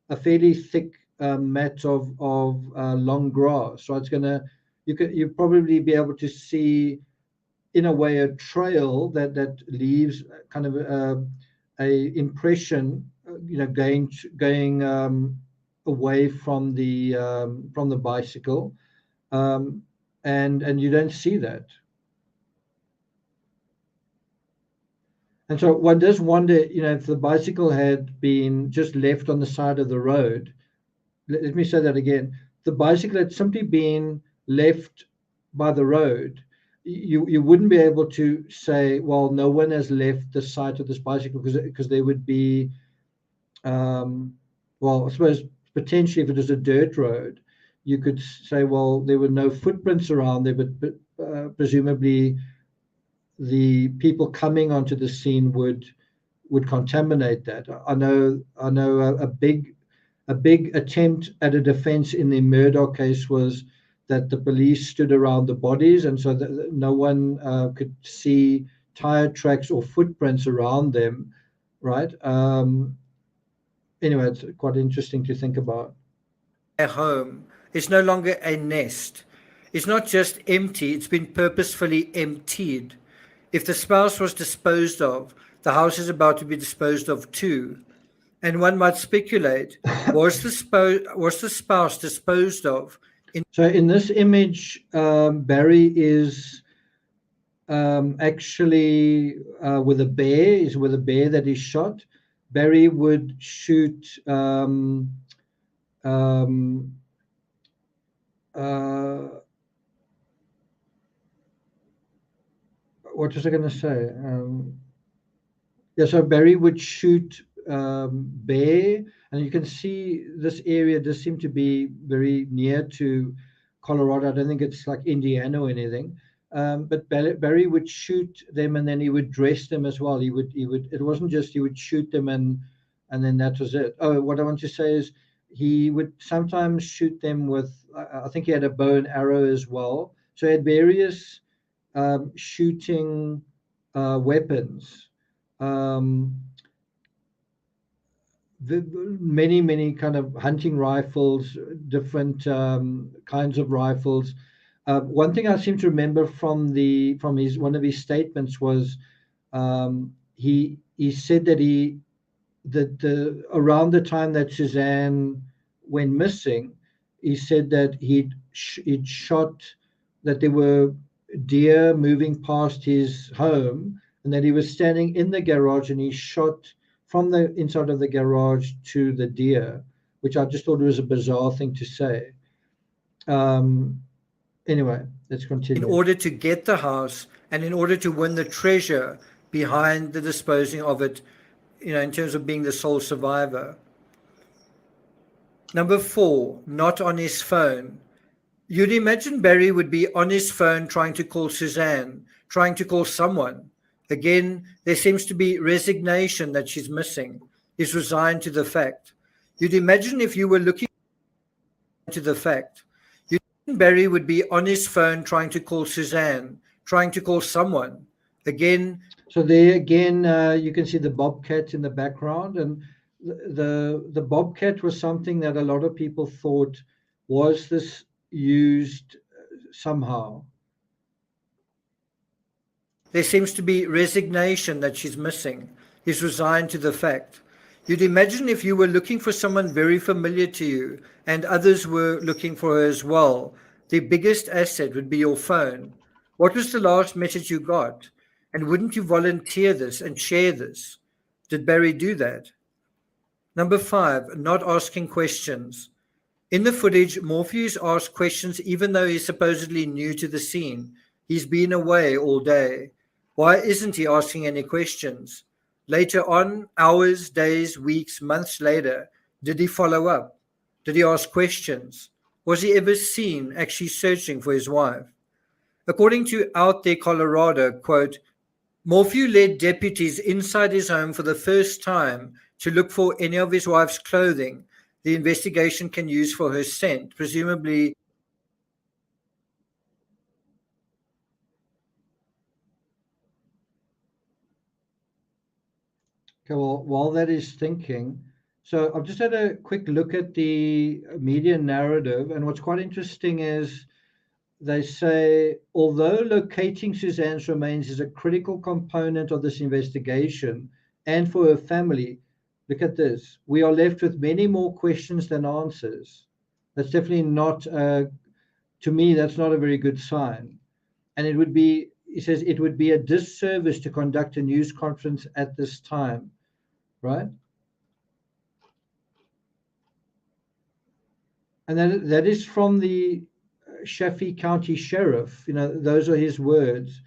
a fairly thick mat of long grass. So it's going to you probably be able to see in a way a trail that leaves kind of a impression, going away from the bicycle, and you don't see that. And so one does wonder, if the bicycle had been just left on the side of the road. Let me say that again. The bicycle had simply been left by the road. You wouldn't be able to say, well, no one has left the site of this bicycle, because there would be, well, I suppose potentially if it is a dirt road, you could say, well, there were no footprints around there, but presumably the people coming onto the scene would contaminate that. I know a big attempt at a defense in the Murdoch case was that the police stood around the bodies, and so that no one could see tire tracks or footprints around them, right? Anyway, it's quite interesting to think about. A home. It's no longer a nest. It's not just empty, it's been purposefully emptied. If the spouse was disposed of, the house is about to be disposed of too. And one might speculate, was the spouse disposed of? So in this image, Barry is actually with a bear. Is with a bear that is shot. Barry would shoot what was I going to say? So Barry would shoot bear, and you can see this area does seem to be very near to Colorado. I don't think it's like Indiana or anything. But Barry would shoot them, and then he would dress them as well. He would. It wasn't just he would shoot them and then that was it. Oh, what I want to say is he would sometimes shoot them with. I think he had a bow and arrow as well. So he had various shooting weapons. Many kind of hunting rifles, different kinds of rifles. One thing I seem to remember from one of his statements was he said that around the time that Suzanne went missing, he said that he'd shot, that there were deer moving past his home, and that he was standing in the garage and he shot from the inside of the garage to the deer, which I just thought was a bizarre thing to say. Anyway, let's continue. In order to get the house and in order to win the treasure behind the disposing of it, in terms of being the sole survivor. Number 4, not on his phone. You'd imagine Barry would be on his phone trying to call Suzanne, trying to call someone. Again, there seems to be resignation that she's missing. Is resigned to the fact. You'd imagine if you were looking to the fact. You'd think Barry would be on his phone trying to call Suzanne, trying to call someone. Again. So there again, you can see the bobcat in the background, and the bobcat was something that a lot of people thought, was this used somehow? There seems to be resignation that she's missing. Is resigned to the fact. You'd imagine if you were looking for someone very familiar to you and others were looking for her as well, the biggest asset would be your phone. What was the last message you got? And wouldn't you volunteer this and share this? Did Barry do that? Number 5, not asking questions. In the footage, Morphews asked questions even though he's supposedly new to the scene. He's been away all day. Why isn't he asking any questions? Later on, hours, days, weeks, months later, did he follow up? Did he ask questions? Was he ever seen actually searching for his wife? According to Out There Colorado, quote, Morphew led deputies inside his home for the first time to look for any of his wife's clothing the investigation can use for her scent, presumably. Okay, well, while that is thinking, so I've just had a quick look at the media narrative, and what's quite interesting is they say, although locating Suzanne's remains is a critical component of this investigation and for her family, look at this, we are left with many more questions than answers. That's definitely not, to me, that's not a very good sign. And it would be, he says, it would be a disservice to conduct a news conference at this time, right? And that is from the Chaffee County Sheriff. You know, those are his words.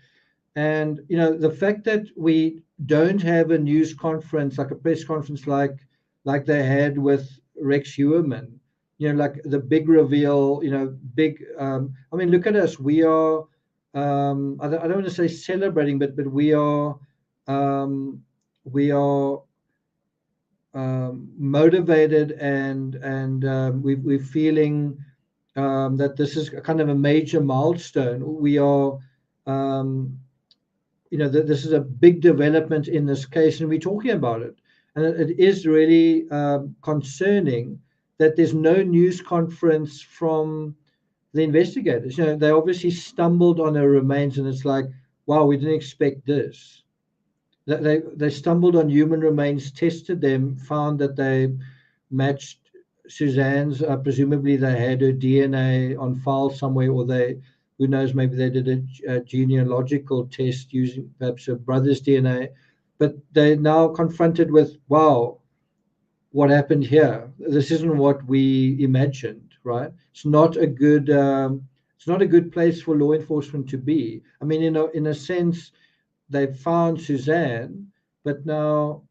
And, you know, the fact that we don't have a news conference, like a press conference like they had with Rex Heuermann, you know, like the big reveal, you know, big, I mean, look at us. We are, I don't want to say celebrating, but we are motivated, and we're feeling that this is kind of a major milestone. We are, you know, this is a big development in this case, and we're talking about it. And it is really concerning that there's no news conference from the investigators. You know, they obviously stumbled on her remains, and it's like, wow, we didn't expect this. They stumbled on human remains, tested them, found that they matched Suzanne's. Presumably they had her DNA on file somewhere, or they, who knows, maybe they did a genealogical test using perhaps her brother's DNA. But they're now confronted with, wow, what happened here? This isn't what we imagined, right? It's not a good place for law enforcement to be. I mean, you know, in a sense, they found Suzanne, but now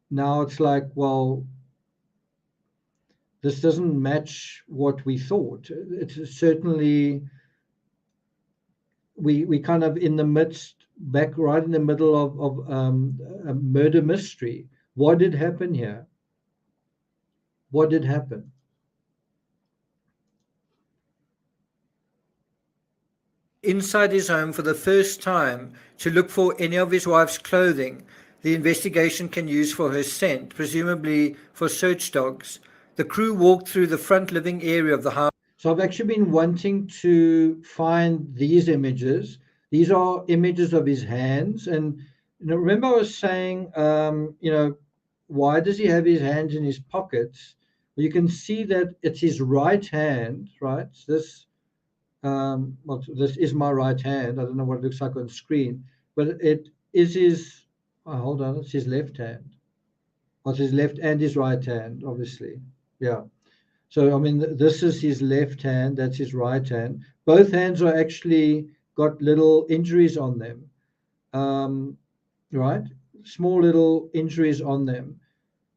it's like, well, this doesn't match what we thought. It's certainly, we kind of in the midst, back right in the middle of a murder mystery. What did happen here? What did happen? Inside his home for the first time to look for any of his wife's clothing the investigation can use for her scent, presumably for search dogs. The crew walked through the front living area of the house. So I've actually been wanting to find these images. These are images of his hands. And you know, remember I was saying, you know, why does he have his hands in his pockets? Well, you can see that it's his right hand, right? This, well, this is my right hand. I don't know what it looks like on screen, but it is his, oh, hold on, it's his left hand. Well, it's his left and his right hand, obviously. Yeah. So, I mean, this is his left hand, that's his right hand. Both hands are actually got little injuries on them, right? Small little injuries on them.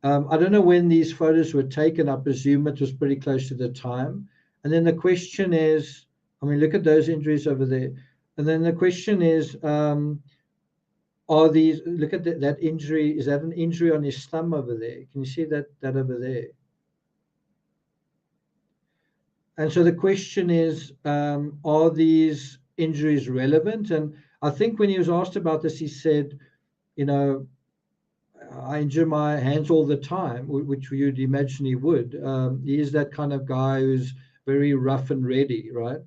I don't know when these photos were taken. I presume it was pretty close to the time. And then the question is, I mean, look at those injuries over there. And then the question is, are these, look at that injury, is that an injury on his thumb over there? Can you see that over there? And so the question is, are these injuries relevant? And I think when he was asked about this, he said, you know, I injure my hands all the time, which you'd imagine he would. He is that kind of guy who's very rough and ready, right?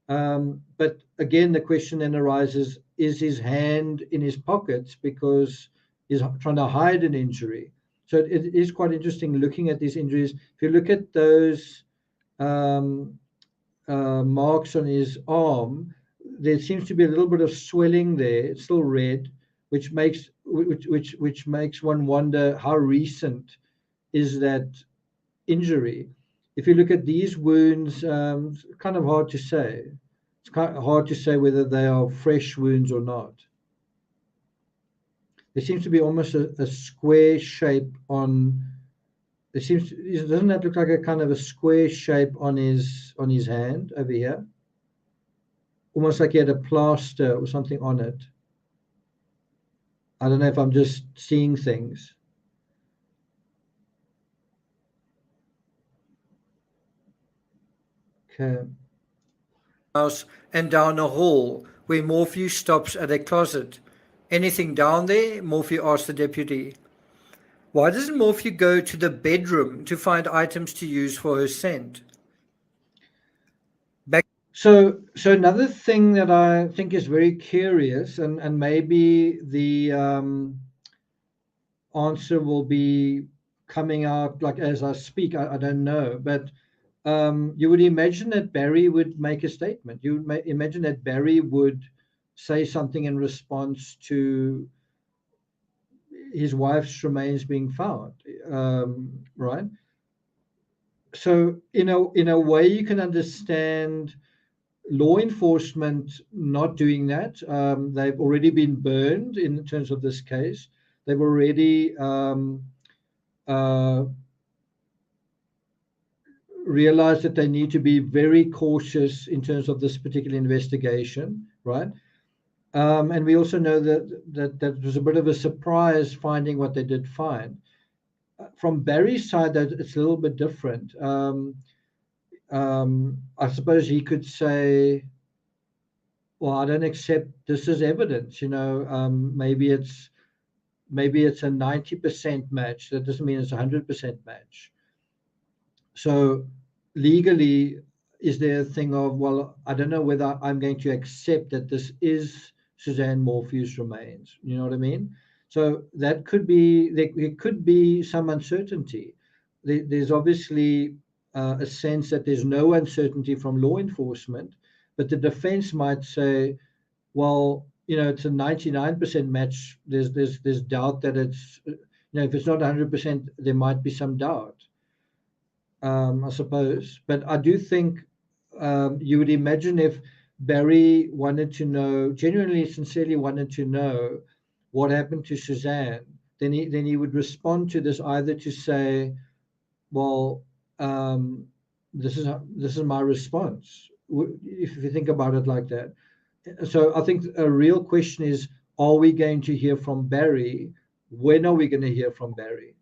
But again, the question then arises, is his hand in his pockets because he's trying to hide an injury? So it is quite interesting looking at these injuries. If you look at those marks on his arm, there seems to be a little bit of swelling there. It's still red, which makes one wonder how recent is that injury. If you look at these wounds, it's kind of hard to say. It's kind of hard to say whether they are fresh wounds or not. There seems to be almost a square shape on. Doesn't that look like a kind of a square shape on his hand over here? Almost like he had a plaster or something on it. I don't know if I'm just seeing things. Okay. House and down a hall where Morphew stops at a closet. Anything down there? Morphew asked the deputy. Why doesn't Morphew go to the bedroom to find items to use for her scent? So another thing that I think is very curious, and maybe the answer will be coming out like as I speak, I don't know, but you would imagine that Barry would make a statement. You would imagine that Barry would say something in response to his wife's remains being found, right? So in a way, you can understand law enforcement not doing that. They've already been burned in terms of this case. They've already realized that they need to be very cautious in terms of this particular investigation, right? And we also know that was a bit of a surprise finding what they did find. From Barry's side, that it's a little bit different. I suppose he could say, well, I don't accept this as evidence. Maybe it's a 90% match. That doesn't mean it's a 100% match. So legally, is there a thing of, well, I don't know whether I'm going to accept that this is Suzanne Morphew's remains. You know what I mean? So that could be, there could be some uncertainty. There's obviously a sense that there's no uncertainty from law enforcement, but the defense might say, well, it's a 99% match. There's doubt that it's, if it's not 100%, there might be some doubt. I suppose, but I do think you would imagine if Barry wanted to know, genuinely, sincerely wanted to know what happened to Suzanne, then he would respond to this either to say, well, this is my response, if you think about it like that. So I think a real question is, are we going to hear from Barry? When are we going to hear from Barry?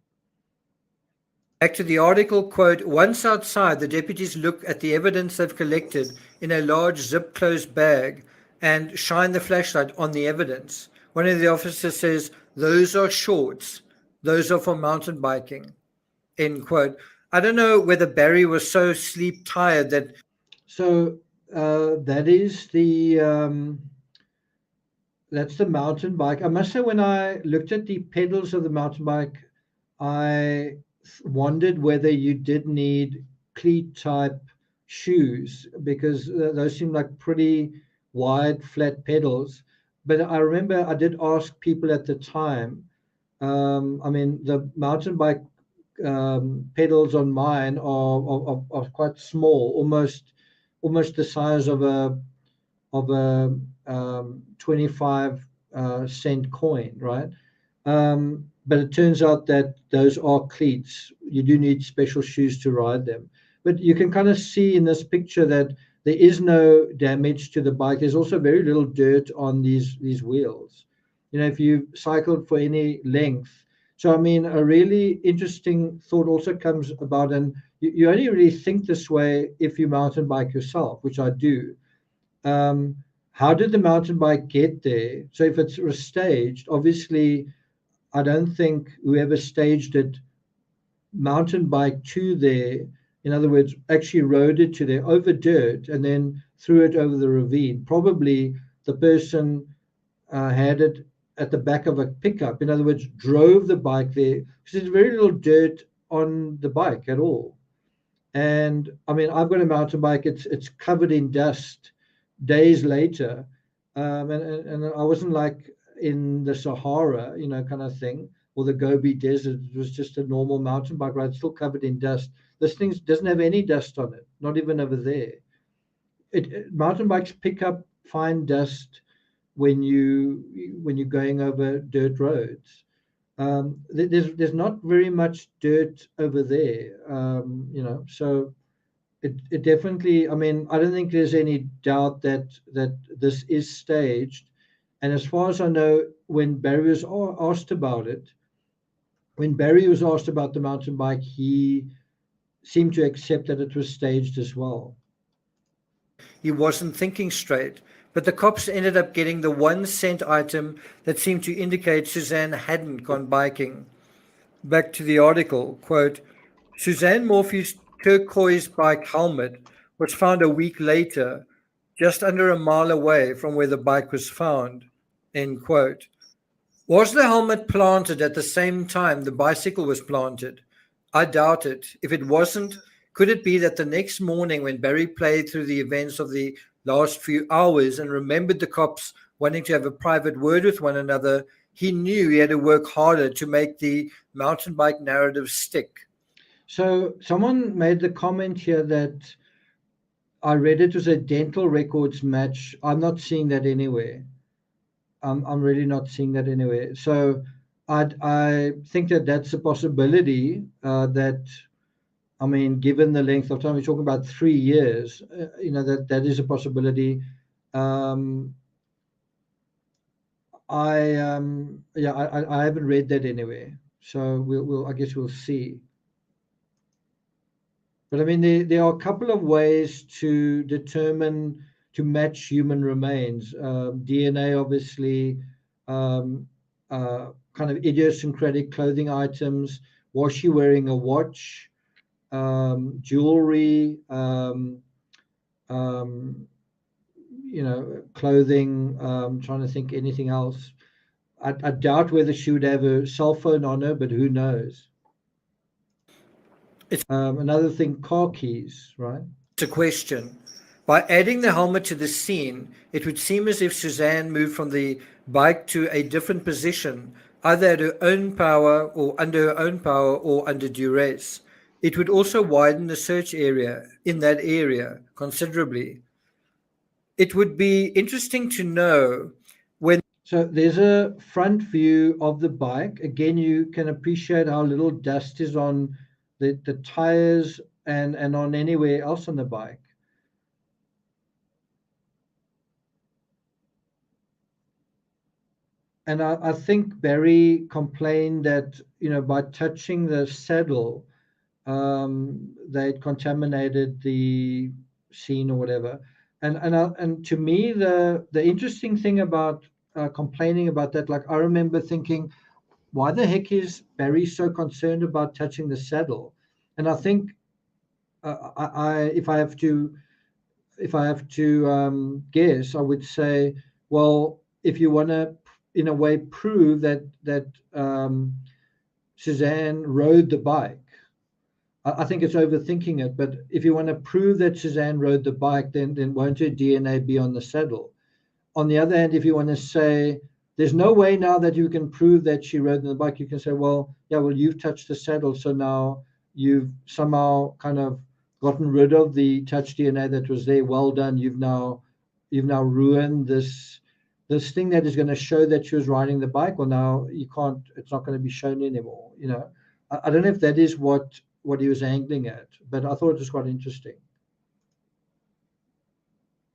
Back to the article, quote, once outside, the deputies look at the evidence they've collected in a large zip-closed bag and shine the flashlight on the evidence. One of the officers says, those are shorts. Those are for mountain biking, end quote. I don't know whether Barry was so sleep tired that... So that is that's the mountain bike. I must say, when I looked at the pedals of the mountain bike, I wondered whether you did need cleat type shoes, because those seem like pretty wide flat pedals. But I remember I did ask people at the time. I mean, the mountain bike pedals on mine are quite small, almost the size of a 25 cent coin, right? But it turns out that those are cleats. You do need special shoes to ride them. But you can kind of see in this picture that there is no damage to the bike. There's also very little dirt on these wheels. If you've cycled for any length. So, I mean, a really interesting thought also comes about, and you only really think this way if you mountain bike yourself, which I do. How did the mountain bike get there? So if it was staged, obviously, I don't think whoever staged it mountain bike to there. In other words, actually rode it to there over dirt and then threw it over the ravine. Probably the person had it at the back of a pickup. In other words, drove the bike there because there's very little dirt on the bike at all. And I mean, I've got a mountain bike. It's covered in dust days later, and I wasn't like in the Sahara, kind of thing, or the Gobi Desert. It was just a normal mountain bike ride, still covered in dust. This thing doesn't have any dust on it, not even over there. Mountain bikes pick up fine dust when you're going over dirt roads. There's not very much dirt over there, so it definitely, I mean, I don't think there's any doubt that this is staged. And as far as I know, when Barry was asked about the mountain bike, he seemed to accept that it was staged as well. He wasn't thinking straight, but the cops ended up getting the 1 cent item that seemed to indicate Suzanne hadn't gone biking. Back to the article, quote, Suzanne Morphew's turquoise bike helmet was found a week later, just under a mile away from where the bike was found, end quote. Was the helmet planted at the same time the bicycle was planted? I doubt it. If it wasn't, could it be that the next morning when Barry played through the events of the last few hours and remembered the cops wanting to have a private word with one another, he knew he had to work harder to make the mountain bike narrative stick? So someone made the comment here that I read it was a dental records match. I'm not seeing that anywhere. I'm really not seeing that anywhere. So I think that that's a possibility. I mean, given the length of time, we're talking about 3 years. That is a possibility. I haven't read that anywhere. So I guess we'll see. But I mean, there are a couple of ways to match human remains. DNA, obviously, kind of idiosyncratic clothing items. Was she wearing a watch? Jewelry, clothing. Trying to think anything else. I doubt whether she would have a cell phone on her, but who knows? Another thing, car keys, right? It's a question. By adding the helmet to the scene, it would seem as if Suzanne moved from the bike to a different position, either at her own power or under duress. It would also widen the search area in that area considerably. It would be interesting to know when. So there's a front view of the bike. Again, you can appreciate how little dust is on the tires and on anywhere else on the bike. And I think Barry complained that, by touching the saddle, they'd contaminated the scene or whatever. And to me, the interesting thing about complaining about that, like I remember thinking, why the heck is Barry so concerned about touching the saddle? And I think if I have to guess, I would say, well, if you want to, in a way, prove that Suzanne rode the bike, I think it's overthinking it. But if you want to prove that Suzanne rode the bike, then won't her DNA be on the saddle? On the other hand, if you want to say there's no way now that you can prove that she rode the bike, you can say, well, you've touched the saddle, so now you've somehow kind of gotten rid of the touch DNA that was there. Well done. You've now ruined this thing that is going to show that she was riding the bike. Well, now you can't. It's not going to be shown anymore. I don't know if that is what he was angling at, but I thought it was quite interesting.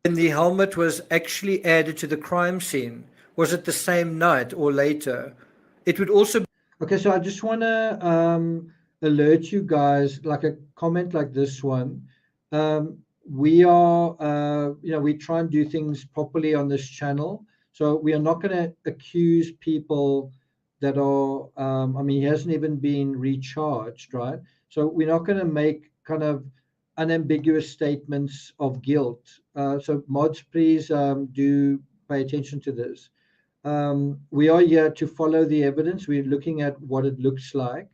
when the helmet was actually added to the crime scene? Was it the same night or later? It would also Okay, so I just want to alert you guys, like a comment like this one. We are, we try and do things properly on this channel. So we are not going to accuse people that are, I mean, he hasn't even been recharged, right? So we're not going to make kind of unambiguous statements of guilt. So mods, please do pay attention to this. We are here to follow the evidence. We're looking at what it looks like,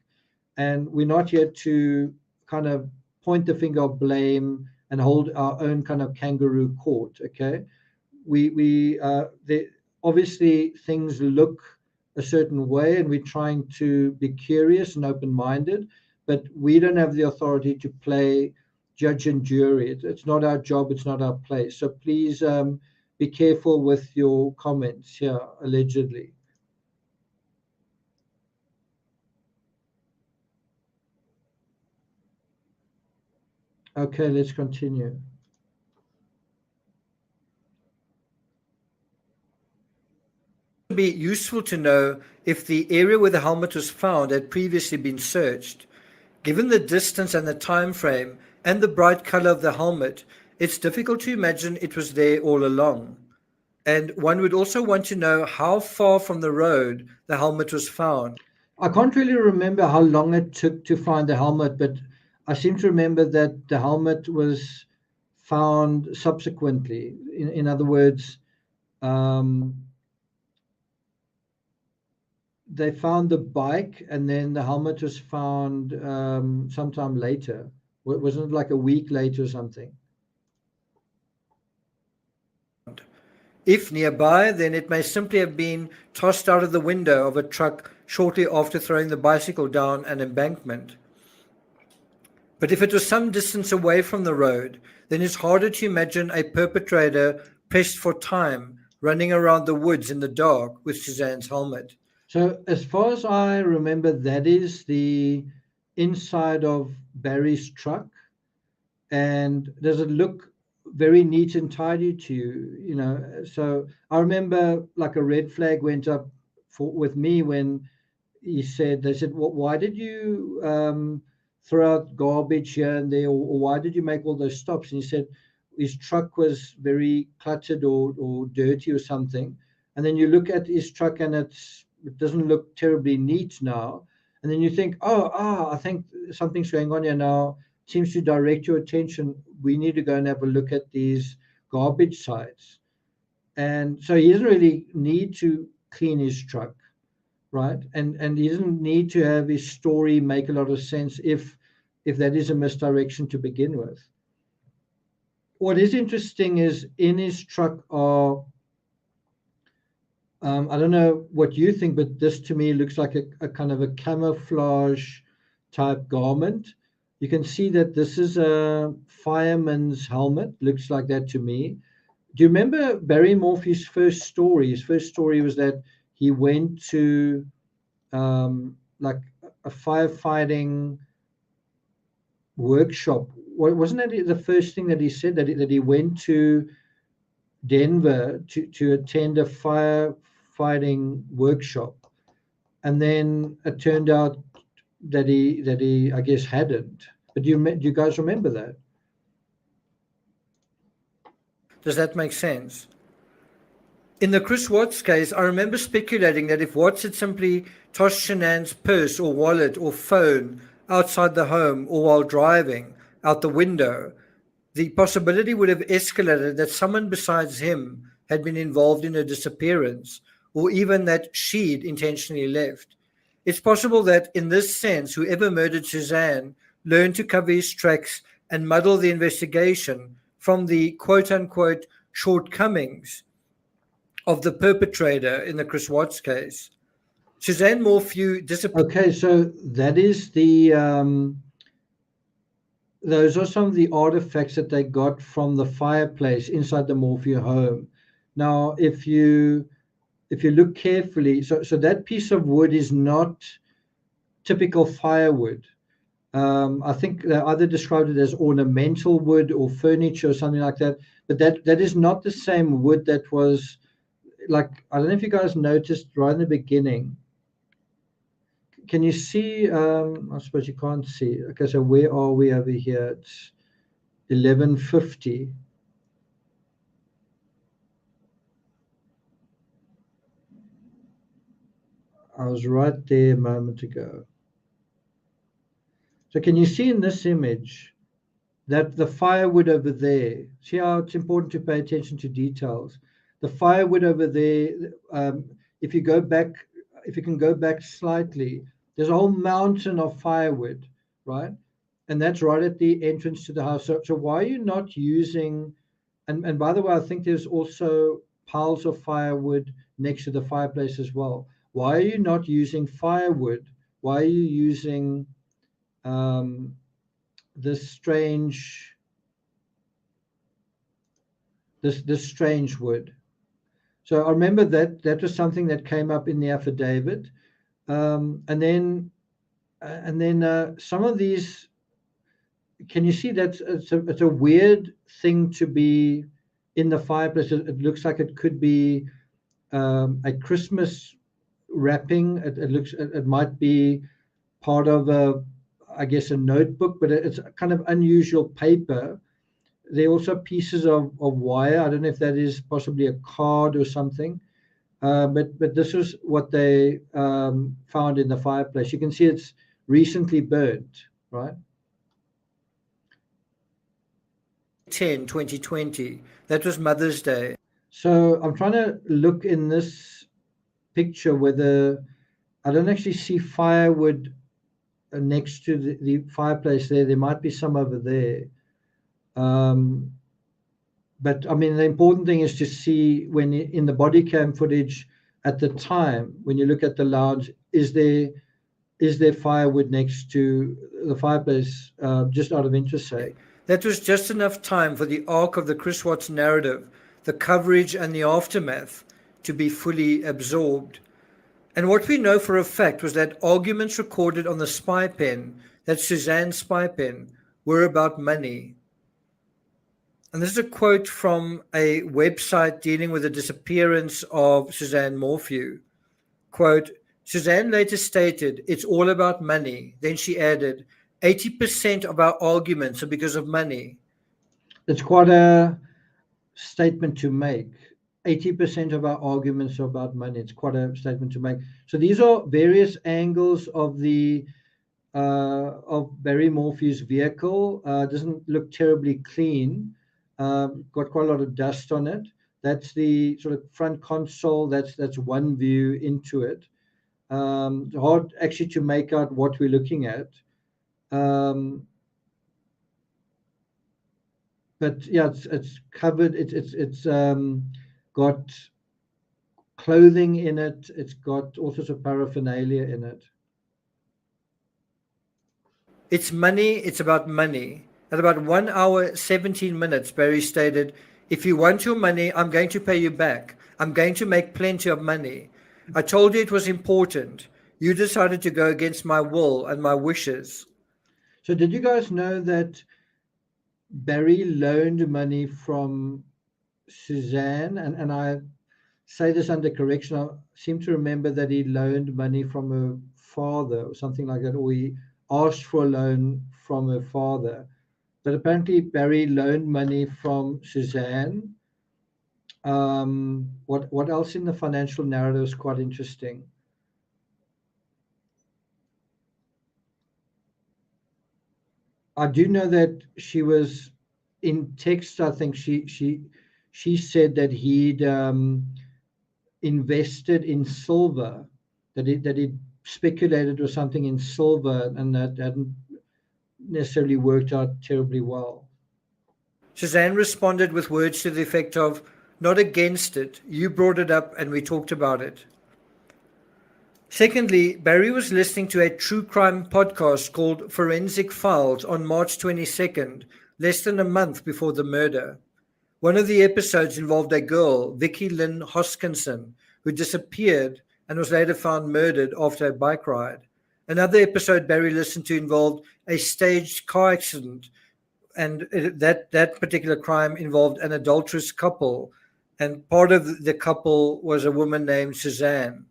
and we're not here to kind of point the finger of blame and hold our own kind of kangaroo court. Okay, obviously things look a certain way, and we're trying to be curious and open-minded, but we don't have the authority to play judge and jury. It's not our job. It's not our place. So please be careful with your comments here, allegedly. Okay, let's continue. be useful to know if the area where the helmet was found had previously been searched. Given the distance and the time frame and the bright color of the helmet, it's difficult to imagine it was there all along. And one would also want to know how far from the road the helmet was found. I can't really remember how long it took to find the helmet, but I seem to remember that the helmet was found subsequently. In other words, they found the bike, and then the helmet was found sometime later. Wasn't it like a week later or something? If nearby, then it may simply have been tossed out of the window of a truck shortly after throwing the bicycle down an embankment. But if it was some distance away from the road, then it's harder to imagine a perpetrator pressed for time running around the woods in the dark with Suzanne's helmet. So as far as I remember, that is the inside of Barry's truck. And does it look very neat and tidy to you? So I remember like a red flag went up with me when they said, why did you throw out garbage here and there, or why did you make all those stops? And he said his truck was very cluttered or dirty or something. And then you look at his truck and it doesn't look terribly neat now. And then you think, I think something's going on here now. Seems to direct your attention. We need to go and have a look at these garbage sites. And so he doesn't really need to clean his truck, right? And he doesn't need to have his story make a lot of sense if that is a misdirection to begin with. What is interesting is in his truck are, I don't know what you think, but this to me looks like a kind of a camouflage type garment. You can see that this is a fireman's helmet. Looks like that to me. Do you remember Barry Morphew's first story? His first story was that he went to like a firefighting workshop. Wasn't that the first thing that he said, that he went to Denver to attend a firefighting workshop, and then it turned out that he I guess hadn't. But do you guys remember that? Does that make sense? In the Chris Watts case, I remember speculating that if Watts had simply tossed Shanann's purse or wallet or phone outside the home or while driving out the window, the possibility would have escalated that someone besides him had been involved in her disappearance, or even that she'd intentionally left. It's possible that, in this sense, whoever murdered Suzanne learned to cover his tracks and muddle the investigation from the quote-unquote shortcomings of the perpetrator in the Chris Watts case. Suzanne Morphew disappeared. Okay, so that is those are some of the artifacts that they got from the fireplace inside the Morphew home. Now, if you look carefully, so that piece of wood is not typical firewood. I think they either described it as ornamental wood or furniture or something like that. But that is not the same wood that was, like, I don't know if you guys noticed right in the beginning. Can you see? I suppose you can't see. Okay, so where are we over here? It's 11:50. I was right there a moment ago. So can you see in this image that the firewood over there, see how it's important to pay attention to details. The firewood over there, if you can go back slightly, there's a whole mountain of firewood, right? And that's right at the entrance to the house. So why are you not using, and by the way, I think there's also piles of firewood next to the fireplace as well. Why are you not using firewood? Why are you using this strange wood? So I remember that was something that came up in the affidavit, and then some of these. Can you see that it's a weird thing to be in the fireplace? It looks like it could be a Christmas wrapping. It might be part of I guess a notebook, but it's a kind of unusual paper. There are also pieces of wire. I don't know if that is possibly a card or something, but this is what they found in the fireplace. You can see it's recently burnt, right? 2020. That was Mother's Day. So I'm trying to look in this picture whether I don't actually see firewood next to the fireplace there. There might be some over there. But I mean, the important thing is to see when in the body cam footage at the time, when you look at the lounge, is there firewood next to the fireplace, just out of interest sake? That was just enough time for the arc of the Chris Watts narrative, the coverage and the aftermath, to be fully absorbed. And what we know for a fact was that arguments recorded on the spy pen, that Suzanne's spy pen, were about money. And this is a quote from a website dealing with the disappearance of Suzanne Morphew. Quote, Suzanne later stated, it's all about money. Then she added, 80% of our arguments are because of money. It's quite a statement to make. 80% of our arguments are about money. It's quite a statement to make. So these are various angles of the of Barry Morphew's vehicle. Doesn't look terribly clean. Got quite a lot of dust on it. That's the sort of front console. That's one view into it. Hard actually to make out what we're looking at. But yeah, it's covered. It's got clothing in it. It's got all sorts of paraphernalia in it. It's money. It's about money. At about 1 hour, 17 minutes, Barry stated, if you want your money, I'm going to pay you back. I'm going to make plenty of money. I told you it was important. You decided to go against my will and my wishes. So did you guys know that Barry loaned money from Suzanne? And I say this under correction. I seem to remember that he loaned money from her father or something like that, or he asked for a loan from her father. But apparently Barry loaned money from Suzanne. What else in the financial narrative is quite interesting? I do know that she was in text. I think she said that he'd invested in silver, that he speculated or something in silver, and that hadn't necessarily worked out terribly well. Suzanne responded with words to the effect of, not against it, you brought it up and we talked about it. Secondly, Barry was listening to a true crime podcast called Forensic Files on March 22nd, less than a month before the murder. One of the episodes involved a girl, Vicky Lynn Hoskinson, who disappeared and was later found murdered after a bike ride. Another episode Barry listened to involved a staged car accident, and that particular crime involved an adulterous couple, and part of the couple was a woman named Suzanne.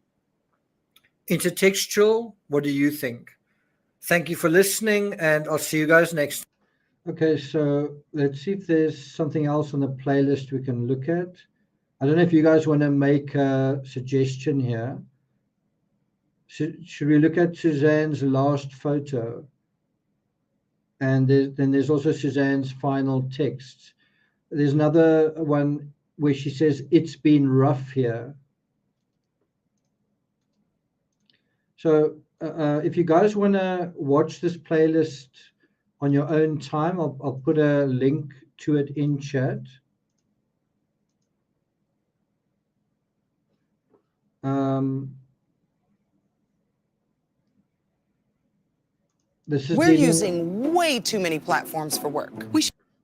Intertextual, what do you think? Thank you for listening, and I'll see you guys next. Okay, so let's see if there's something else on the playlist we can look at. I don't know if you guys want to make a suggestion here. Should we look at Suzanne's last photo? And then there's also Suzanne's final text. There's another one where she says, "It's been rough here." So if you guys want to watch this playlist on your own time, I'll put a link to it in chat. We're using way too many platforms for work.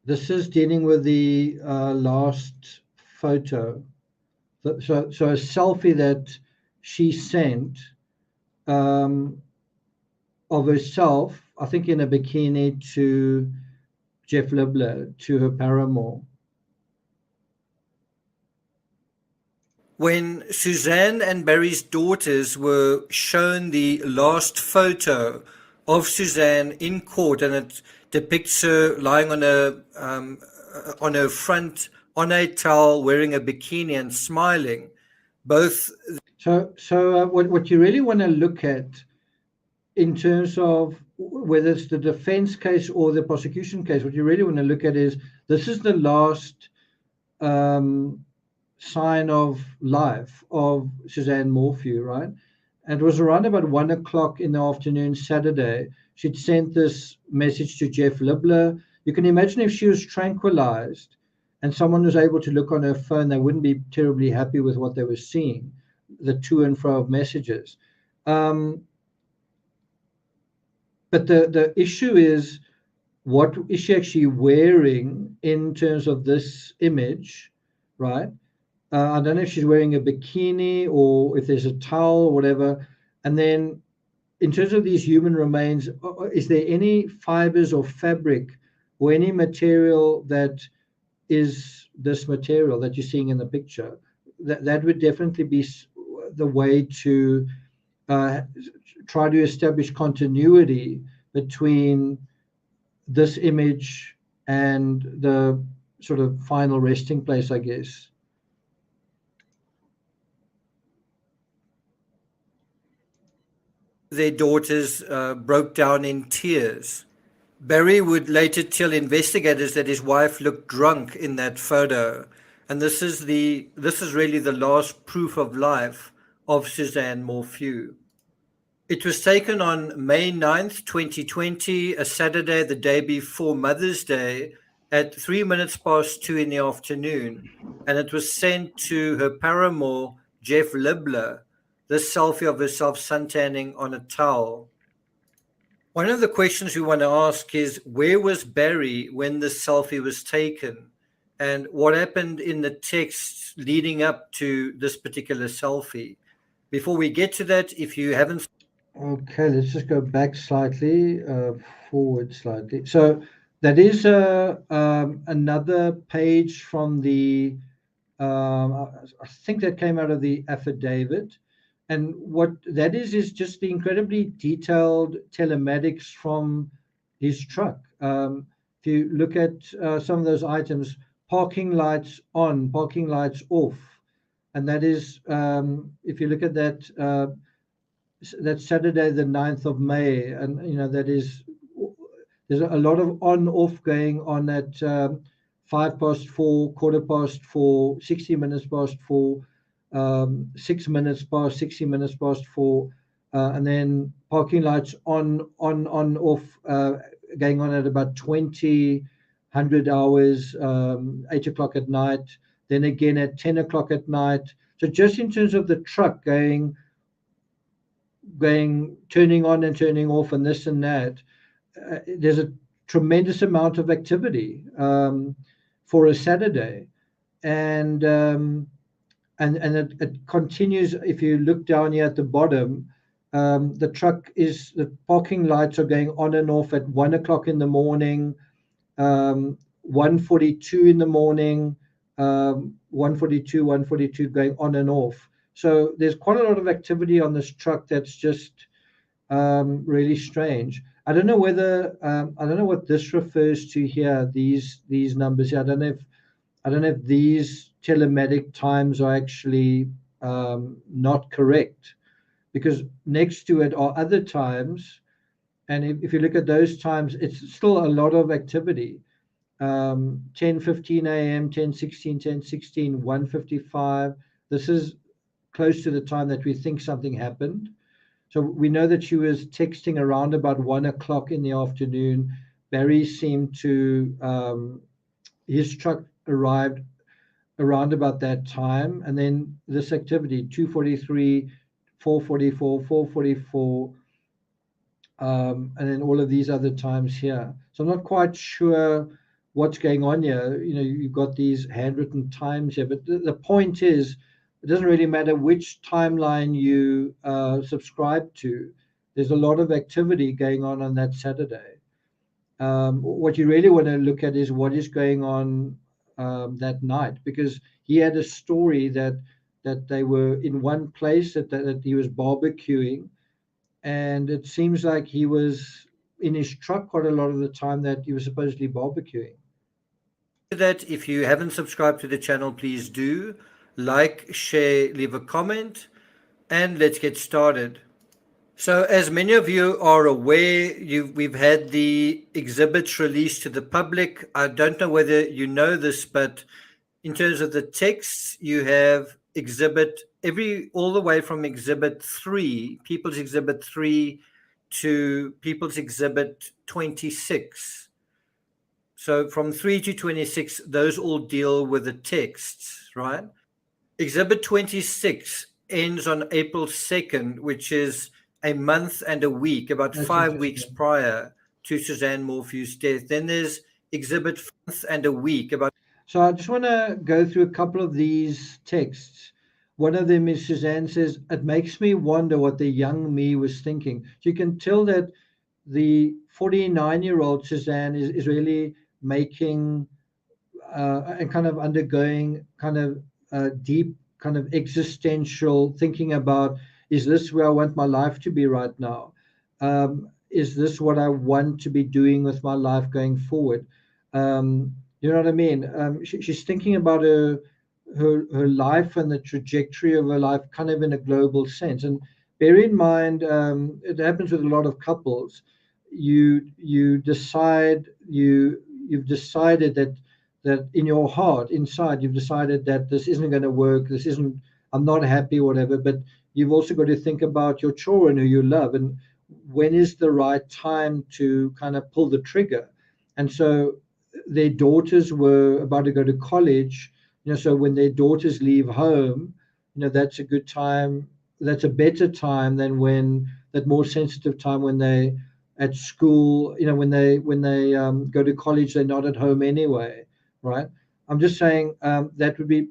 This is dealing with the last photo. So a selfie that she sent of herself, I think in a bikini, to Jeff Libler, to her paramour. When Suzanne and Barry's daughters were shown the last photo of Suzanne in court, and it depicts her lying on her front on a towel, wearing a bikini and smiling. Both. So what you really want to look at in terms of whether it's the defense case or the prosecution case, what you really want to look at is, this is the last sign of life of Suzanne Morphew, right? And it was around about 1 o'clock in the afternoon, Saturday. She'd sent this message to Jeff Libler. You can imagine if she was tranquilized and someone was able to look on her phone, they wouldn't be terribly happy with what they were seeing, the to and fro of messages. But the issue is, what is she actually wearing in terms of this image, right? I don't know if she's wearing a bikini or if there's a towel or whatever. And then in terms of these human remains, is there any fibers or fabric or any material that is this material that you're seeing in the picture? That would definitely be the way to try to establish continuity between this image and the sort of final resting place, I guess. Their daughters broke down in tears. Barry would later tell investigators that his wife looked drunk in that photo, and this is really the last proof of life of Suzanne Morphew. It was taken on May 9th, 2020, a Saturday, the day before Mother's Day, at 2:03 in the afternoon, and it was sent to her paramour, Jeff Libler, this selfie of herself suntanning on a towel. One of the questions we want to ask is, where was Barry when this selfie was taken? And what happened in the text leading up to this particular selfie? Before we get to that, if you haven't... Okay, let's just go back slightly, forward slightly. So that is another page from the, I think that came out of the affidavit. And what that is just the incredibly detailed telematics from his truck. If you look at some of those items, parking lights on, parking lights off. And that is, if you look at that, that's Saturday, the 9th of May. And, that is, there's a lot of on-off going on at 4:05, 4:15, 60 minutes past 4, 6 minutes past, 60 minutes past 4, and then parking lights on, off, going on at about 100 hours, 8 o'clock at night, then again at 10 o'clock at night. So just in terms of the truck turning on and turning off and this and that, there's a tremendous amount of activity for a Saturday. And it continues. If you look down here at the bottom, the parking lights are going on and off at 1 o'clock in the morning, 1:42 in the morning, 1:42, 1:42 going on and off. So there's quite a lot of activity on this truck that's just really strange. I don't know what this refers to here. These numbers here. I don't know if these telematic times are actually not correct, because next to it are other times, and if you look at those times, it's still a lot of activity. 10:15 a.m., 10:16, 10:16, 1:55. This is close to the time that we think something happened. So we know that she was texting around about 1 o'clock in the afternoon. Barry seemed to, his truck arrived around about that time. And then this activity, 2:43, 4:44, 4:44, and then all of these other times here. So I'm not quite sure what's going on here. You've got these handwritten times here, but the point is, it doesn't really matter which timeline you subscribe to. There's a lot of activity going on that Saturday. What you really want to look at is what is going on that night, because he had a story that they were in one place, that he was barbecuing, and it seems like he was in his truck quite a lot of the time that he was supposedly barbecuing. That if you haven't subscribed to the channel, please do like, share, leave a comment, and let's get started. So as many of you are aware, we've had the exhibits released to the public. I don't know whether you know this, but in terms of the texts, you have all the way from exhibit 3, People's Exhibit 3, to People's Exhibit 26. So from 3 to 26, those all deal with the texts, right? Exhibit 26 ends on April 2nd, which is a month and a week, about That's 5 weeks prior to Suzanne Morphew's death. Then there's exhibit month and a week about. So I just want to go through a couple of these texts. One of them is Suzanne says, "It makes me wonder what the young me was thinking." So you can tell that the 49-year-old Suzanne is really making and kind of undergoing kind of deep kind of existential thinking about, is this where I want my life to be right now? Is this what I want to be doing with my life going forward? You know what I mean? She's thinking about her life and the trajectory of her life kind of in a global sense. And bear in mind, it happens with a lot of couples. You've decided that in your heart, inside, you've decided that this isn't going to work, I'm not happy, whatever, but you've also got to think about your children who you love, and when is the right time to kind of pull the trigger. And so their daughters were about to go to college, so when their daughters leave home, that's a good time, that's a better time than that more sensitive time when they at school, when they go to college, they're not at home anyway. Right. I'm just saying that would be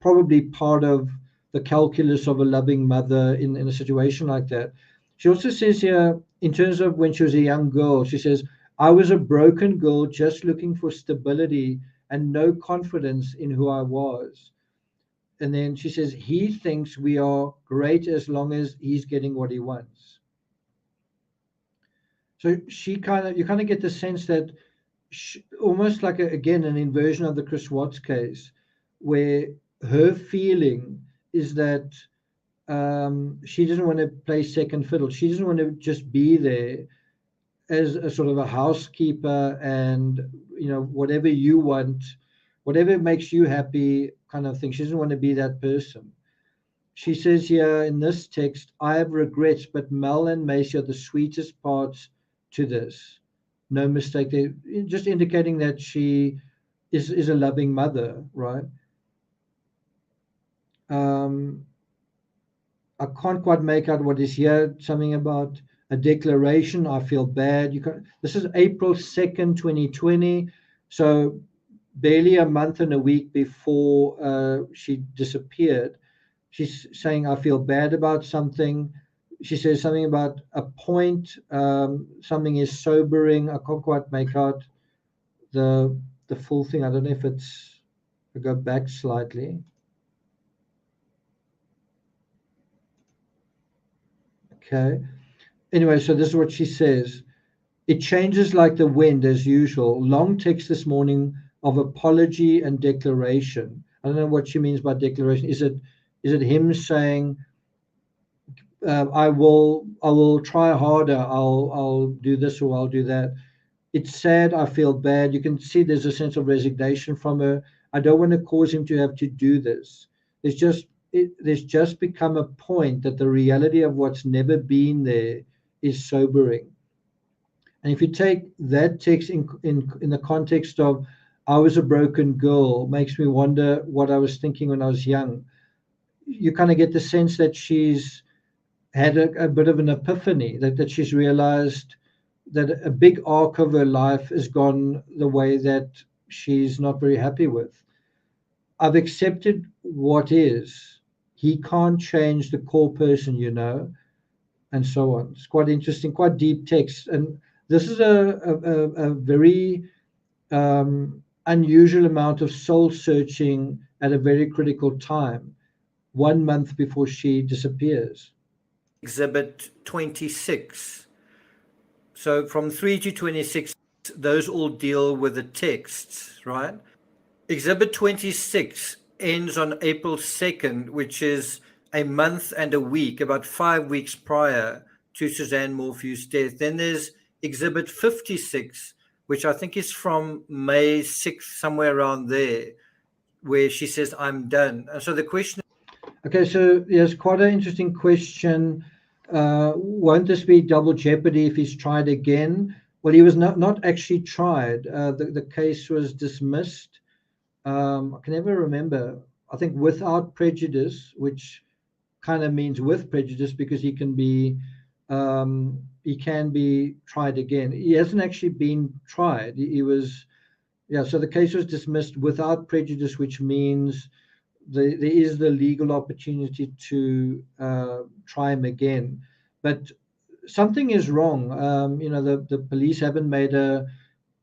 probably part of the calculus of a loving mother in a situation like that. She also says here, in terms of when she was a young girl, she says, "I was a broken girl just looking for stability and no confidence in who I was." And then she says, "He thinks we are great as long as he's getting what he wants." So you kind of get the sense that almost like again an inversion of the Chris Watts case, where her feeling is that she doesn't want to play second fiddle. She doesn't want to just be there as a sort of a housekeeper and whatever you want, whatever makes you happy kind of thing. She doesn't want to be that person. She says here in this text, "I have regrets, but Mel and Macy are the sweetest parts to this." No mistake. They're just indicating that she is a loving mother, right? I can't quite make out what is here. Something about a declaration. "I feel bad." This is April 2nd, 2020. So barely a month and a week before she disappeared. She's saying, "I feel bad about something." she says something about a point, something is sobering. I can't quite make out the full thing. I don't know if it's, I'll go back slightly. Okay. Anyway, so this is what she says. It changes like the wind as usual. Long text this morning of apology and declaration. I don't know what she means by declaration. Is it him saying, I will try harder. I'll do this or I'll do that. It's sad. I feel bad. You can see there's a sense of resignation from her. I don't want to cause him to have to do this. There's just become a point that the reality of what's never been there is sobering. And if you take that text in the context of I was a broken girl, makes me wonder what I was thinking when I was young. You kind of get the sense that she's had a bit of an epiphany, that she's realized that a big arc of her life has gone the way that she's not very happy with. I've accepted what is. He can't change the core person, and so on. It's quite interesting, quite deep text. And this is a very unusual amount of soul searching at a very critical time, 1 month before she disappears. Exhibit 26. So from 3 to 26, those all deal with the texts, right? Exhibit 26 ends on April 2nd, which is a month and a week, about 5 weeks prior to Suzanne Morphew's death. Then there's Exhibit 56, which I think is from May 6th, somewhere around there, where she says, I'm done. And so the question. Okay, so yes, quite an interesting question. Won't this be double jeopardy if he's tried again? Well, he was not actually tried. The case was dismissed. I can never remember. I think without prejudice, which kind of means with prejudice, because he can be tried again. He hasn't actually been tried. He was, so the case was dismissed without prejudice, which means there is the legal opportunity to try him again. But something is wrong. The police haven't made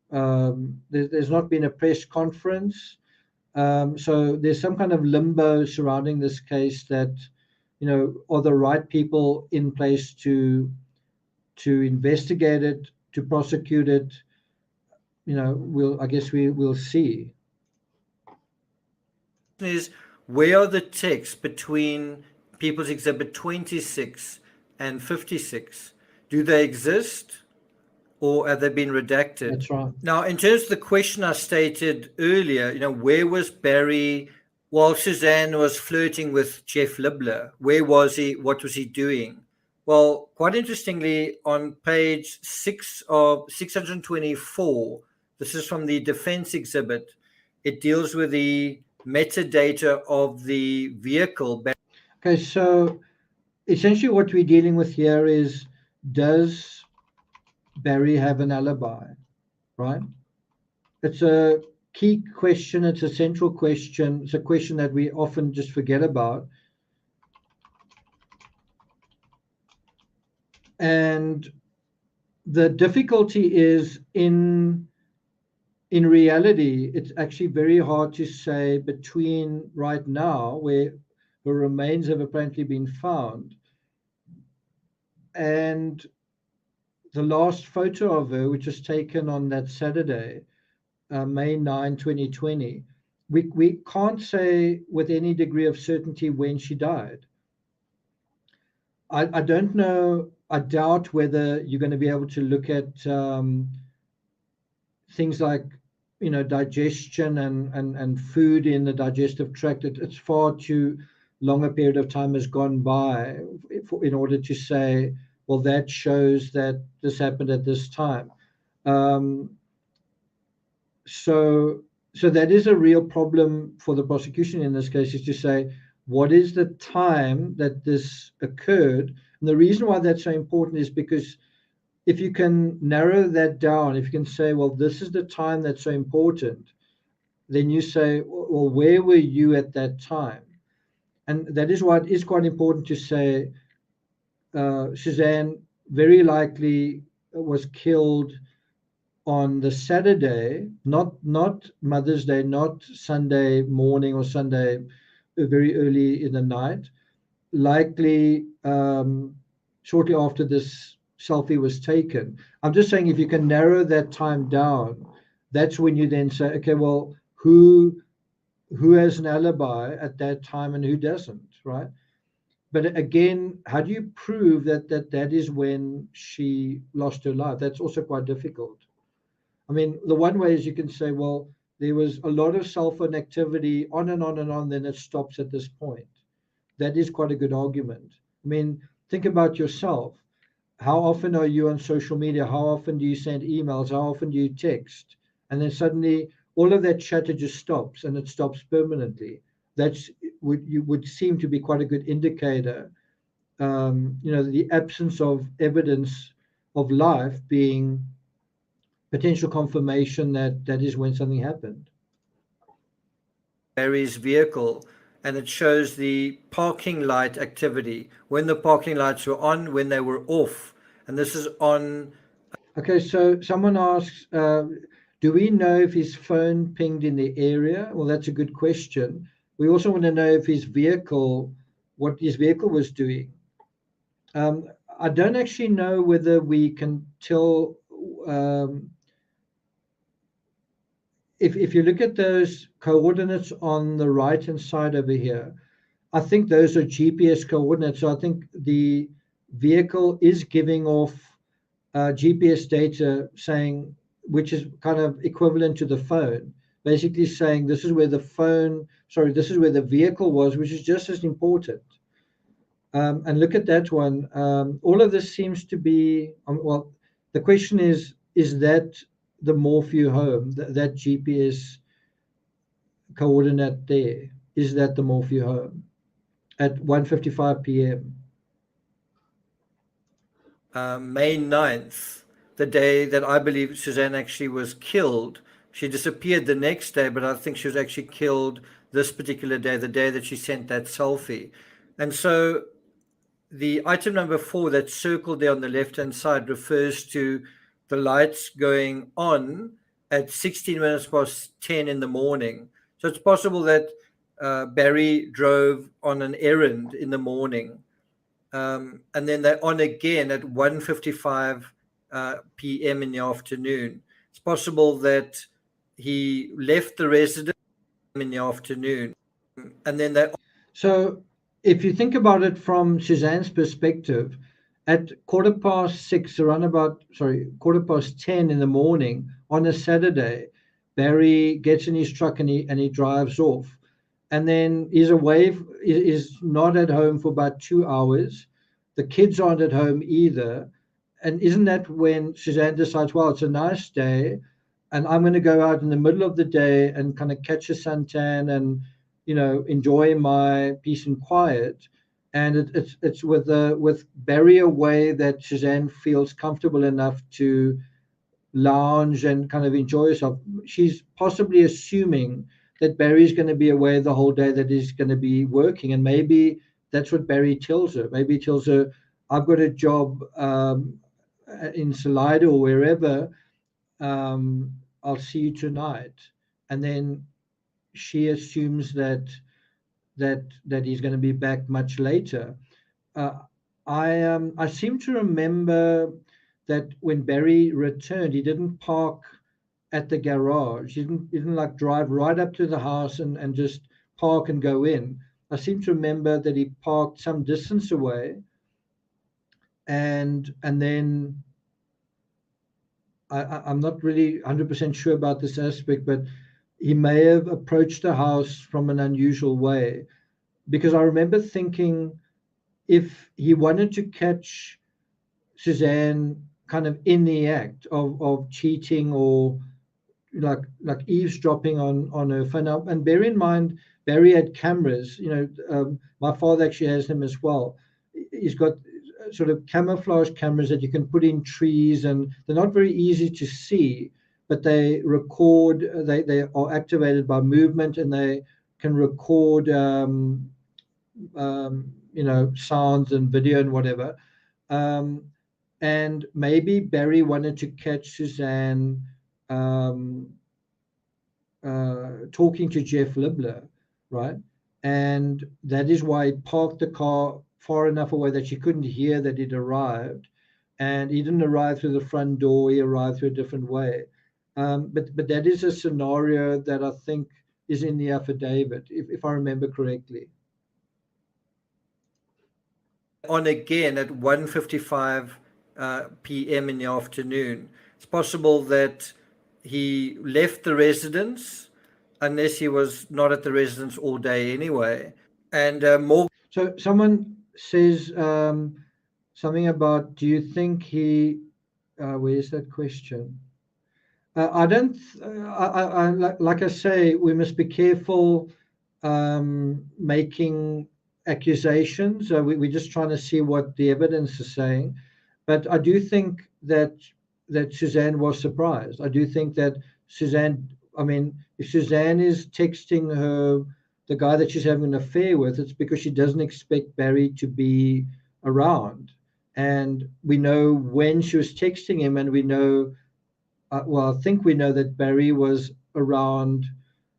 there's not been a press conference. So there's some kind of limbo surrounding this case that, are the right people in place to investigate it, to prosecute it? We'll see. Is where are the texts between People's Exhibit 26 and 56? Do they exist, or have they been redacted? That's right. Now, in terms of the question I stated earlier, where was Barry while Suzanne was flirting with Jeff Libler? Where was he? What was he doing? Well, quite interestingly, on page 6 of 624, this is from the defense exhibit, it deals with the metadata of the vehicle. Okay, so essentially what we're dealing with here is, does Barry have an alibi, right? It's a key question. It's a central question. It's a question that we often just forget about. And the difficulty is in reality, it's actually very hard to say between right now, where the remains have apparently been found, and the last photo of her, which was taken on that Saturday, May 9, 2020, we can't say with any degree of certainty when she died. I don't know. I doubt whether you're going to be able to look at things like, digestion and food in the digestive tract. It's far too long a period of time has gone by in order to say, well, that shows that this happened at this time. So that is a real problem for the prosecution in this case, is to say, what is the time that this occurred? And the reason why that's so important is because if you can narrow that down, if you can say, well, this is the time that's so important, then you say, well, where were you at that time? And that is why it is quite important to say, Suzanne very likely was killed on the Saturday, not Mother's Day, not Sunday morning or Sunday very early in the night, likely shortly after this selfie was taken. I'm just saying if you can narrow that time down, that's when you then say, okay, well, who has an alibi at that time and who doesn't, right? But again, how do you prove that is when she lost her life? That's also quite difficult. I mean, the one way is you can say, well, there was a lot of cell phone activity on and on and on, then it stops at this point. That is quite a good argument. I mean, think about yourself. How often are you on social media? How often do you send emails? How often do you text? And then suddenly all of that chatter just stops, and it stops permanently. That's would seem to be quite a good indicator. The absence of evidence of life being potential confirmation that is when something happened. Barry's vehicle, and it shows the parking light activity, when the parking lights were on, when they were off. And this is on. Okay, so someone asks, do we know if his phone pinged in the area? Well, that's a good question. We also want to know if what his vehicle was doing. I don't actually know whether we can tell. If you look at those coordinates on the right-hand side over here, I think those are GPS coordinates. So I think the vehicle is giving off GPS data saying, which is kind of equivalent to the phone, basically saying this is where this is where the vehicle was, which is just as important. And look at that one. All of this seems to be, well, the question is that the Morphew home, that GPS coordinate there, is that the Morphew home at 1:55 p.m.? May 9th, the day that I believe Suzanne actually was killed. She disappeared the next day, but I think she was actually killed this particular day, the day that she sent that selfie. And so the item number 4 that's circled there on the left-hand side refers to the lights going on at 16 minutes past 10 in the morning. So it's possible that Barry drove on an errand in the morning. And then they're on again at 1:55 p.m. in the afternoon. It's possible that he left the residence in the afternoon. And then they. So if you think about it from Suzanne's perspective, at 6:15, around about, 10 in the morning on a Saturday, Barry gets in his truck and he drives off. And then he's away, is not at home for about 2 hours. The kids aren't at home either. And isn't that when Suzanne decides, well, it's a nice day, and I'm going to go out in the middle of the day and kind of catch a suntan and, enjoy my peace and quiet. And it's with Barry away that Suzanne feels comfortable enough to lounge and kind of enjoy herself. She's possibly assuming that Barry's going to be away the whole day, that he's going to be working. And maybe that's what Barry tells her. Maybe he tells her, I've got a job in Salida or wherever. I'll see you tonight. And then she assumes that he's going to be back much later. I seem to remember that when Barry returned, he didn't park at the garage. He didn't like drive right up to the house and just park and go in. I seem to remember that he parked some distance away, and then I'm not really 100% sure about this aspect, but he may have approached the house from an unusual way, because I remember thinking if he wanted to catch Suzanne kind of in the act of cheating or like eavesdropping on her phone. And bear in mind, Barry had cameras. My father actually has them as well. He's got sort of camouflage cameras that you can put in trees, and they're not very easy to see, but they record. They are activated by movement, and they can record sounds and video and whatever. And maybe Barry wanted to catch Suzanne talking to Jeff Libler, right? And that is why he parked the car far enough away that she couldn't hear that it arrived. And he didn't arrive through the front door, he arrived through a different way. But that is a scenario that I think is in the affidavit, if I remember correctly. On again at 1:55 p.m. in the afternoon. It's possible that he left the residence, unless he was not at the residence all day anyway. And Morgan. So someone says something about, do you think he, where's that question? I don't, like I say, we must be careful making accusations. We're just trying to see what the evidence is saying. But I do think that Suzanne was surprised. I do think that Suzanne, I mean, if Suzanne is texting the guy that she's having an affair with, it's because she doesn't expect Barry to be around. And we know when she was texting him, and we know, well, I think we know that Barry was around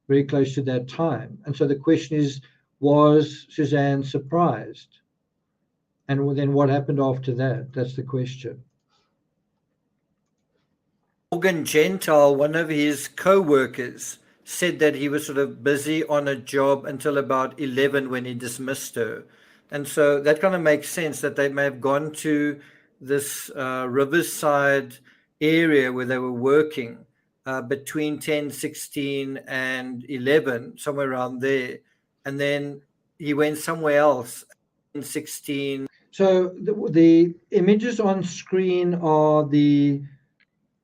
very close to that time. And so the question is, was Suzanne surprised? And then what happened after that? That's the question. Morgan Gentile, one of his co-workers, said that he was sort of busy on a job until about 11 when he dismissed her. And so that kind of makes sense that they may have gone to this Riverside area where they were working between 10:16 and 11, somewhere around there. And then he went somewhere else in 16. So the images on screen are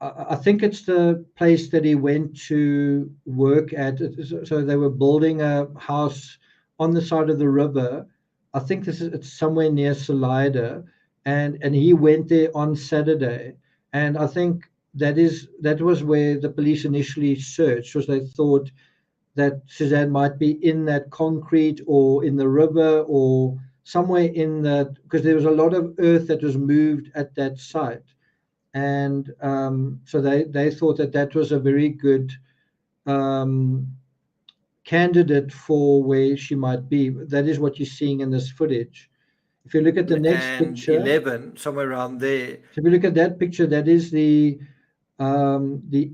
I think it's the place that he went to work at. So they were building a house on the side of the river. I think it's somewhere near Salida, and he went there on Saturday. And I think that was where the police initially searched, because they thought that Suzanne might be in that concrete or in the river or somewhere in that, because there was a lot of earth that was moved at that site. And so they thought that was a very good candidate for where she might be. That is what you're seeing in this footage. If you look at the next picture, 11, somewhere around there. So if you look at that picture, that is the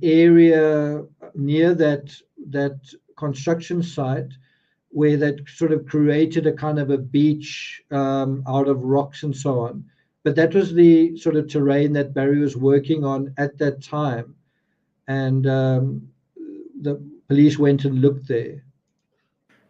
area near that construction site where that sort of created a kind of a beach out of rocks and so on. But that was the sort of terrain that Barry was working on at that time. And the police went and looked there.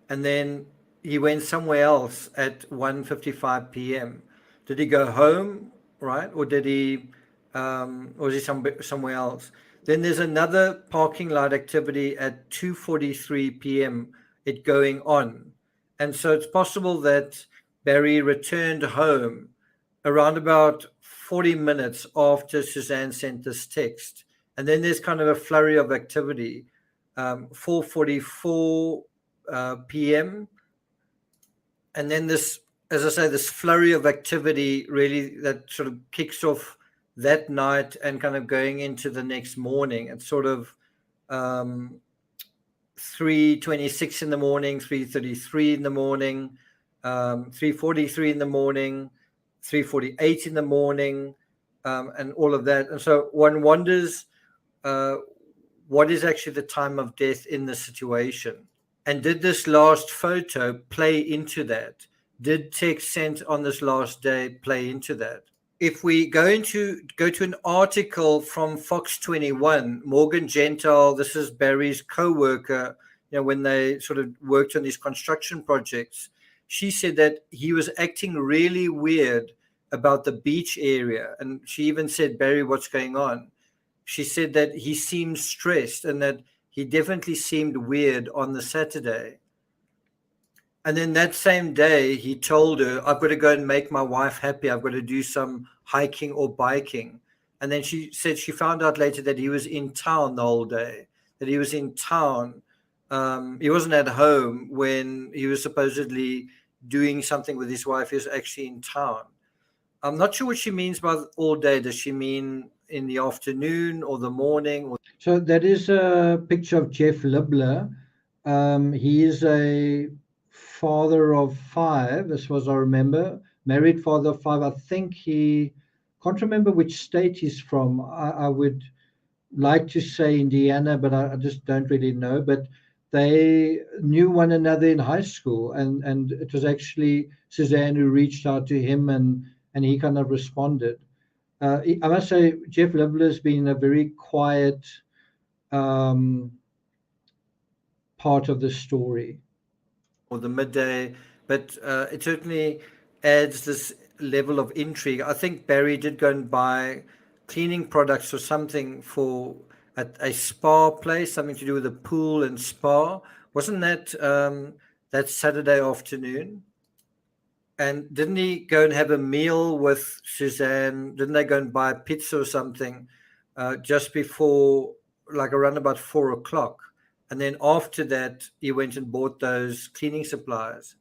And then he went somewhere else at 1:55 p.m. Did he go home, right? Or did he, or was he somewhere else? Then there's another parking lot activity at 2:43 p.m. it going on. And so it's possible that Barry returned home around about 40 minutes after Suzanne sent this text. And then there's kind of a flurry of activity, 4:44 p.m. And then this, as I say, this flurry of activity really that sort of kicks off that night and kind of going into the next morning. It's sort of 3:26 in the morning, 3:33 in the morning, 3:43 in the morning, 3:48 in the morning, and all of that. And so one wonders what is actually the time of death in this situation. And did this last photo play into that? Did text sent on this last day play into that? If we go to an article from Fox 21, Morgan Gentile, this is Barry's co-worker, when they sort of worked on these construction projects, she said that he was acting really weird about the beach area. And she even said, Barry, what's going on? She said that he seemed stressed and that he definitely seemed weird on the Saturday. And then that same day, he told her, I've got to go and make my wife happy. I've got to do some hiking or biking. And then she said she found out later that he was in town the whole day, that he was in town. He wasn't at home when he was supposedly doing something with his wife. He was actually in town. I'm not sure what she means by all day. Does she mean in the afternoon or the morning? Or... So that is a picture of Jeff Libler. He is a father of 5, as far as I remember, married father of 5. I think can't remember which state he's from. I would like to say Indiana, but I just don't really know. But they knew one another in high school, and it was actually Suzanne who reached out to him, and he kind of responded. I must say, Jeff Libler has been a very quiet part of the story. Or the midday, but it certainly adds this level of intrigue. I think Barry did go and buy cleaning products or something for at a spa place, something to do with the pool and spa. Wasn't that that Saturday afternoon? And didn't he go and have a meal with Suzanne? Didn't they go and buy a pizza or something just before, like around about 4 o'clock? And then after that, he went and bought those cleaning supplies.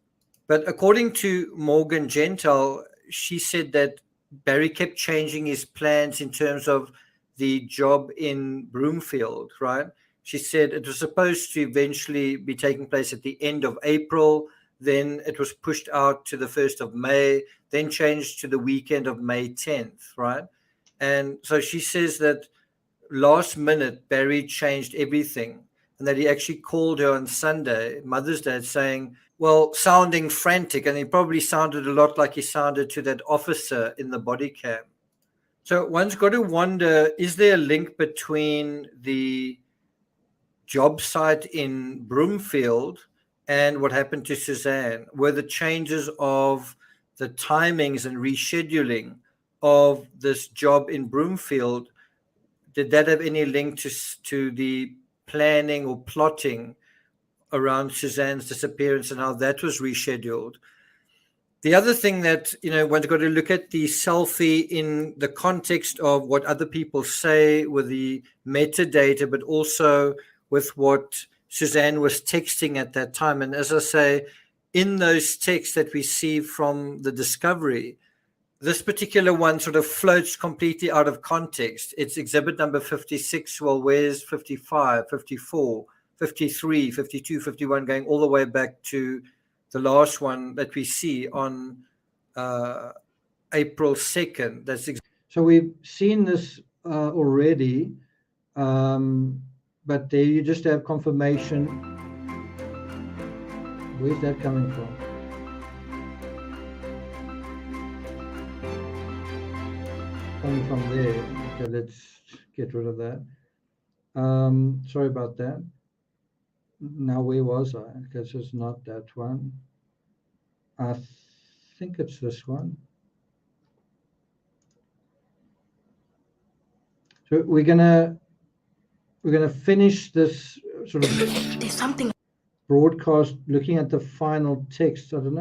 But according to Morgan Gentile, she said that Barry kept changing his plans in terms of the job in Broomfield, right? She said it was supposed to eventually be taking place at the end of April. Then it was pushed out to the 1st of May, then changed to the weekend of May 10th, right? And so she says that last minute, Barry changed everything, and that he actually called her on Sunday, Mother's Day, saying, well, sounding frantic, and he probably sounded a lot like he sounded to that officer in the body cam. So one's got to wonder, is there a link between the job site in Broomfield and what happened to Suzanne? Were the changes of the timings and rescheduling of this job in Broomfield, did that have any link to the planning or plotting around Suzanne's disappearance and how that was rescheduled? The other thing that, one's got to look at the selfie in the context of what other people say with the metadata, but also with what Suzanne was texting at that time. And as I say, in those texts that we see from the discovery, this particular one sort of floats completely out of context. It's exhibit number 56. Well, where's 55, 54, 53, 52, 51, going all the way back to the last one that we see on April 2nd. So we've seen this already, but there you just have confirmation. Where's that coming from? Coming from there. Okay, let's get rid of that. Sorry about that. Now, where was I? Because it's not that one. I think it's this one. So we're gonna finish this sort of There's something broadcast looking at the final text. I don't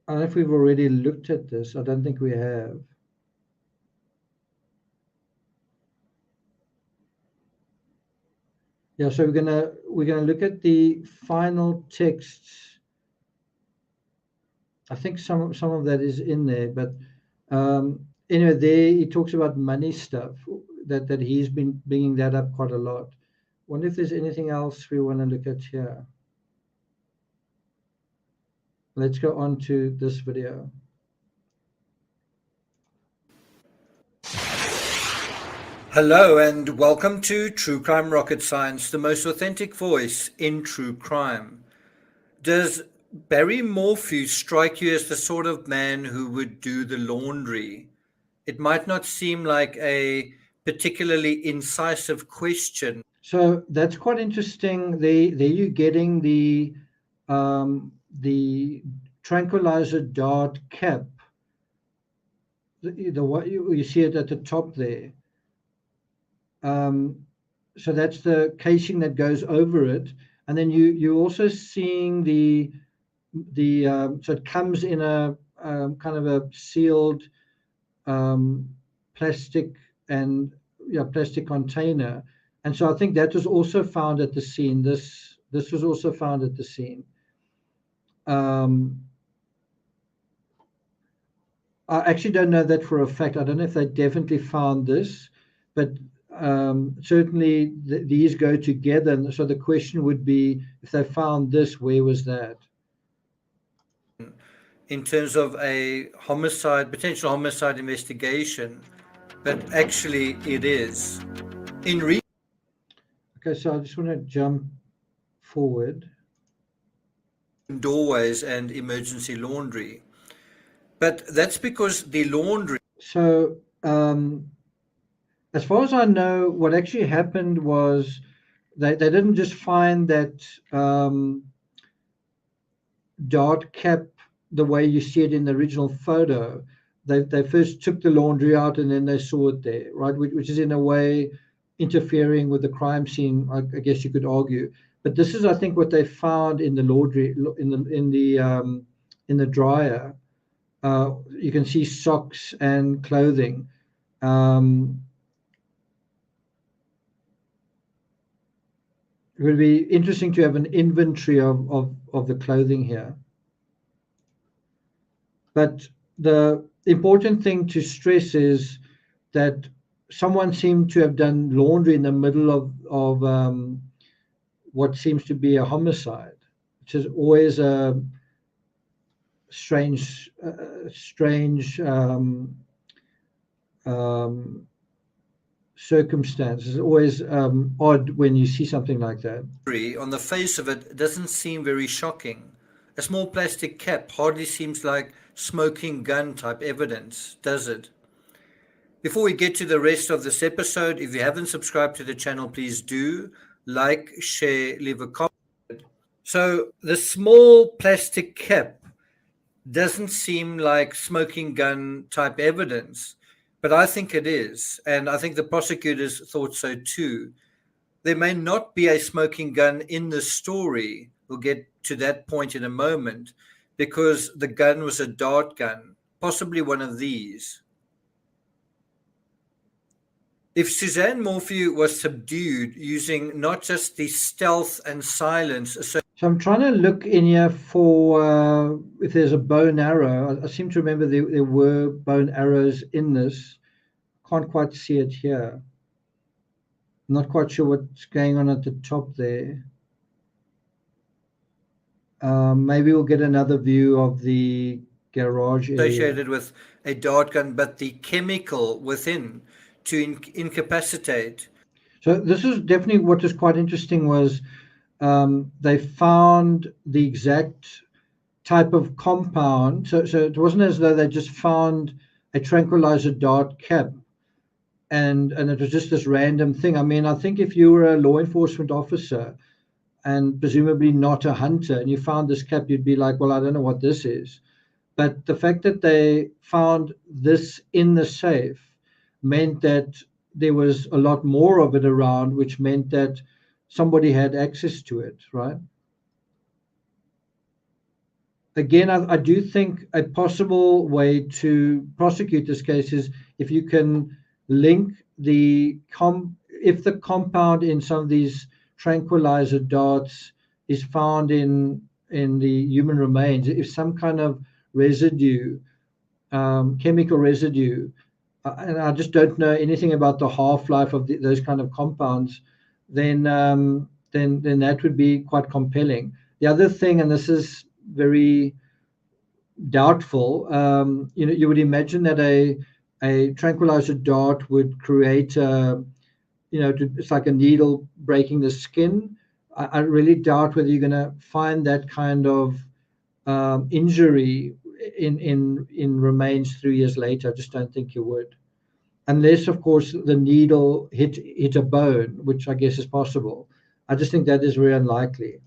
know if we've already looked at this. I don't think we have. Yeah, so we're gonna look at the final texts. I think some of that is in there, but anyway, there he talks about money stuff that he's been bringing that up quite a lot. Wonder if there's anything else we want to look at here. Let's go on to this video. Hello and welcome to True Crime Rocket Science, the most authentic voice in true crime. Does Barry Morphew strike you as the sort of man who would do the laundry? It might not seem like a particularly incisive question. So that's quite interesting. There you're getting the tranquilizer dart cap. The what you see it at the top there. So that's the casing that goes over it, and then you're also seeing the so it comes in a kind of a sealed plastic container, and so I think that was also found at the scene. This was also found at the scene. I actually don't know that for a fact. I don't know if they definitely found this, but certainly these go together. And so the question would be, if they found this, where was that? In terms of a homicide, potential homicide investigation, but actually it is. Okay, so I just want to jump forward. Doorways and emergency laundry. But that's because the laundry. So, as far as I know, what actually happened was they didn't just find that dart cap the way you see it in the original photo. They first took the laundry out and then they saw it there, right? Which is in a way interfering with the crime scene, I guess you could argue. But this is, I think, what they found in the laundry in the dryer. You can see socks and clothing. It would be interesting to have an inventory of the clothing here. But the important thing to stress is that someone seemed to have done laundry in the middle of what seems to be a homicide, which is always a strange circumstance. It's always odd when you see something like that. On the face of it doesn't seem very shocking. A small plastic cap hardly seems like smoking gun type evidence, does it? Before we get to the rest of this episode, if you haven't subscribed to the channel, please do like, share, leave a comment. So the small plastic cap doesn't seem like smoking gun type evidence, but I think it is. And I think the prosecutors thought so too. There may not be a smoking gun in the story. We'll get to that point in a moment, because the gun was a dart gun, possibly one of these. If Suzanne Morphew was subdued using not just the stealth and silence. So I'm trying to look in here for if there's a bow and arrow. I seem to remember there were bow and arrows in this. Can't quite see it here. I'm not quite sure what's going on at the top there. Maybe we'll get another view of the garage area. Associated with a dart gun, but the chemical within to incapacitate. So this is definitely what was quite interesting was they found the exact type of compound. So it wasn't as though they just found a tranquilizer dart cap and it was just this random thing. I mean, I think if you were a law enforcement officer and presumably not a hunter and you found this cap, you'd be like, well, I don't know what this is. But the fact that they found this in the safe meant that there was a lot more of it around, which meant that somebody had access to it, right? Again, I do think a possible way to prosecute this case is if you can link if the compound in some of these tranquilizer darts is found in the human remains, if some kind of residue, chemical residue, and I just don't know anything about the half-life of those kind of compounds, then that would be quite compelling. The other thing, and this is very doubtful, you would imagine that a tranquilizer dart would create it's like a needle breaking the skin. I really doubt whether you're going to find that kind of injury in remains 3 years later. I just don't think you would, unless of course the needle hit a bone, which I guess is possible. I just think that is very unlikely.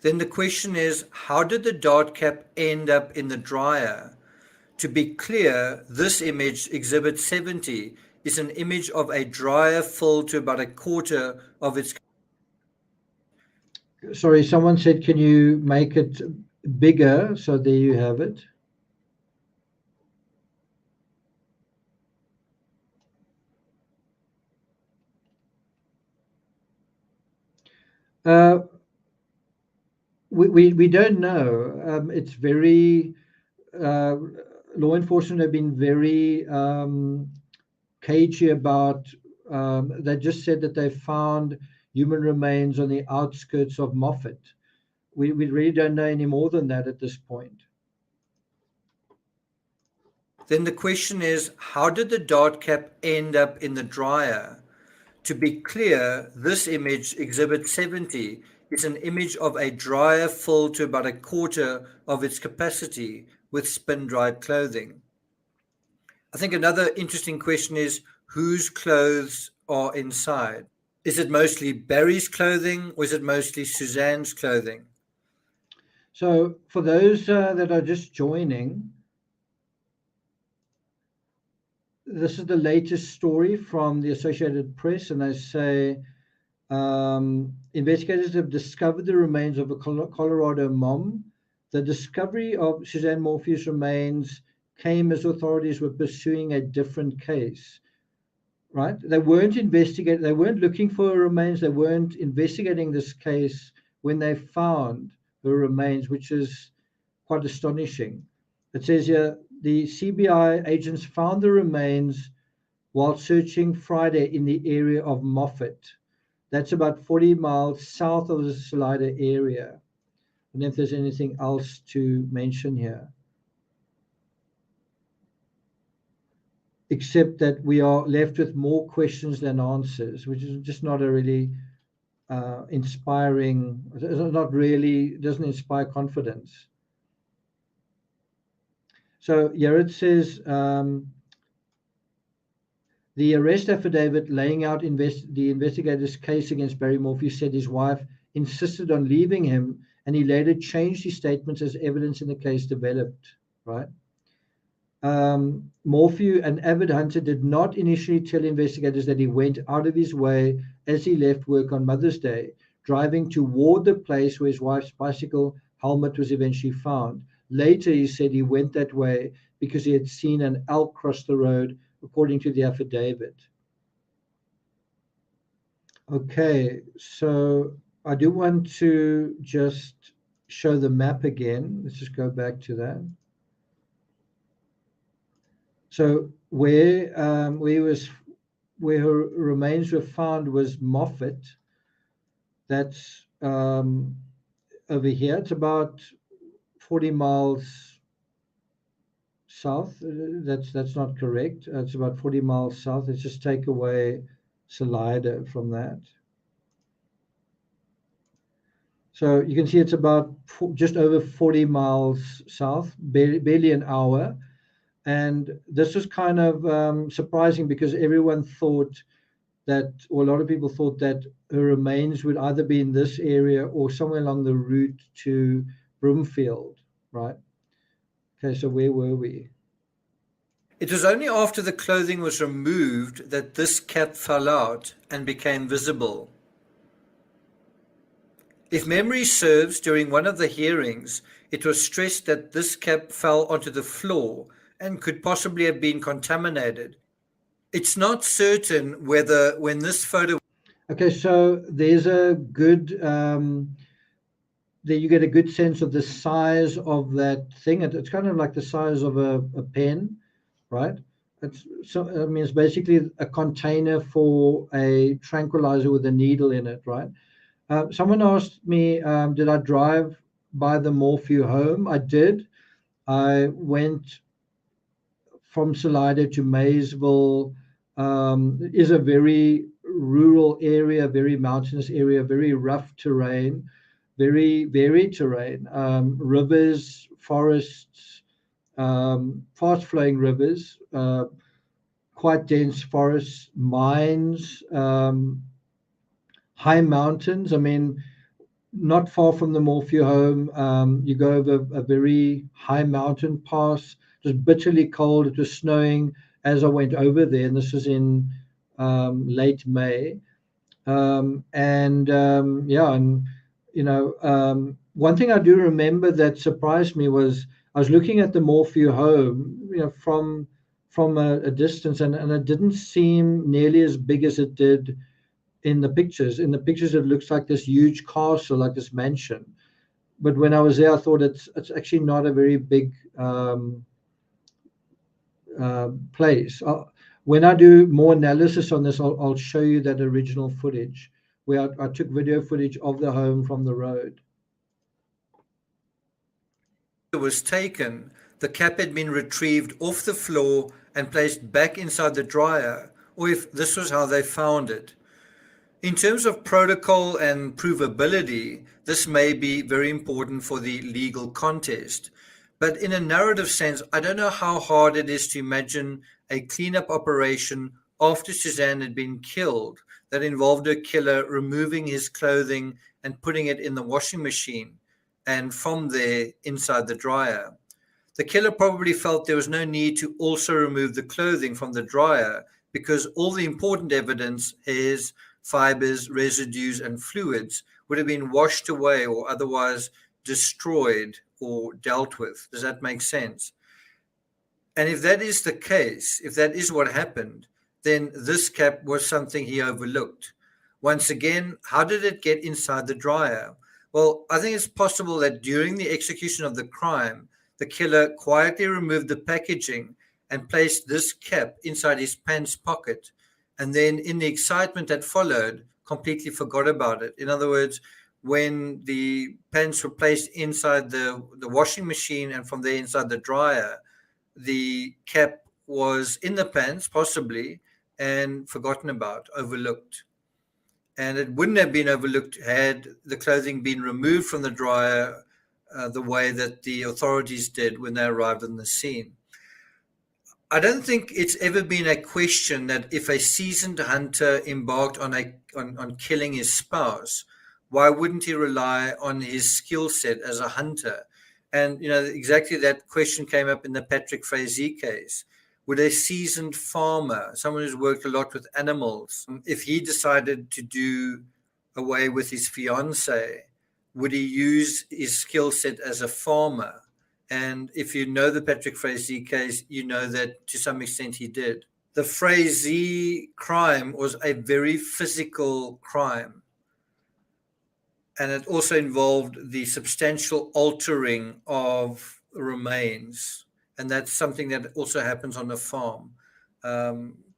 Then the question is, how did the dart cap end up in the dryer? To be clear, this image, Exhibit 70, is an image of a dryer filled to about a quarter of its. Sorry, someone said, can you make it bigger? So there you have it. We don't know. It's very law enforcement have been very cagey about. They just said that they found human remains on the outskirts of Moffat. We really don't know any more than that at this point. Then the question is, how did the dart cap end up in the dryer? To be clear, this image, Exhibit 70, is an image of a dryer filled to about a quarter of its capacity with spin-dried clothing. I think another interesting question is, whose clothes are inside? Is it mostly Barry's clothing, or is it mostly Suzanne's clothing? So for those that are just joining, this is the latest story from the Associated Press, and they say investigators have discovered the remains of a Colorado mom. The discovery of Suzanne Morphew's remains came as authorities were pursuing a different case, right? They weren't investigating, they weren't looking for her remains, they weren't investigating this case when they found her remains, which is quite astonishing. It says here, the CBI agents found the remains while searching Friday in the area of Moffat. That's about 40 miles south of the Salida area. I don't know if there's anything else to mention here, except that we are left with more questions than answers, which is just not a really inspiring, doesn't inspire confidence. So here it says, the arrest affidavit laying out the investigator's case against Barry Morphew said his wife insisted on leaving him, and he later changed his statements as evidence in the case developed, right? Morphew, an avid hunter, did not initially tell investigators that he went out of his way as he left work on Mother's Day, driving toward the place where his wife's bicycle helmet was eventually found. Later, he said he went that way because he had seen an elk cross the road, according to the affidavit. Okay, so I do want to just show the map again. Let's just go back to that. So where her remains were found was Moffat. That's over here. It's about 40 miles south. That's not correct. It's about 40 miles south. Let's just take away Salida from that. So you can see it's about just over 40 miles south, barely an hour. And this was kind of surprising because everyone thought that, or a lot of people thought that her remains would either be in this area or somewhere along the route to Broomfield, right? Okay, so where were we? It was only after the clothing was removed that this cap fell out and became visible. If memory serves, during one of the hearings, it was stressed that this cap fell onto the floor and could possibly have been contaminated. It's not certain whether when this photo... Okay, so there's a good... there you get a good sense of the size of that thing. It's kind of like the size of a pen, right? It's basically a container for a tranquilizer with a needle in it, right? Someone asked me, did I drive by the Morphew home? I did. I went from Salida to Maysville. It is a very rural area, very mountainous area, very rough terrain, very varied terrain, rivers, forests, fast-flowing rivers, quite dense forests, mines, high mountains. I mean, not far from the Morphew home, you go over a very high mountain pass. It was bitterly cold. It was snowing as I went over there, and this was in late May. One thing I do remember that surprised me was I was looking at the Morphew home, from a distance, and it didn't seem nearly as big as it did in the pictures. In the pictures, it looks like this huge castle, like this mansion. But when I was there, I thought it's actually not a very big place. When I do more analysis on this, I'll show you that original footage where I took video footage of the home from the road. Was taken, the cap had been retrieved off the floor and placed back inside the dryer, or if this was how they found it. In terms of protocol and provability, this may be very important for the legal contest. But in a narrative sense, I don't know how hard it is to imagine a cleanup operation after Suzanne had been killed that involved her killer removing his clothing and putting it in the washing machine, and from there inside the dryer. The killer probably felt there was no need to also remove the clothing from the dryer because all the important evidence, hairs, fibers, residues, and fluids would have been washed away or otherwise destroyed or dealt with. Does that make sense? And if that is the case, if that is what happened, then this cap was something he overlooked. Once again, how did it get inside the dryer? Well, I think it's possible that during the execution of the crime, the killer quietly removed the packaging and placed this cap inside his pants pocket, and then in the excitement that followed, completely forgot about it. In other words, when the pants were placed inside the washing machine and from there inside the dryer, the cap was in the pants, possibly, and forgotten about, overlooked. And it wouldn't have been overlooked had the clothing been removed from the dryer the way that the authorities did when they arrived on the scene. I don't think it's ever been a question that if a seasoned hunter embarked on killing his spouse, why wouldn't he rely on his skill set as a hunter? And, exactly that question came up in the Patrick Frazee case. Would a seasoned farmer, someone who's worked a lot with animals, if he decided to do away with his fiancée, would he use his skill set as a farmer? And if you know the Patrick Frazee case, you know that to some extent he did. The Frazee crime was a very physical crime. And it also involved the substantial altering of remains. And that's something that also happens on a farm.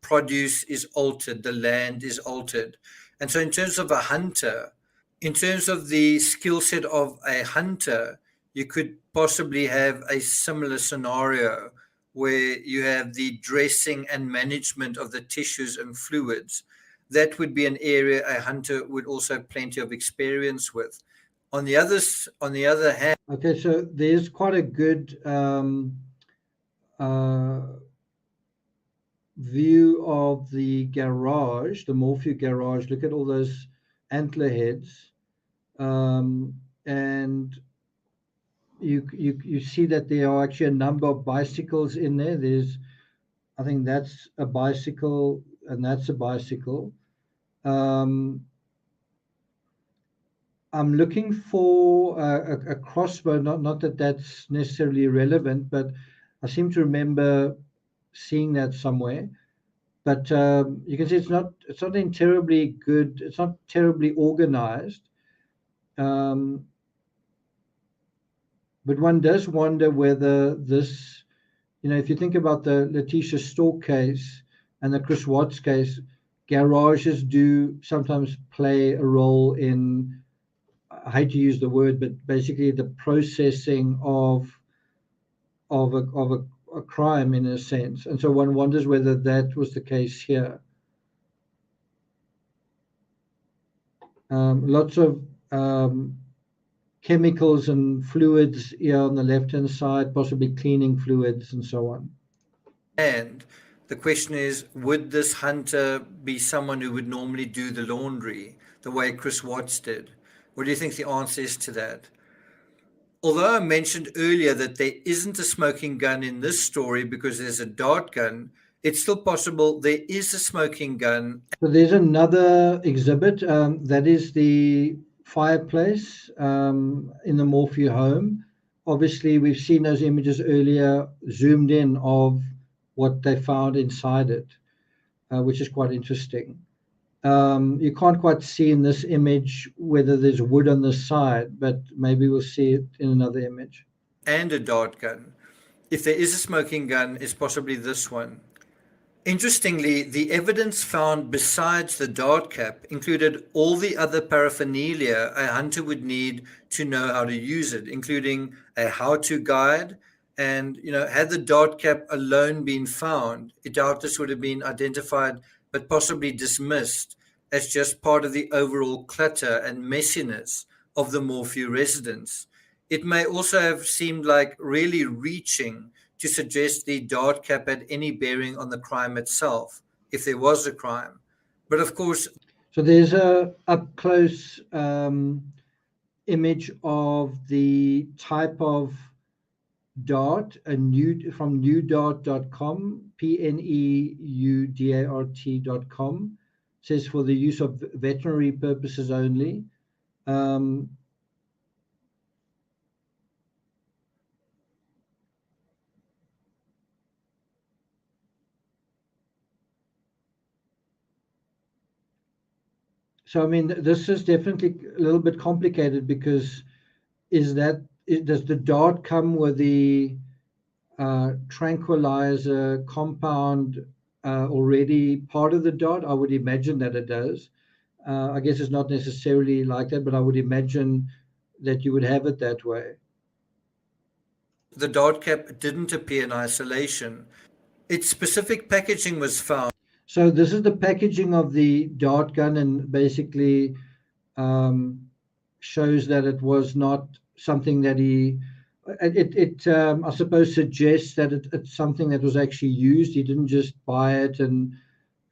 Produce is altered, the land is altered. And so in terms of a hunter, in terms of the skill set of a hunter, you could possibly have a similar scenario where you have the dressing and management of the tissues and fluids. That would be an area a hunter would also have plenty of experience with. On the other hand... Okay, so there's quite a good view of the garage, the Morphew garage. Look at all those antler heads. And you see that there are actually a number of bicycles in there. I think that's a bicycle and that's a bicycle. I'm looking for a crossbow, not that that's necessarily relevant, but I seem to remember seeing that somewhere. But you can see it's not in terribly good, it's not terribly organized. But one does wonder whether this, if you think about the Letitia Stork case and the Chris Watts case, garages do sometimes play a role in, I hate to use the word, but basically the processing of a crime in a sense. And so one wonders whether that was the case here. Lots of chemicals and fluids here on the left-hand side, possibly cleaning fluids and so on. And the question is, would this hunter be someone who would normally do the laundry the way Chris Watts did? What do you think the answer is to that? Although I mentioned earlier that there isn't a smoking gun in this story because there's a dart gun, it's still possible there is a smoking gun. So there's another exhibit. That is the fireplace in the Morphew home. Obviously, we've seen those images earlier, zoomed in of what they found inside it, which is quite interesting. You can't quite see in this image whether there's wood on the side, but maybe we'll see it in another image. And a dart gun. if there is a smoking gun, it's possibly this one. Interestingly, the evidence found besides the dart cap included all the other paraphernalia a hunter would need to know how to use it, including a how-to guide. And, had the dart cap alone been found, it doubtless would have been identified but possibly dismissed as just part of the overall clutter and messiness of the Morphew residence. It may also have seemed like really reaching to suggest the dart cap had any bearing on the crime itself, if there was a crime. But of course, So there's a up close image of the type of dart, from neudart.com, PNEUDART.com. Says for the use of veterinary purposes only. So, I mean, this is definitely a little bit complicated because does the dart come with the tranquilizer compound already part of the dart? I would imagine that it does. I guess it's not necessarily like that, but I would imagine that you would have it that way. The dart cap didn't appear in isolation. Its specific packaging was found. So this is the packaging of the dart gun, and basically shows that it was not something that I suppose suggests that it's something that was actually used. He didn't just buy it and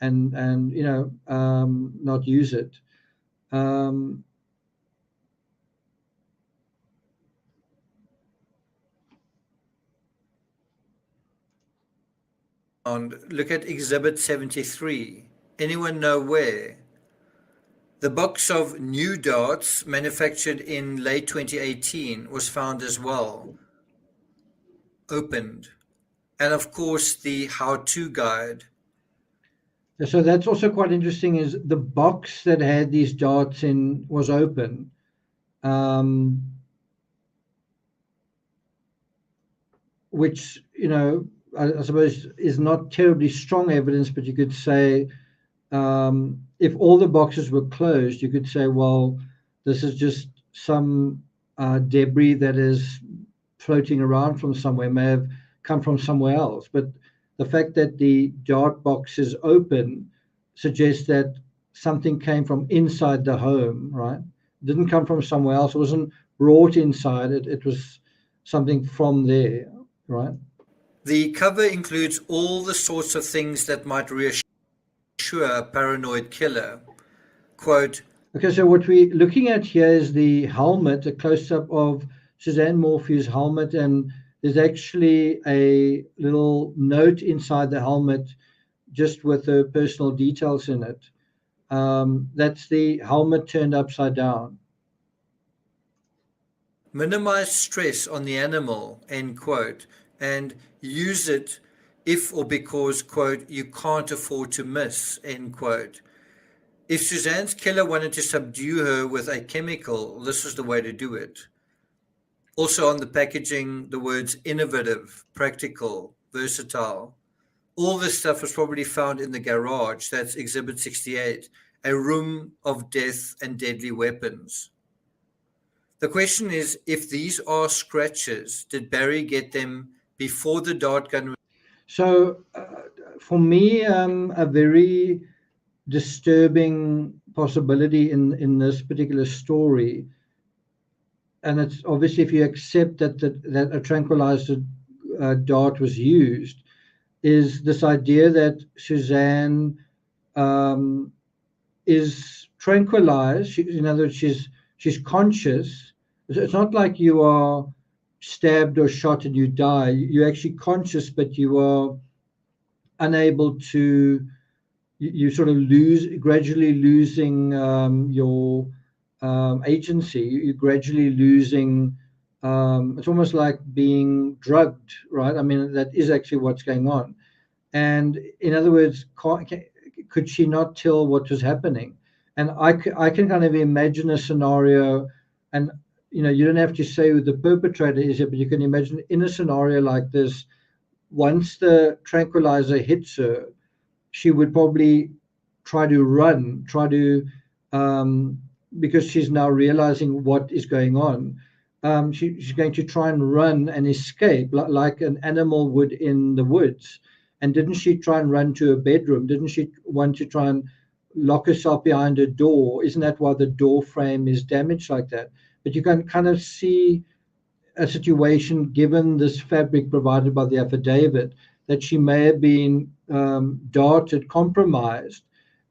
not use it. Look at Exhibit 73. Anyone know where? The box of new darts manufactured in late 2018 was found as well, opened. And of course, the how-to guide. So that's also quite interesting, is the box that had these darts in was open. Which, I suppose is not terribly strong evidence, but you could say if all the boxes were closed, you could say, well, this is just some debris that is floating around from somewhere, may have come from somewhere else. But the fact that the dart box is open suggests that something came from inside the home, right? It didn't come from somewhere else. It wasn't brought inside. It was something from there, right? The cover includes all the sorts of things that might reassure a paranoid killer. Quote, okay, so what we're looking at here is the helmet, a close-up of Suzanne Morphew's helmet, and there's actually a little note inside the helmet just with the personal details in it. That's the helmet turned upside down. Minimize stress on the animal, end quote, and use it if or because, quote, you can't afford to miss, end quote. If Suzanne's killer wanted to subdue her with a chemical, this was the way to do it. Also on the packaging, the words innovative, practical, versatile. All this stuff was probably found in the garage. That's Exhibit 68, a room of death and deadly weapons. The question is, if these are scratches, did Barry get them before the dart gun? So for me, a very disturbing possibility in this particular story, and it's obviously if you accept that a tranquilizer dart was used, is this idea that Suzanne is tranquilized. In other words, she's conscious. It's not like you are stabbed or shot and you die. You're actually conscious, but you are unable to. You sort of gradually losing your agency. You're gradually losing. It's almost like being drugged, right? I mean, that is actually what's going on. And in other words, could she not tell what was happening? And I can kind of imagine a scenario, and you don't have to say who the perpetrator is, but you can imagine in a scenario like this, once the tranquilizer hits her, she would probably try to run, because she's now realizing what is going on. She's going to try and run and escape like an animal would in the woods. And didn't she try and run to her bedroom? Didn't she want to try and lock herself behind a door? Isn't that why the door frame is damaged like that? But you can kind of see a situation, given this fabric provided by the affidavit, that she may have been darted, compromised,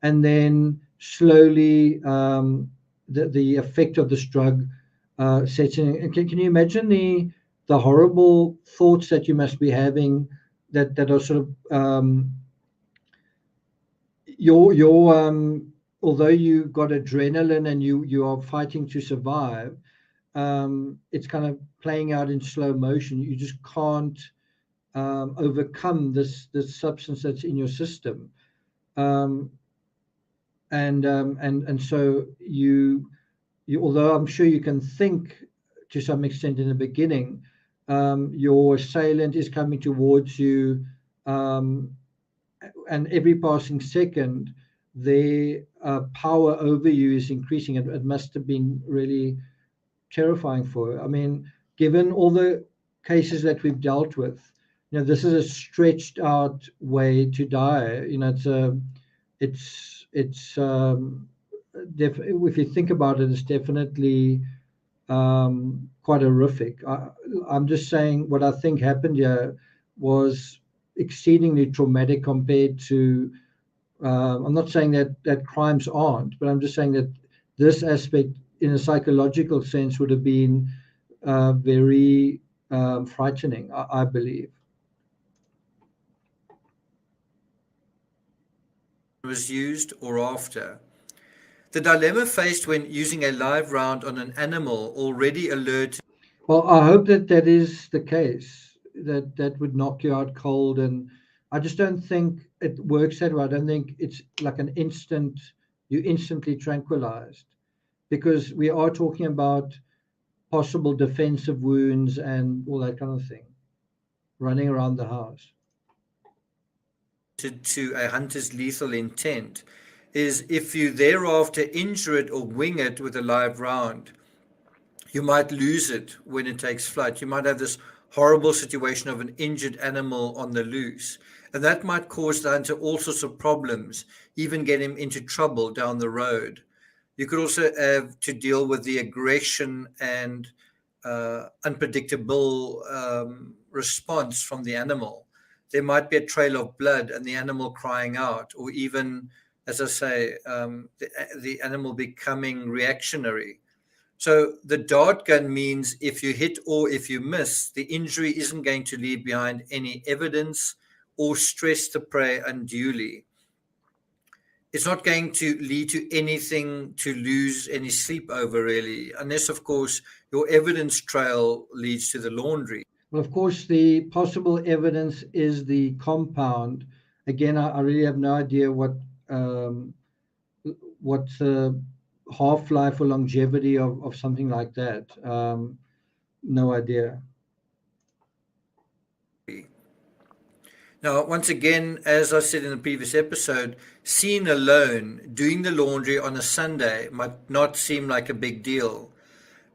and then slowly the effect of this drug sets in. And can you imagine the horrible thoughts that you must be having that are sort of although you got adrenaline and you are fighting to survive, it's kind of playing out in slow motion. You just can't overcome this substance that's in your system, and so you although I'm sure you can think to some extent in the beginning, your assailant is coming towards you, and every passing second their power over you is increasing. It must have been really terrifying for her. I mean, given all the cases that we've dealt with, this is a stretched out way to die. It's if you think about it, it's definitely quite horrific. I'm just saying what I think happened here was exceedingly traumatic compared to. I'm not saying that crimes aren't, but I'm just saying that this aspect, in a psychological sense, would have been very frightening, I believe. Was used or after. The dilemma faced when using a live round on an animal already alerted. Well, I hope that is the case, that would knock you out cold. And I just don't think it works that way. I don't think it's like you're instantly tranquilized, because we are talking about possible defensive wounds and all that kind of thing, running around the house. To a hunter's lethal intent is if you thereafter injure it or wing it with a live round, you might lose it when it takes flight. You might have this horrible situation of an injured animal on the loose, and that might cause the hunter all sorts of problems, even get him into trouble down the road. You could also have to deal with the aggression and unpredictable response from the animal. There might be a trail of blood and the animal crying out, or even, as I say, the animal becoming reactionary. So the dart gun means if you hit or if you miss, the injury isn't going to leave behind any evidence or stress the prey unduly. It's not going to lead to anything to lose any sleep over, really, unless, of course, your evidence trail leads to the laundry. Well, of course, the possible evidence is the compound. Again, I really have no idea what the half-life or longevity of something like that. No idea. Now, once again, as I said in the previous episode, seen alone, doing the laundry on a Sunday might not seem like a big deal.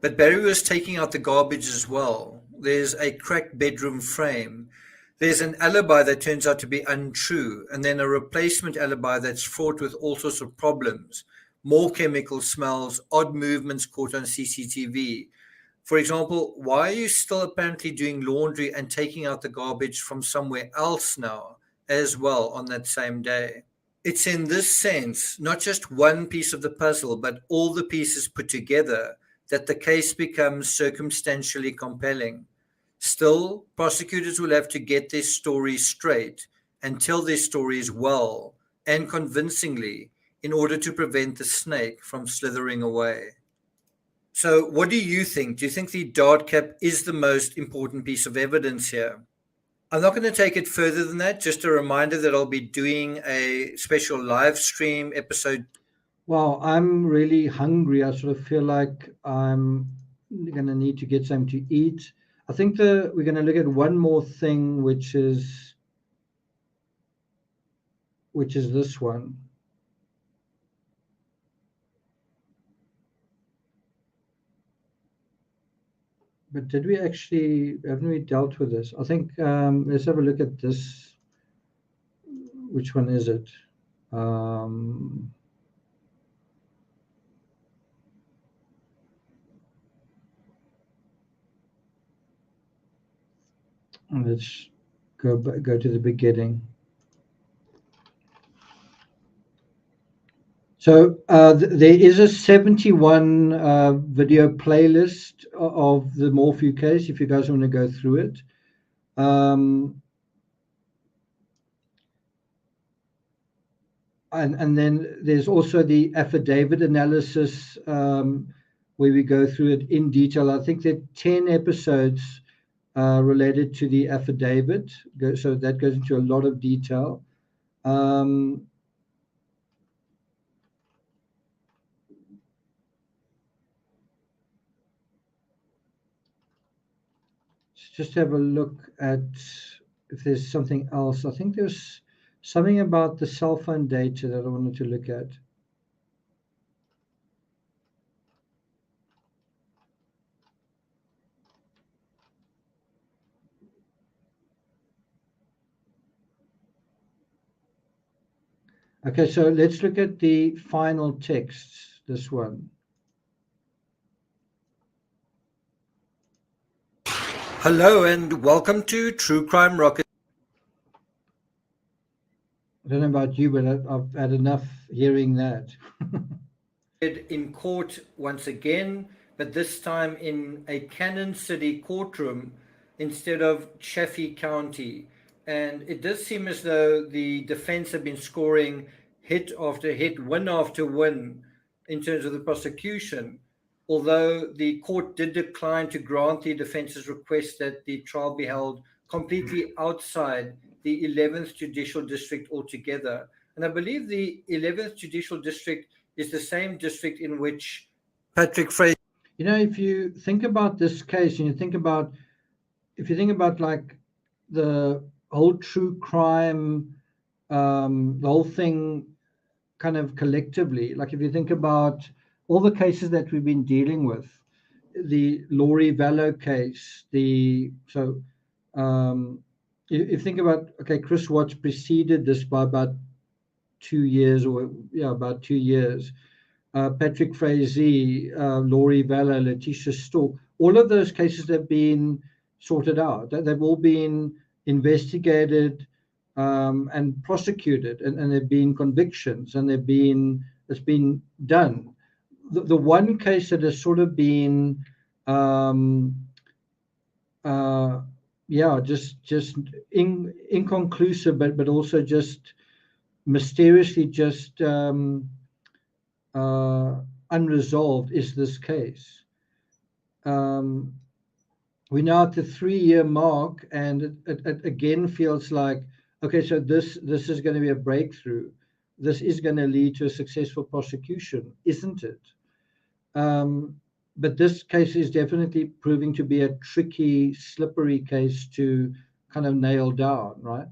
But Barry was taking out the garbage as well. There's a cracked bedroom frame. There's an alibi that turns out to be untrue, and then a replacement alibi that's fraught with all sorts of problems. More chemical smells, odd movements caught on CCTV. For example, why are you still apparently doing laundry and taking out the garbage from somewhere else now as well on that same day? It's in this sense, not just one piece of the puzzle, but all the pieces put together, that the case becomes circumstantially compelling. Still, prosecutors will have to get their story straight and tell their stories well and convincingly in order to prevent the snake from slithering away. So what do you think? Do you think the dart cap is the most important piece of evidence here? I'm not going to take it further than that. Just a reminder that I'll be doing a special live stream episode. Well, I'm really hungry. I sort of feel like I'm going to need to get something to eat. I think we're going to look at one more thing, which is this one. But haven't we dealt with this? I think let's have a look at this. Which one is it? Let's go to the beginning. So there is a 71 video playlist of the Morphew case, if you guys want to go through it. And then there's also the affidavit analysis where we go through it in detail. I think there are 10 episodes related to the affidavit, so that goes into a lot of detail. Just have a look at if there's something else. I think there's something about the cell phone data that I wanted to look at. Okay, so let's look at the final texts, this one. Hello and welcome to True Crime Rocket. I don't know about you, but I've had enough hearing that. In court once again, but this time in a Cannon City courtroom instead of Chaffee County. And it does seem as though the defense have been scoring hit after hit, win after win in terms of the prosecution. Although the court did decline to grant the defense's request that the trial be held completely outside the 11th Judicial District altogether. And I believe the 11th Judicial District is the same district in which Patrick Fraser. You know, if you think about this case and if you think about like the whole true crime, the whole thing kind of collectively, like if you think about all the cases that we've been dealing with, the Laurie Vallow case, if you think about, okay, Chris Watts preceded this by about 2 years, about 2 years. Patrick Frazee, Laurie Vallow, Letitia Stork, all of those cases have been sorted out. They've all been investigated and prosecuted, and there've been convictions, and it's been done. The one case that has sort of been just inconclusive, but also just mysteriously just unresolved is this case. We're now at the 3-year mark, and it again feels like, okay, so this is going to be a breakthrough. This is going to lead to a successful prosecution, isn't it? But this case is definitely proving to be a tricky, slippery case to kind of nail down, right?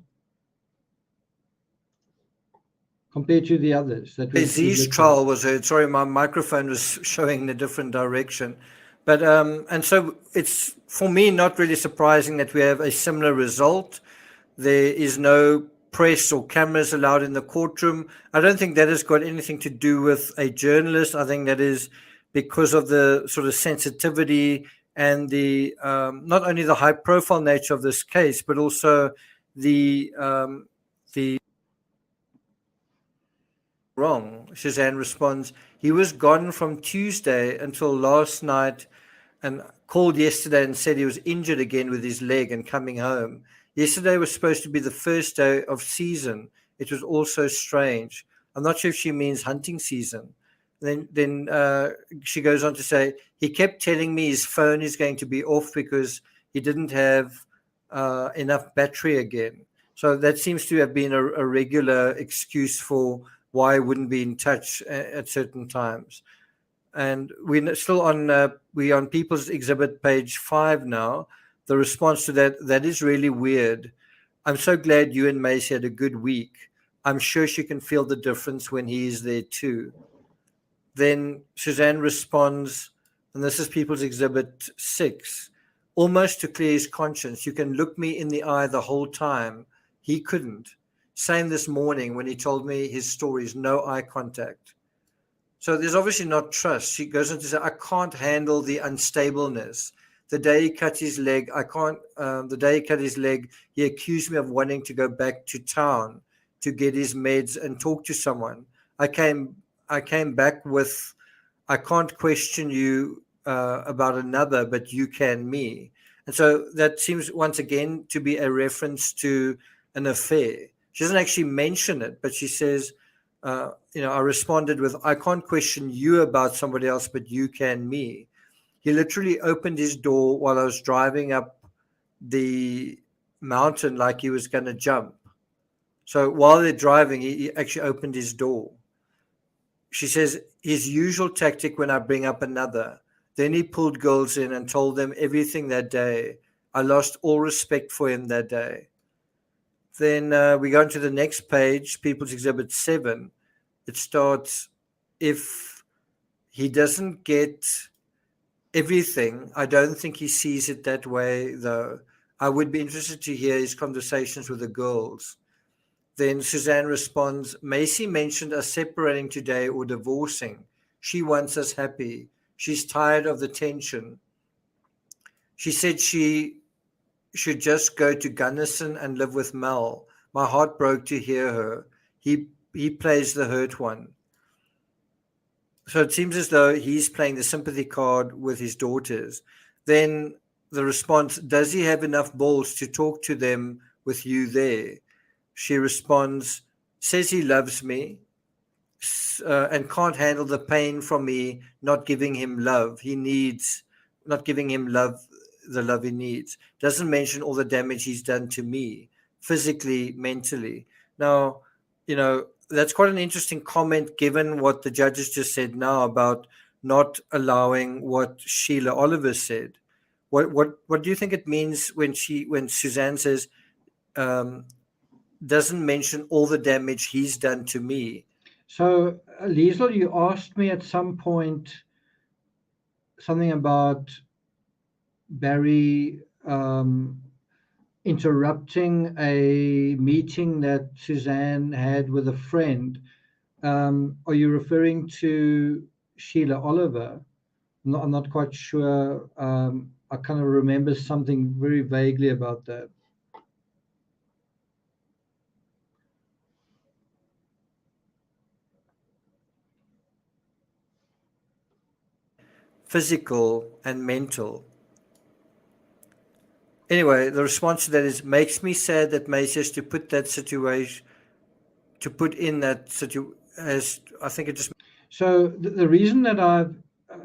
Compared to the others. Frazee's trial was heard. Sorry, my microphone was showing in a different direction. But and so it's, for me, not really surprising that we have a similar result. There is no press or cameras allowed in the courtroom. I don't think that has got anything to do with a journalist. I think that is because of the sort of sensitivity and the not only the high profile nature of this case, but also the wrong. Suzanne responds, he was gone from Tuesday until last night and called yesterday and said he was injured again with his leg and coming home. Yesterday was supposed to be the first day of season. It was also strange. I'm not sure if she means hunting season. Then she goes on to say, he kept telling me his phone is going to be off because he didn't have enough battery again. So that seems to have been a regular excuse for why I wouldn't be in touch at certain times. And we're still on we on People's Exhibit page 5 now. The response to that is really weird. I'm so glad you and Macy had a good week. I'm sure she can feel the difference when he is there too. Then Suzanne responds, and this is People's Exhibit 6, almost to clear his conscience. You can look me in the eye the whole time. He couldn't. Same this morning when he told me his stories, no eye contact. So there's obviously not trust. She goes on to say, I can't handle the unstableness. The day he cut his leg, the day he cut his leg, he accused me of wanting to go back to town to get his meds and talk to someone. I came back with, I can't question you about another, but you can me. And so that seems once again to be a reference to an affair. She doesn't actually mention it, but she says, I responded with, I can't question you about somebody else, but you can me. He literally opened his door while I was driving up the mountain like he was going to jump. So while they're driving, he actually opened his door. She says, his usual tactic when I bring up another. Then he pulled girls in and told them everything that day. I lost all respect for him that day. Then we go into the next page, People's Exhibit 7. It starts, if he doesn't get everything, I don't think he sees it that way, though. I would be interested to hear his conversations with the girls. Then Suzanne responds, Macy mentioned us separating today or divorcing. She wants us happy. She's tired of the tension. She said she should just go to Gunnison and live with Mel. My heart broke to hear her. He plays the hurt one. So it seems as though he's playing the sympathy card with his daughters. Then the response, does he have enough balls to talk to them with you there? She responds, says he loves me and can't handle the pain from me not giving him love. He needs, not giving him love, the love he needs. Doesn't mention all the damage he's done to me, physically, mentally. Now, that's quite an interesting comment given what the judges just said now about not allowing what Sheila Oliver said. What do you think it means when Suzanne says doesn't mention all the damage he's done to me? So, Liesl, you asked me at some point something about Barry interrupting a meeting that Suzanne had with a friend. Are you referring to Sheila Oliver? I'm not quite sure. I kind of remember something very vaguely about that. Physical and mental. Anyway, the response to that is, makes me sad that Macy has to put that situation, as I think it just. So the reason that I've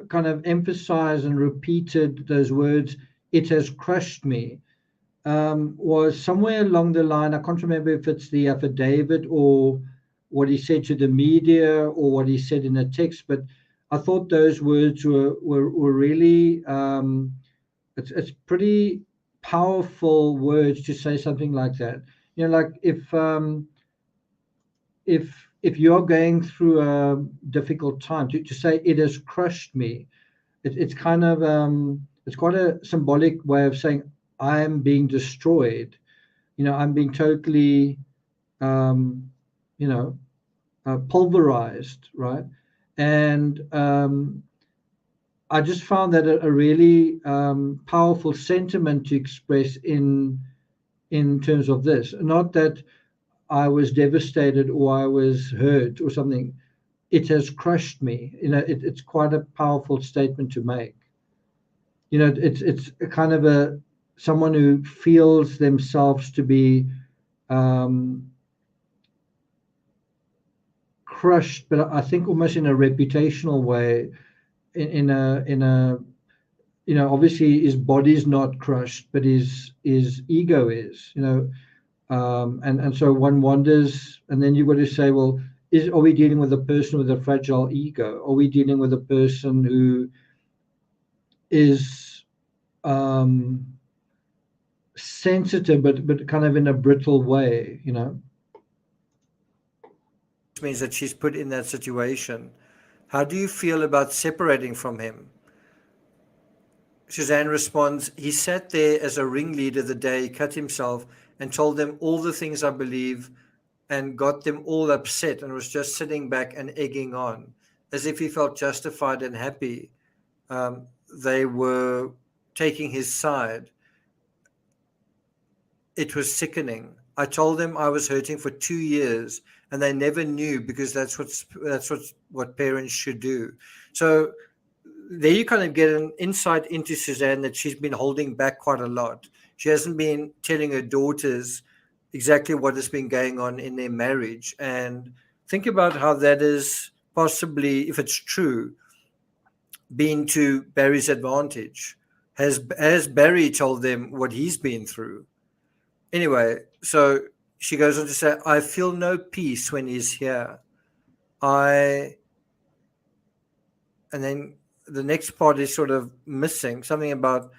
kind of emphasized and repeated those words, it has crushed me, was somewhere along the line. I can't remember if it's the affidavit or what he said to the media or what he said in a text, but I thought those words were really, it's pretty powerful words to say something like that. Like if you're going through a difficult time, to say it has crushed me, it's kind of it's quite a symbolic way of saying I am being destroyed. I'm being totally pulverized, right? And I just found that a really powerful sentiment to express in terms of this. Not that I was devastated or I was hurt or something. It has crushed me. It's quite a powerful statement to make. It's a kind of someone who feels themselves to be crushed, but I think almost in a reputational way. In a obviously his body's not crushed, but his ego is. And so one wonders, and then you've got to say, well, are we dealing with a person with a fragile ego? Are we dealing with a person who is sensitive, but kind of in a brittle way, you know? Which means that she's put in that situation. How do you feel about separating from him? Suzanne responds, he sat there as a ringleader the day he cut himself and told them all the things I believe and got them all upset and was just sitting back and egging on as if he felt justified and happy they were taking his side. It was sickening. I told them I was hurting for 2 years and they never knew because that's what parents should do. So there you kind of get an insight into Suzanne that she's been holding back quite a lot. She hasn't been telling her daughters exactly what has been going on in their marriage. And think about how that is possibly, if it's true, been to Barry's advantage. Has Barry told them what he's been through? Anyway, so she goes on to say, I feel no peace when he's here. And then the next part is sort of missing, something about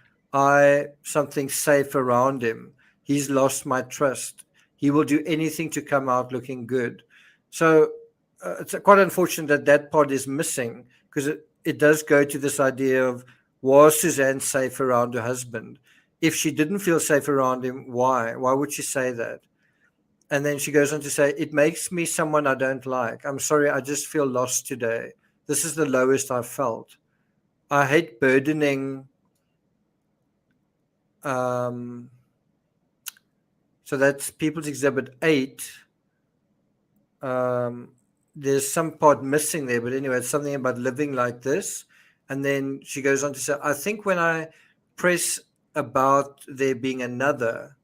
something safe around him. He's lost my trust. He will do anything to come out looking good. So it's quite unfortunate that part is missing, because it does go to this idea of, was Suzanne safe around her husband? If she didn't feel safe around him, why? Why would she say that? And then she goes on to say, it makes me someone I don't like. I'm sorry, I just feel lost today. This is the lowest I've felt. I hate burdening. So that's People's Exhibit 8. There's some part missing there, but anyway, it's something about living like this. And then she goes on to say, I think when I press about there being another,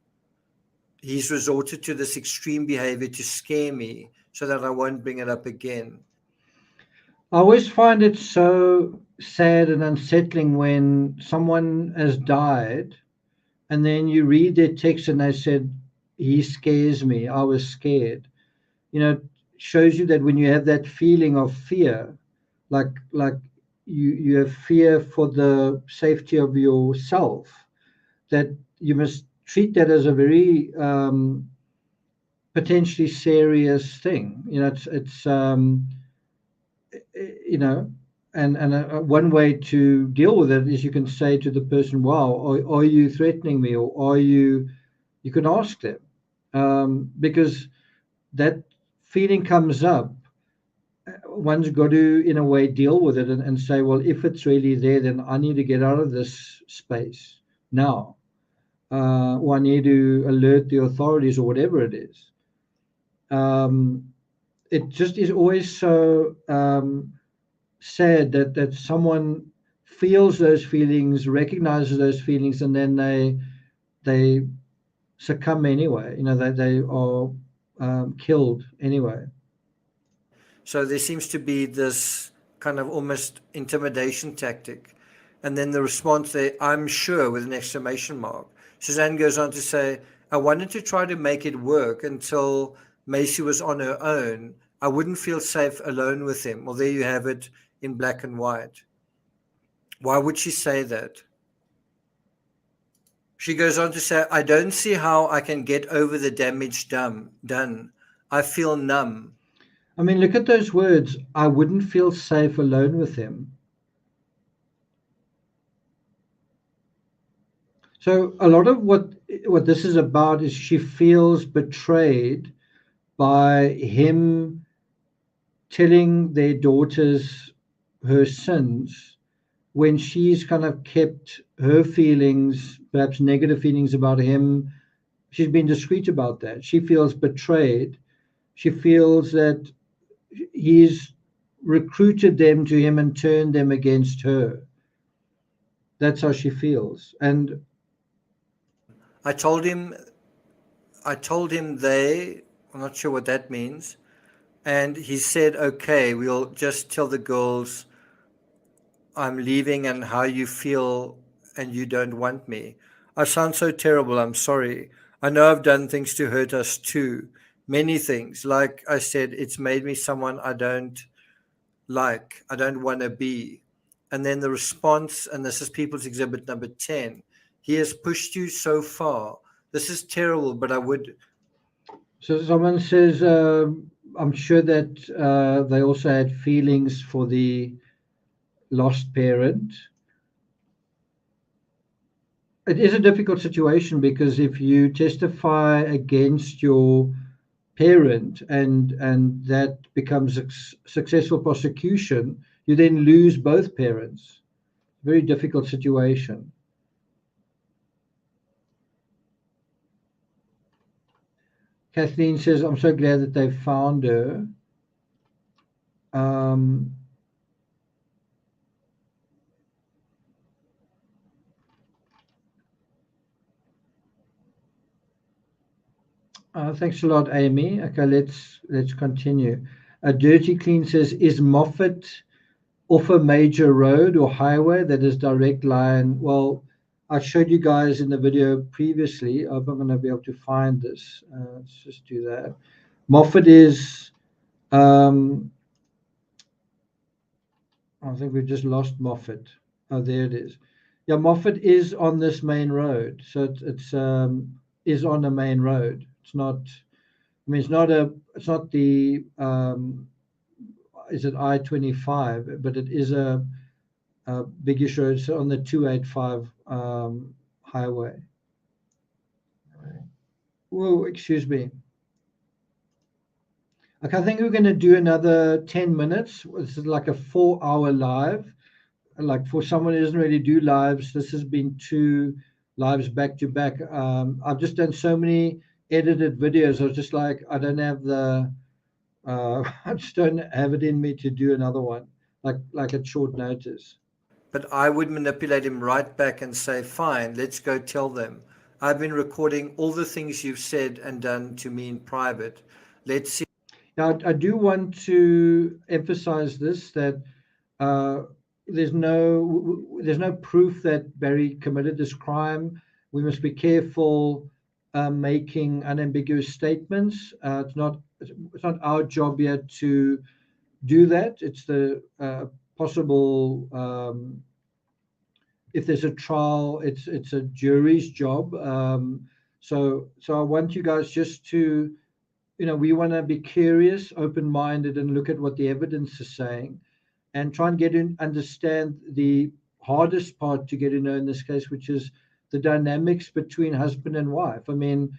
he's resorted to this extreme behavior to scare me so that I won't bring it up again. I always find it so sad and unsettling when someone has died and then you read their text and they said, he scares me, I was scared. You know, it shows you that when you have that feeling of fear, like you have fear for the safety of yourself, that you must treat that as a very potentially serious thing. You know, it's you know, and one way to deal with it is you can say to the person, wow, are you threatening me, or are you can ask them, because that feeling comes up. One's got to, in a way, deal with it and say, well, if it's really there, then I need to get out of this space now, or I need to alert the authorities or whatever it is. It just is always so sad that someone feels those feelings, recognizes those feelings, and then they succumb anyway. You know, they are killed anyway. So there seems to be this kind of almost intimidation tactic. And then the response there, I'm sure, with an exclamation mark. Suzanne goes on to say, I wanted to try to make it work until Macy was on her own. I wouldn't feel safe alone with him. Well, there you have it in black and white. Why would she say that? She goes on to say, I don't see how I can get over the damage done. I feel numb. I mean, look at those words. I wouldn't feel safe alone with him. So a lot of what this is about is she feels betrayed by him telling their daughters her sins when she's kind of kept her feelings, perhaps negative feelings about him. She's been discreet about that. She feels betrayed. She feels that he's recruited them to him and turned them against her. That's how she feels. And I told him I'm not sure what that means. And he said, okay, we'll just tell the girls I'm leaving and how you feel and you don't want me. I sound so terrible. I'm sorry. I know I've done things to hurt us too. many things. Like I said, it's made me someone I don't like, I don't want to be. And then the response, and this is People's Exhibit number 10, he has pushed you so far. This is terrible, but I would. So someone says, I'm sure that they also had feelings for the lost parent. It is a difficult situation because if you testify against your parent and that becomes a successful prosecution, you then lose both parents. Very difficult situation. Kathleen says, I'm so glad that they found her. Thanks a lot, Amy. Okay, let's continue. Dirty Clean says, is Moffat off a major road or highway that is direct line? Well, I showed you guys in the video previously. I'm not going to be able to find this. Let's just do that. Moffat is, I think we've just lost Moffat. Oh, there it is. Yeah, Moffat is on this main road. So it's is on a main road. It's not, I mean, it's not the, is it I-25, but it is a biggish road. It's on the 285 highway. Whoa, excuse me. Okay, I think we're going to do another 10 minutes. This is like a 4-hour live. Like for someone who doesn't really do lives, this has been 2 lives back to back. I've just done so many edited videos. I was just like, I don't have the, I just don't have it in me to do another one, like at short notice. But I would manipulate him right back and say, fine, let's go tell them. I've been recording all the things you've said and done to me in private. Let's see. Now, I do want to emphasize this, that there's no proof that Barry committed this crime. We must be careful making unambiguous statements. It's not our job yet to do that. It's the possible, if there's a trial, it's a jury's job. So I want you guys just to, we want to be curious, open-minded, and look at what the evidence is saying, and try and understand the hardest part to get to know in this case, which is the dynamics between husband and wife. I mean,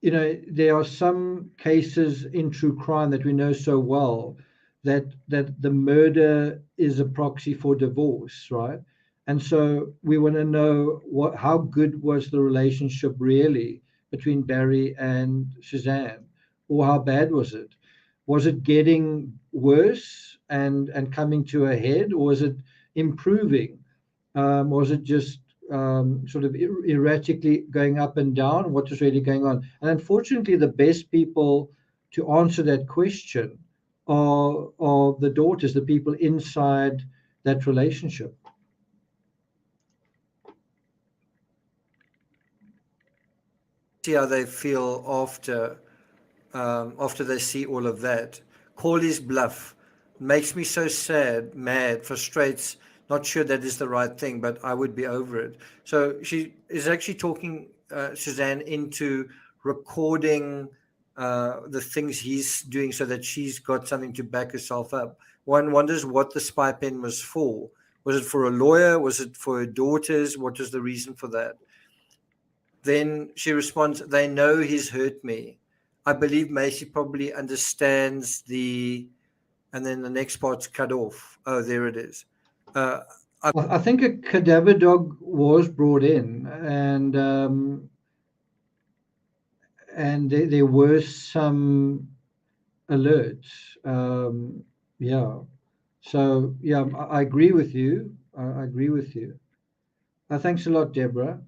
there are some cases in true crime that we know so well that the murder is a proxy for divorce, right? And so we want to know how good was the relationship really between Barry and Suzanne, or how bad was it? Was it getting worse and coming to a head, or was it improving? Was it just sort of erratically going up and down? What was really going on? And unfortunately, the best people to answer that question are the daughters, the people inside that relationship. See how they feel after they see all of that. Call his bluff. Makes me so sad, mad, frustrates. Not sure that is the right thing, but I would be over it. So she is actually talking Suzanne into recording the things he's doing so that she's got something to back herself up. One wonders what the spy pen was for. Was it for a lawyer? Was it for her daughters? What was the reason for that? Then she responds, they know he's hurt me. I believe Macy probably understands and then the next part's cut off. Oh, there it is. I think a cadaver dog was brought in, and there were some alerts. Yeah. So yeah, I agree with you. I agree with you. Thanks a lot, Deborah.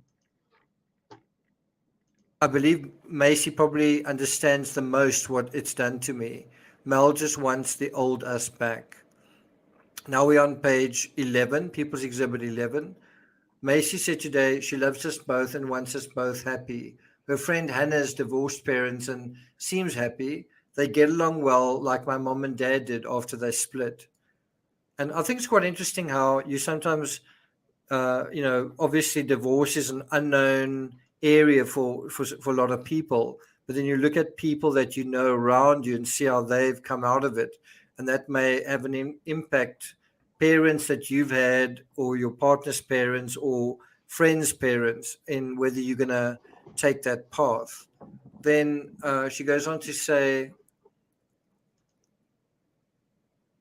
I believe Macy probably understands the most what it's done to me. Mel just wants the old us back. Now we're on page 11, People's Exhibit 11. Macy said today she loves us both and wants us both happy. Her friend Hannah's divorced parents and seems happy. They get along well, like my mom and dad did after they split. And I think it's quite interesting how you sometimes, obviously divorce is an unknown area for a lot of people. But then you look at people that you know around you and see how they've come out of it. And that may have an impact. Parents that you've had, or your partner's parents, or friends' parents, in whether you're going to take that path. Then she goes on to say,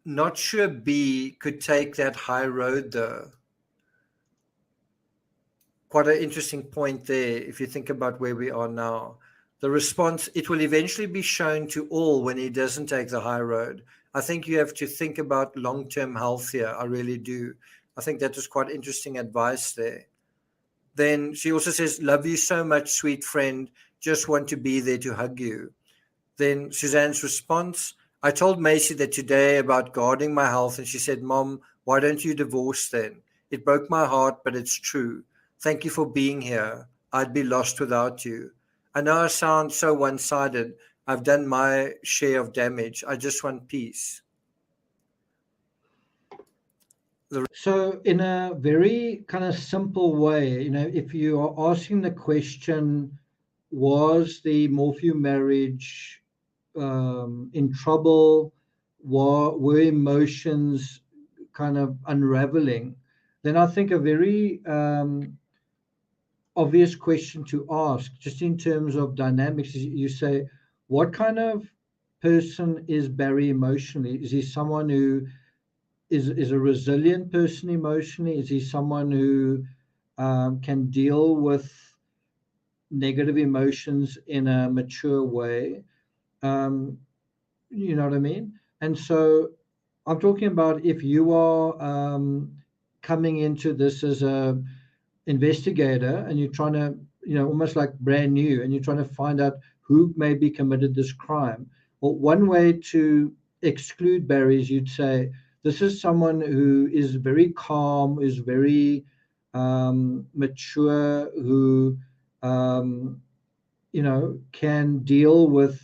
not sure B could take that high road, though. Quite an interesting point there, if you think about where we are now. The response, it will eventually be shown to all when he doesn't take the high road. I think you have to think about long-term health here. I really do. I think that was quite interesting advice there. Then she also says, love you so much, sweet friend. Just want to be there to hug you. Then Suzanne's response, I told Macy that today about guarding my health, and she said, Mom, why don't you divorce then? It broke my heart, but it's true. Thank you for being here. I'd be lost without you. I know I sound so one-sided. I've done my share of damage. I just want peace. So in a very kind of simple way, if you are asking the question, was the Morphew marriage in trouble? Were emotions kind of unraveling? Then I think a very obvious question to ask, just in terms of dynamics, is you say, what kind of person is Barry emotionally? Is he someone who is a resilient person emotionally? Is he someone who can deal with negative emotions in a mature way? You know what I mean? And so I'm talking about if you are coming into this as a investigator and you're trying to, almost like brand new, and you're trying to find out who maybe committed this crime. Well, one way to exclude Barry is you'd say, this is someone who is very calm, is very mature, who, can deal with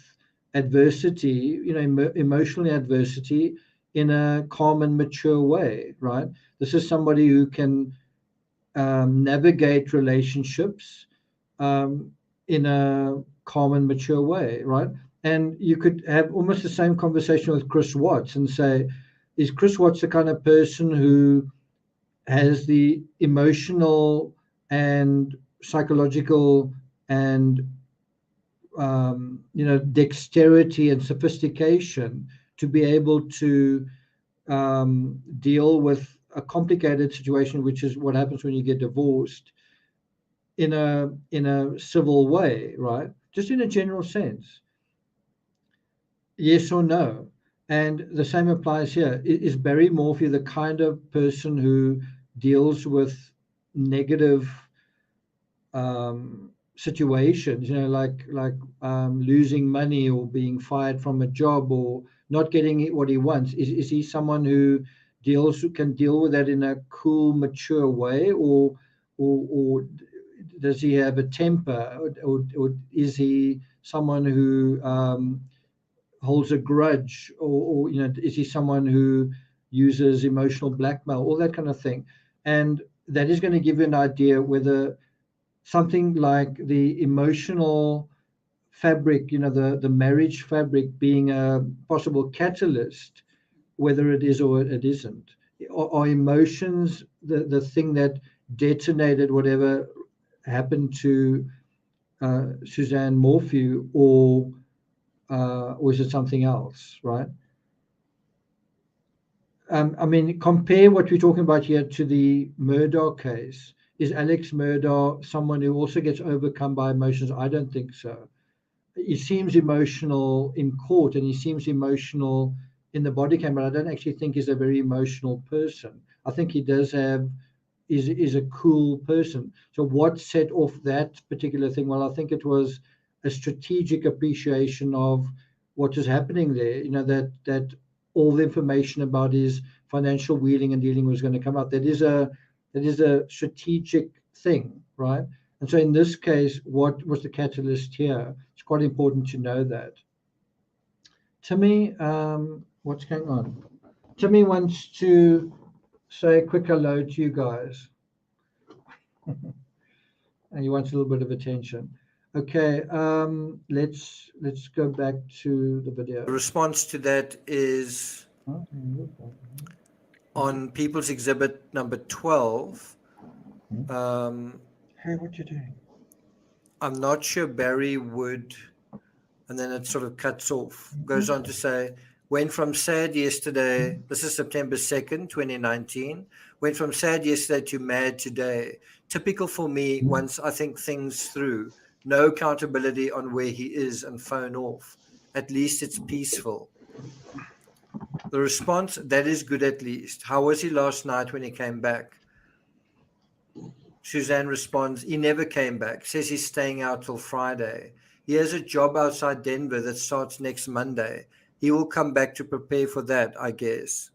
adversity, emotional adversity in a calm and mature way, right? This is somebody who can navigate relationships in a calm and mature way, right? And you could have almost the same conversation with Chris Watts and say, is Chris Watts the kind of person who has the emotional and psychological and dexterity and sophistication to be able to deal with a complicated situation, which is what happens when you get divorced, in a civil way, right? Just in a general sense. Yes or no? And the same applies here. Is Barry Morphew the kind of person who deals with negative situations, like losing money or being fired from a job or not getting what he wants? Is he someone who can deal with that in a cool, mature way, or does he have a temper, or is he someone who holds a grudge, or is he someone who uses emotional blackmail, all that kind of thing? And that is going to give you an idea whether something like the emotional fabric, the marriage fabric being a possible catalyst, whether it is or it isn't. Are emotions the thing that detonated whatever happened to Suzanne Morphew, or is it something else, right? I mean, compare what we're talking about here to the Murdoch case. Is Alex Murdoch someone who also gets overcome by emotions? I don't think so. He seems emotional in court and he seems emotional in the body cam, but I don't actually think he's a very emotional person. I think he does is a cool person. So what set off that particular thing? Well, I think it was a strategic appreciation of what was happening there, that all the information about his financial wheeling and dealing was going to come out. That is a It is a strategic thing, right? And so in this case, what was the catalyst here? It's quite important to know that. Timmy, what's going on? Timmy wants to say a quick hello to you guys. And he wants a little bit of attention. Okay, let's go back to the video. The response to that is on People's Exhibit number 12. Hey, what you doing? I'm not sure Barry would, and then it sort of cuts off. Goes on to say, went from sad yesterday, this is September 2nd, 2019, went from sad yesterday to mad today. Typical for me once I think things through. No accountability on where he is and phone off. At least it's peaceful. The response, that is good at least. How was he last night when he came back? Suzanne responds, he never came back. Says he's staying out till Friday. He has a job outside Denver that starts next Monday. He will come back to prepare for that, I guess.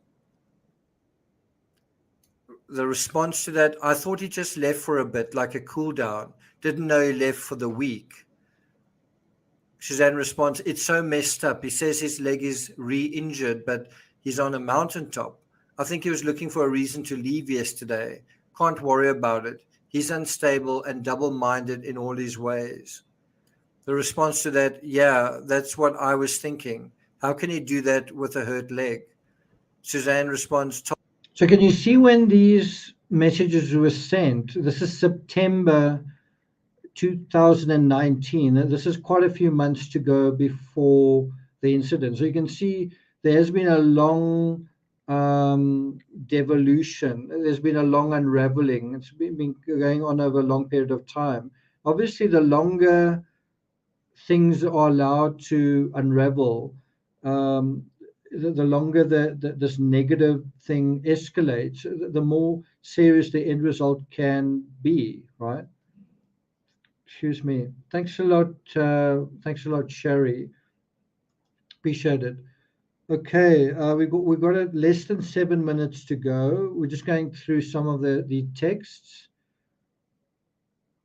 The response to that, I thought he just left for a bit, like a cool down. Didn't know he left for the week. Suzanne responds, it's so messed up. He says his leg is re-injured, but he's on a mountaintop. I think he was looking for a reason to leave yesterday. Can't worry about it. He's unstable and double-minded in all his ways. The response to that, yeah, that's what I was thinking. How can he do that with a hurt leg? Suzanne responds, so can you see when these messages were sent? This is September 2019. This is quite a few months to go before the incident. So you can see there has been a long devolution. There's been a long unraveling. It's been going on over a long period of time. Obviously, the longer things are allowed to unravel, the longer this negative thing escalates, the more serious the end result can be, right? Excuse me. Thanks a lot. Thanks a lot, Sherry. Appreciate it. Okay, we got less than 7 minutes to go. We're just going through some of the texts,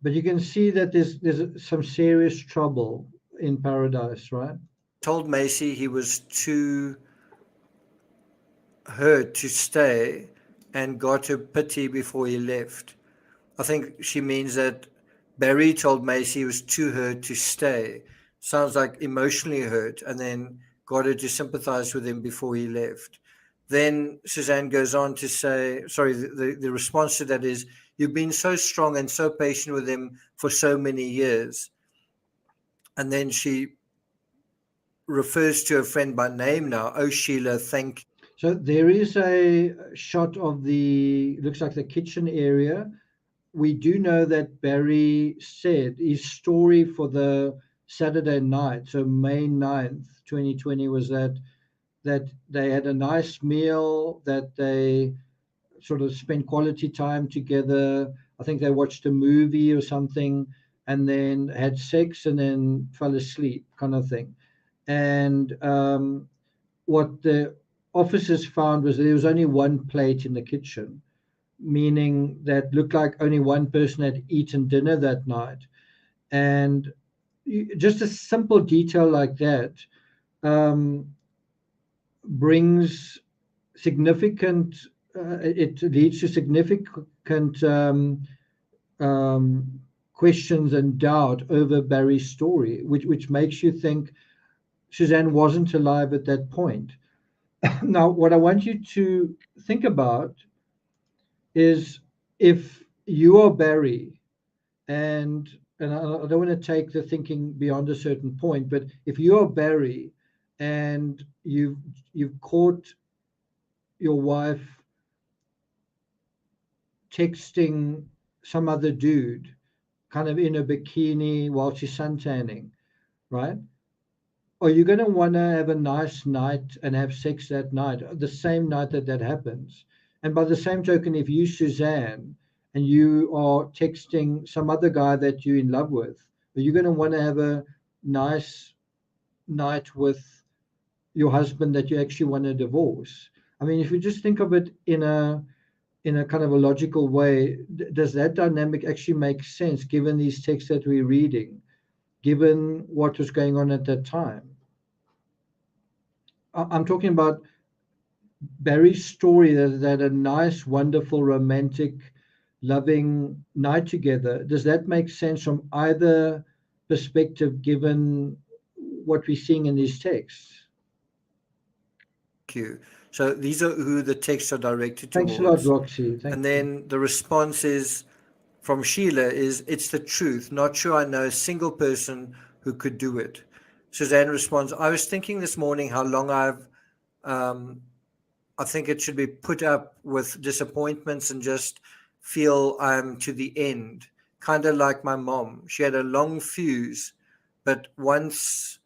but you can see that there's some serious trouble in Paradise, right? Told Macy he was too hurt to stay and got her pity before he left. I think she means that Barry told Macy he was too hurt to stay. Sounds like emotionally hurt, and then got her to sympathize with him before he left. Then Suzanne goes on to say, sorry, the response to that is, you've been so strong and so patient with him for so many years. And then she refers to a friend by name now. Oh, Sheila, thank you. So there is a shot of looks like the kitchen area. We do know that Barry said his story for the Saturday night, so May 9th, 2020, was that they had a nice meal, that they sort of spent quality time together. I think they watched a movie or something, and then had sex and then fell asleep, kind of thing. And what the officers found was there was only one plate in the kitchen, meaning that looked like only one person had eaten dinner that night. And just a simple detail like that brings significant, it leads to significant questions and doubt over Barry's story, which makes you think Suzanne wasn't alive at that point. Now, what I want you to think about is, if you are Barry, and I don't want to take the thinking beyond a certain point, but if you are Barry and you've caught your wife texting some other dude kind of in a bikini while she's suntanning, right? Are you going to want to have a nice night and have sex that night, the same night that happens? And by the same token, if you, Suzanne, and you are texting some other guy that you're in love with, are you going to want to have a nice night with your husband that you actually want to divorce? I mean, if you just think of it in a in a kind of a logical way, does that dynamic actually make sense given these texts that we're reading, given what was going on at that time? I'm talking about Barry's story, that a nice, wonderful, romantic, loving night together. Does that make sense from either perspective, given what we're seeing in these texts? Thank you. So these are who the texts are directed Thanks a lot, towards. Roxy. Thank And you. then the response is from Sheila is, it's the truth. Not sure I know a single person who could do it. Suzanne responds, I was thinking this morning how long I think it should be put up with disappointments and just feel I'm to the end. Kind of like my mom. She had a long fuse, but once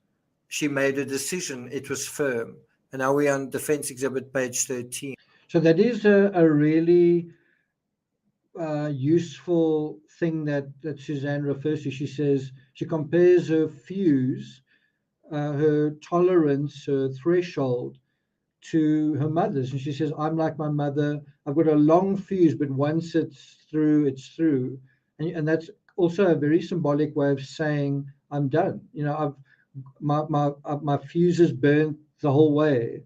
she made a decision, it was firm. And now we're on Defense Exhibit page 13. So that is a really useful thing that Suzanne refers to. She says she compares her fuse, her tolerance, her threshold to her mother's. And she says, I'm like my mother. I've got a long fuse, but once it's through, it's through. And that's also a very symbolic way of saying, I'm done. You know, my fuse is burnt the whole way.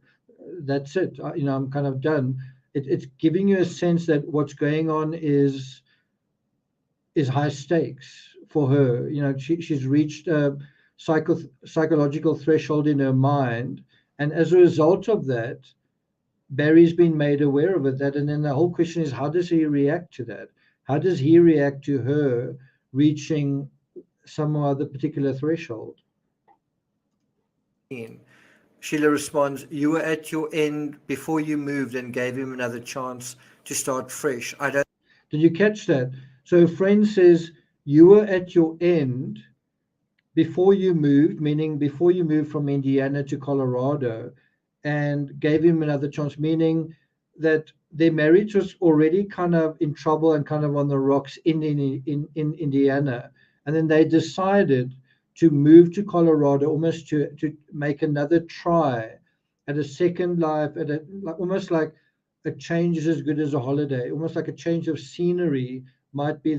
That's it. You know, I'm kind of done. It's giving you a sense that what's going on is high stakes for her. You know, she's reached a psychological threshold in her mind, and as a result of that, Barry's been made aware of it. And then the whole question is, how does he react to that? How does he react to her reaching some other particular threshold? Sheila responds, you were at your end before you moved and gave him another chance to start fresh. Did you catch that? So a friend says, you were at your end before you moved, meaning before you moved from Indiana to Colorado, and gave him another chance, meaning that their marriage was already kind of in trouble and kind of on the rocks in Indiana. And then they decided to move to Colorado, almost to make another try at a second life, almost like a change is as good as a holiday, almost like a change of scenery might be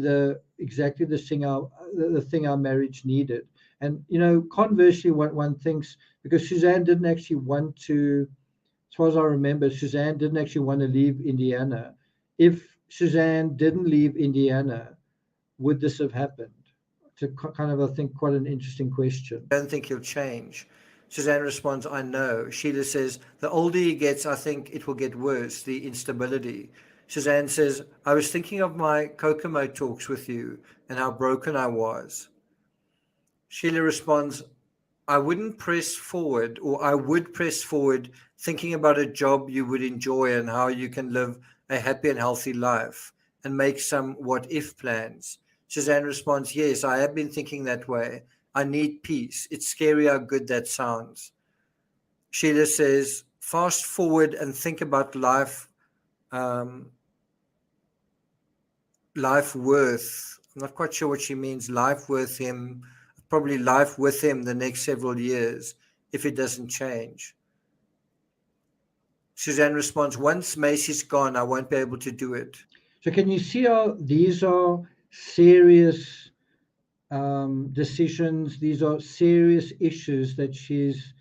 exactly the thing our marriage needed. And, you know, conversely, what one thinks, because Suzanne didn't actually want to, as far as I remember, Suzanne didn't actually want to leave Indiana. If Suzanne didn't leave Indiana, would this have happened? It's kind of, I think, quite an interesting question. I don't think he'll change. Suzanne responds, I know. Sheila says, the older he gets, I think it will get worse, the instability. Suzanne says, I was thinking of my Kokomo talks with you and how broken I was. Sheila responds, I would press forward thinking about a job you would enjoy and how you can live a happy and healthy life and make some what-if plans. Suzanne responds, yes, I have been thinking that way. I need peace. It's scary how good that sounds. Sheila says, fast forward and think about life worth. I'm not quite sure what she means. Life worth him. Probably life with him the next several years if it doesn't change. Suzanne responds, once Macy's gone, I won't be able to do it. So can you see how these are serious decisions? These are serious issues that she's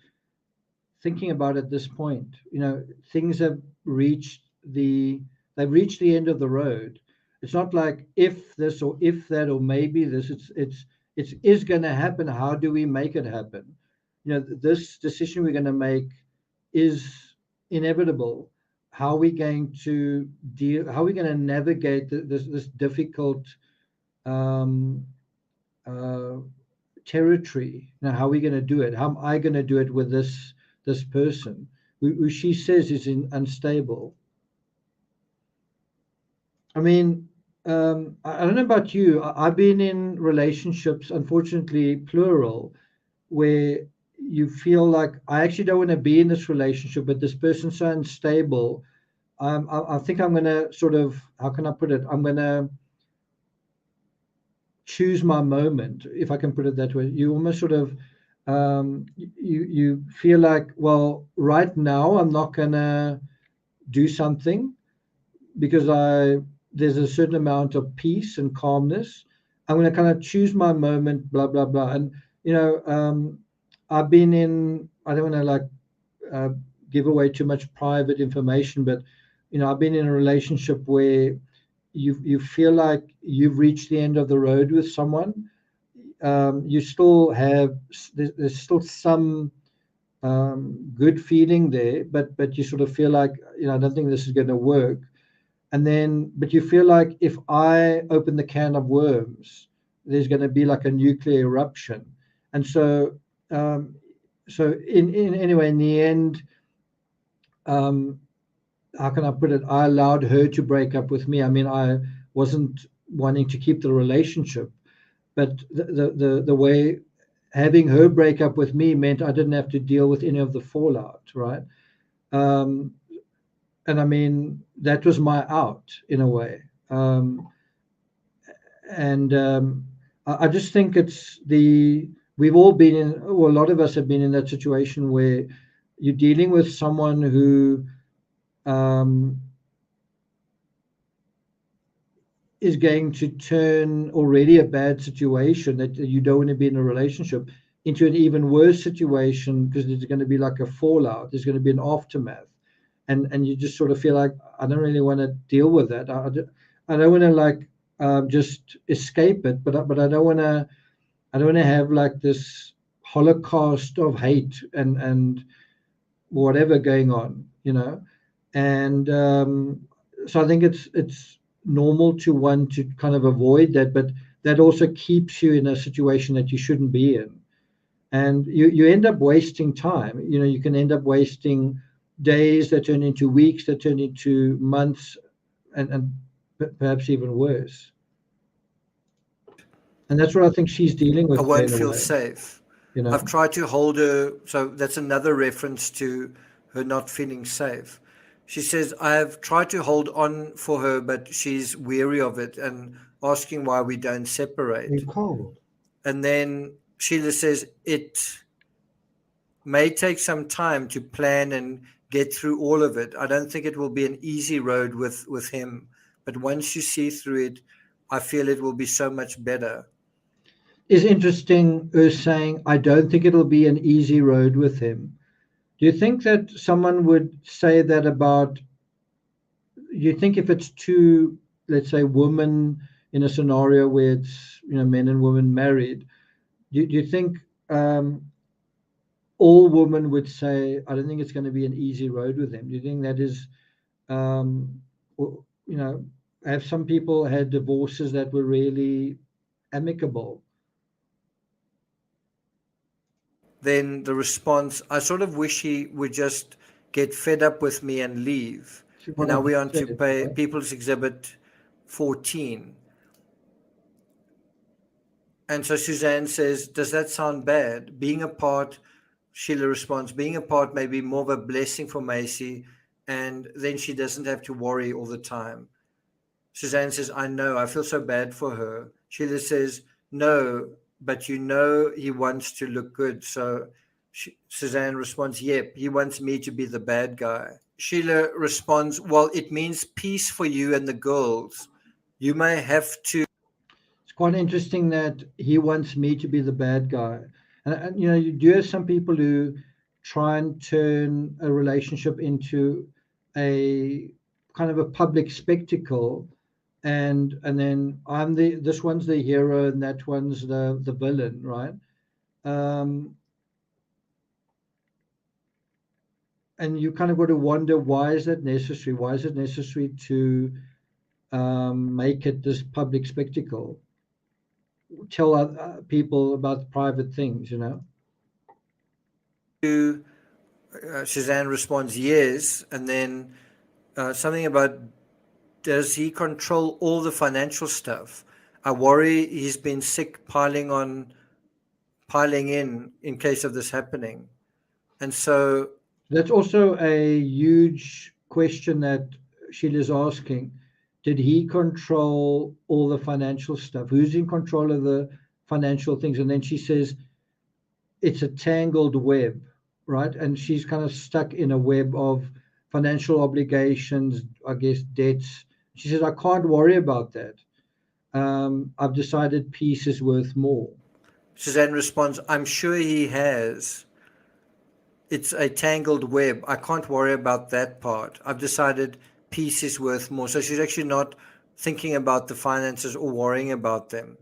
thinking about at this point. You know, things have reached the end of the road. It's not like if this or if that or maybe this. It is going to happen. How do we make it happen? You know, this decision we're going to make is inevitable. How are we going to deal? How are we going to navigate this difficult territory? Now, how are we going to do it? How am I going to do it with this person who she says is unstable? I mean, I don't know about you. I've been in relationships, unfortunately plural, where you feel like I actually don't want to be in this relationship, but this person's so unstable. I think I'm going to sort of, how can I put it? I'm going to choose my moment, if I can put it that way. You almost sort of, you feel like, well, right now I'm not going to do something, because there's a certain amount of peace and calmness. I'm going to kind of choose my moment, blah blah blah. And I've been in. I don't want to like give away too much private information, but I've been in a relationship where you feel like you've reached the end of the road with someone. You still have there's still some good feeling there, but you sort of feel like I don't think this is going to work. And then, but you feel like if I open the can of worms, there's going to be like a nuclear eruption. And so, anyway, in the end, how can I put it? I allowed her to break up with me. I mean, I wasn't wanting to keep the relationship, but the way having her break up with me meant I didn't have to deal with any of the fallout, right? And I mean, that was my out in a way. I just think we've all been in, or a lot of us have been in that situation where you're dealing with someone who is going to turn already a bad situation that you don't want to be in a relationship into an even worse situation, because there's going to be like a fallout. There's going to be an aftermath. And you just sort of feel like, I don't really want to deal with that. I don't want to like just escape it, but I don't want to have like this holocaust of hate and whatever going on, And so I think it's normal to want to kind of avoid that, but that also keeps you in a situation that you shouldn't be in, and you end up wasting time. You can end up wasting days that turn into weeks, that turn into months, and perhaps even worse. And that's what I think she's dealing with. I won't feel safe. I've tried to hold her. So that's another reference to her not feeling safe. She says, I have tried to hold on for her, but she's weary of it and asking why we don't separate. You're cold. And then Sheila says, it may take some time to plan and get through all of it. I don't think it will be an easy road with him, but once you see through it, I feel it will be so much better. It's interesting her saying, I don't think it'll be an easy road with him. Do you think that someone would say that about, do you think if it's two, let's say, women in a scenario where it's, men and women married, do you think all women would say, I don't think it's going to be an easy road with him? Do you think that is, have some people had divorces that were really amicable? Then the response, I sort of wish he would just get fed up with me and leave. And now we're on to People's Exhibit 14. And so Suzanne says, does that sound bad? Being apart, Sheila responds, being apart may be more of a blessing for Macy, and then she doesn't have to worry all the time. Suzanne says, I know, I feel so bad for her. Sheila says, no, but he wants to look good. So Suzanne responds, yep, he wants me to be the bad guy. Sheila responds, well, it means peace for you and the girls. You may have to. It's quite interesting that he wants me to be the bad guy. And you do have some people who try and turn a relationship into a kind of a public spectacle, and then this one's the hero and that one's the villain, right? And you kind of got to wonder, why is that necessary? Why is it necessary to make it this public spectacle? Tell people about private things, Suzanne responds, yes. And then something about, does he control all the financial stuff? I worry he's been sick piling in case of this happening. And so that's also a huge question that Sheila's asking. Did he control all the financial stuff? Who's in control of the financial things? And then she says, it's a tangled web, right? And she's kind of stuck in a web of financial obligations, I guess, debts, She says, I can't worry about that. I've decided peace is worth more. Suzanne responds, I'm sure he has. It's a tangled web. I can't worry about that part. I've decided peace is worth more. So she's actually not thinking about the finances or worrying about them.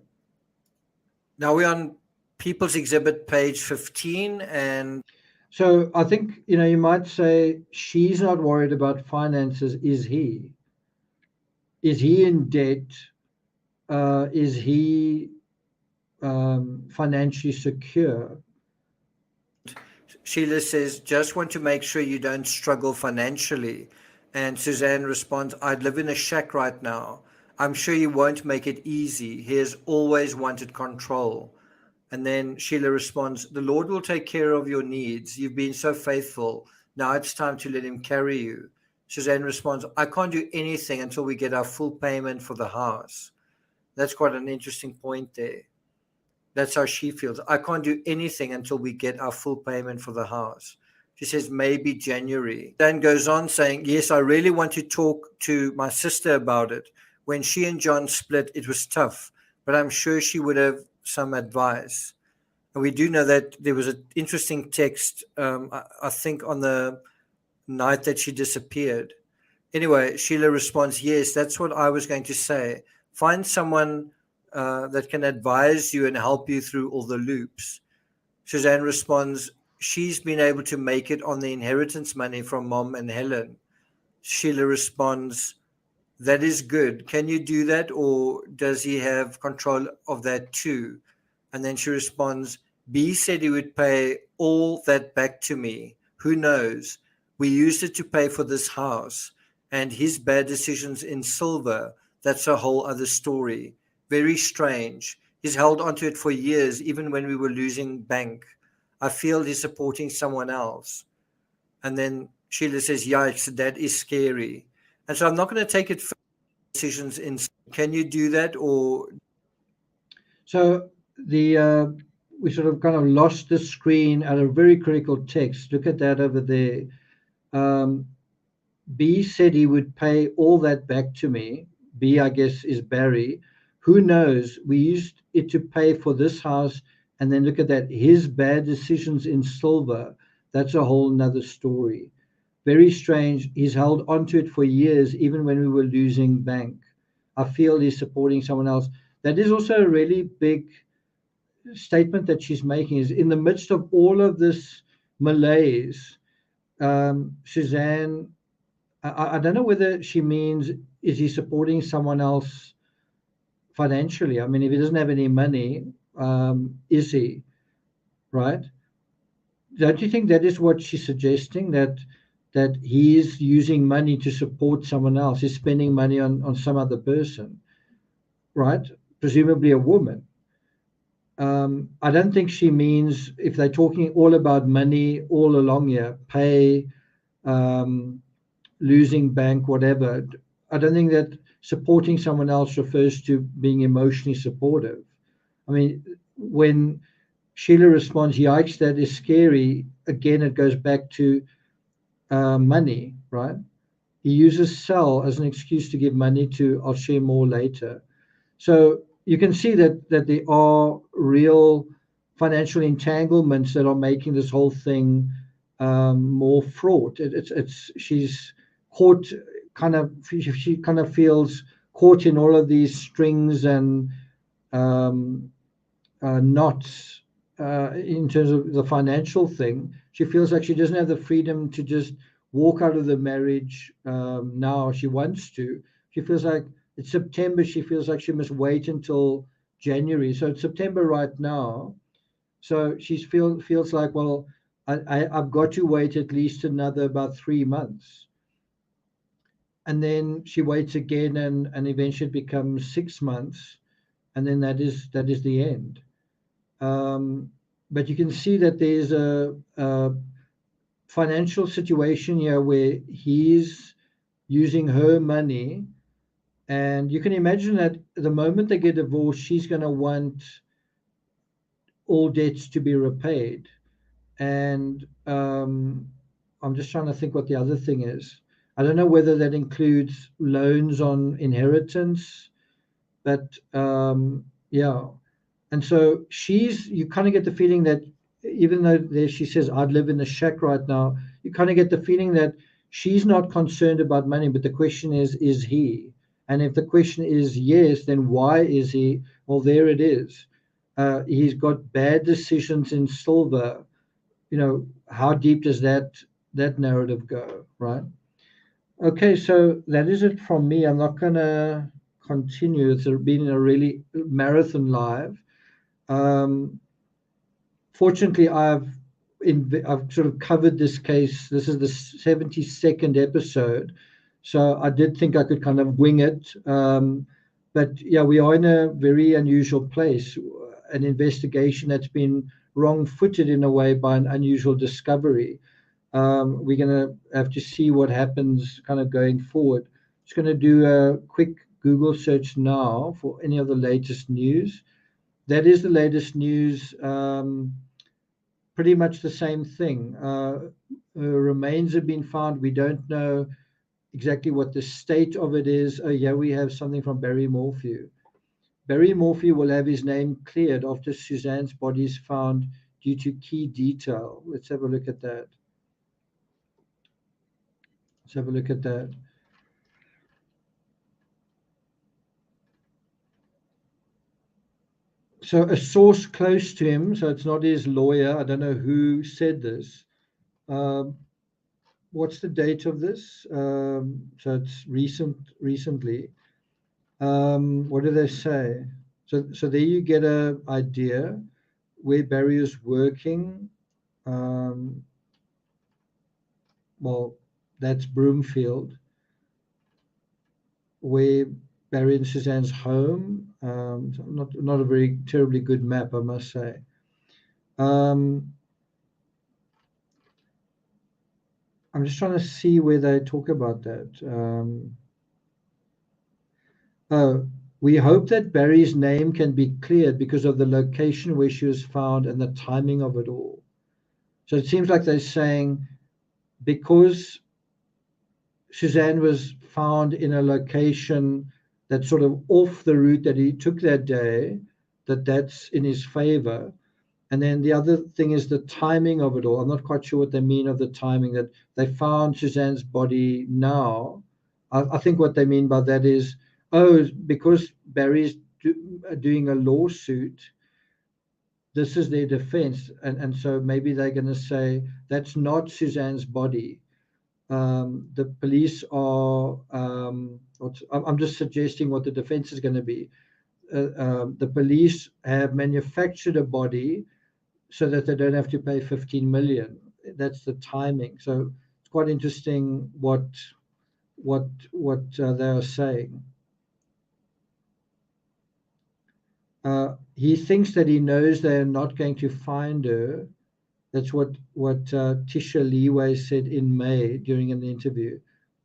Now we're on People's Exhibit, page 15, and so I think, you might say she's not worried about finances. Is he? Is he in debt? Is he financially secure? Sheila says, just want to make sure you don't struggle financially. And Suzanne responds, I'd live in a shack right now. I'm sure you won't make it easy. He has always wanted control. And then Sheila responds, the Lord will take care of your needs. You've been so faithful. Now it's time to let him carry you. Suzanne responds, I can't do anything until we get our full payment for the house. That's quite an interesting point there. That's how she feels. I can't do anything until we get our full payment for the house. She says, maybe January. Dan goes on saying, yes, I really want to talk to my sister about it. When she and John split, it was tough, but I'm sure she would have some advice. And we do know that there was an interesting text, I think, on the night that she disappeared. Anyway, Sheila responds, yes, that's what I was going to say. Find someone that can advise you and help you through all the loops. Suzanne responds, she's been able to make it on the inheritance money from Mom and Helen. Sheila responds, that is good. Can you do that, or does he have control of that too? And then she responds, B said he would pay all that back to me. Who knows? We used it to pay for this house, and his bad decisions in silver, that's a whole other story. Very strange. He's held onto it for years, even when we were losing bank. I feel he's supporting someone else. And then Sheila says, yikes, that is scary. And so I'm not going to take it for decisions in. Can you do that? Or so we sort of kind of lost the screen at a very critical text. Look at that over there. B said he would pay all that back to me. B, I guess, is Barry. Who knows? We used it to pay for this house, and then look at that. His bad decisions in silver. That's a whole nother story. Very strange. He's held onto it for years, even when we were losing bank. I feel he's supporting someone else. That is also a really big statement that she's making, is in the midst of all of this malaise, Suzanne, I don't know whether she means, is he supporting someone else financially? I mean, if he doesn't have any money, is he? Right? Don't you think that is what she's suggesting, that he is using money to support someone else? He's spending money on some other person, right? Presumably a woman. I don't think she means, if they're talking all about money all along here, pay, losing bank, whatever, I don't think that supporting someone else refers to being emotionally supportive. I mean, when Sheila responds, yikes, that is scary, again, it goes back to money, right? He uses sell as an excuse to give money to, I'll share more later. So you can see that there are real financial entanglements that are making this whole thing more fraught. She's caught, she kind of feels caught in all of these strings and knots in terms of the financial thing. She feels like she doesn't have the freedom to just walk out of the marriage now. She wants to. She feels like it's September. She feels like she must wait until January. So it's September right now. So she feels like, well, I've got to wait at least another about 3 months. And then she waits again, and eventually it becomes 6 months. And then that is the end. But you can see that there's a financial situation here where he's using her money. And you can imagine that the moment they get divorced, she's going to want all debts to be repaid. And I'm just trying to think what the other thing is. I don't know whether that includes loans on inheritance, but yeah. And so you kind of get the feeling that even though she says, I'd live in a shack right now, you kind of get the feeling that she's not concerned about money, but the question is he? And if the question is yes, then why is he? Well, there it is. He's got bad decisions in silver. How deep does that narrative go, right? Okay, so that is it from me. I'm not going to continue. It's been a really marathon live. Fortunately, I've sort of covered this case. This is the 72nd episode, so I did think I could kind of wing it. But yeah, we are in a very unusual place, an investigation that's been wrong-footed in a way by an unusual discovery. We're going to have to see what happens kind of going forward. Just going to do a quick Google search now for any of the latest news. That is the latest news. Pretty much the same thing. Remains have been found. We don't know exactly what the state of it is. Oh, yeah, we have something from Barry Morphew. Barry Morphew will have his name cleared after Suzanne's body is found due to key detail. Let's have a look at that. Let's have a look at that. So a source close to him, so it's not his lawyer. I don't know who said this. What's the date of this? So it's recently. What do they say? So there you get an idea where Barry is working. Well, that's Broomfield, where Barry and Suzanne's home. Not a very terribly good map, I must say. I'm just trying to see where they talk about that. We hope that Barry's name can be cleared because of the location where she was found and the timing of it all. So it seems like they're saying because Suzanne was found in a location that's sort of off the route that he took that day, that's in his favor. And then the other thing is the timing of it all. I'm not quite sure what they mean of the timing, that they found Suzanne's body now. I think what they mean by that is, because Barry's doing a lawsuit, this is their defense. And so maybe they're going to say, that's not Suzanne's body. The police are, I'm just suggesting what the defense is going to be. The police have manufactured a body so that they don't have to pay 15 million. That's the timing. So it's quite interesting what they are saying. He thinks that he knows they are not going to find her. That's what Tisha Leeway said in May during an interview.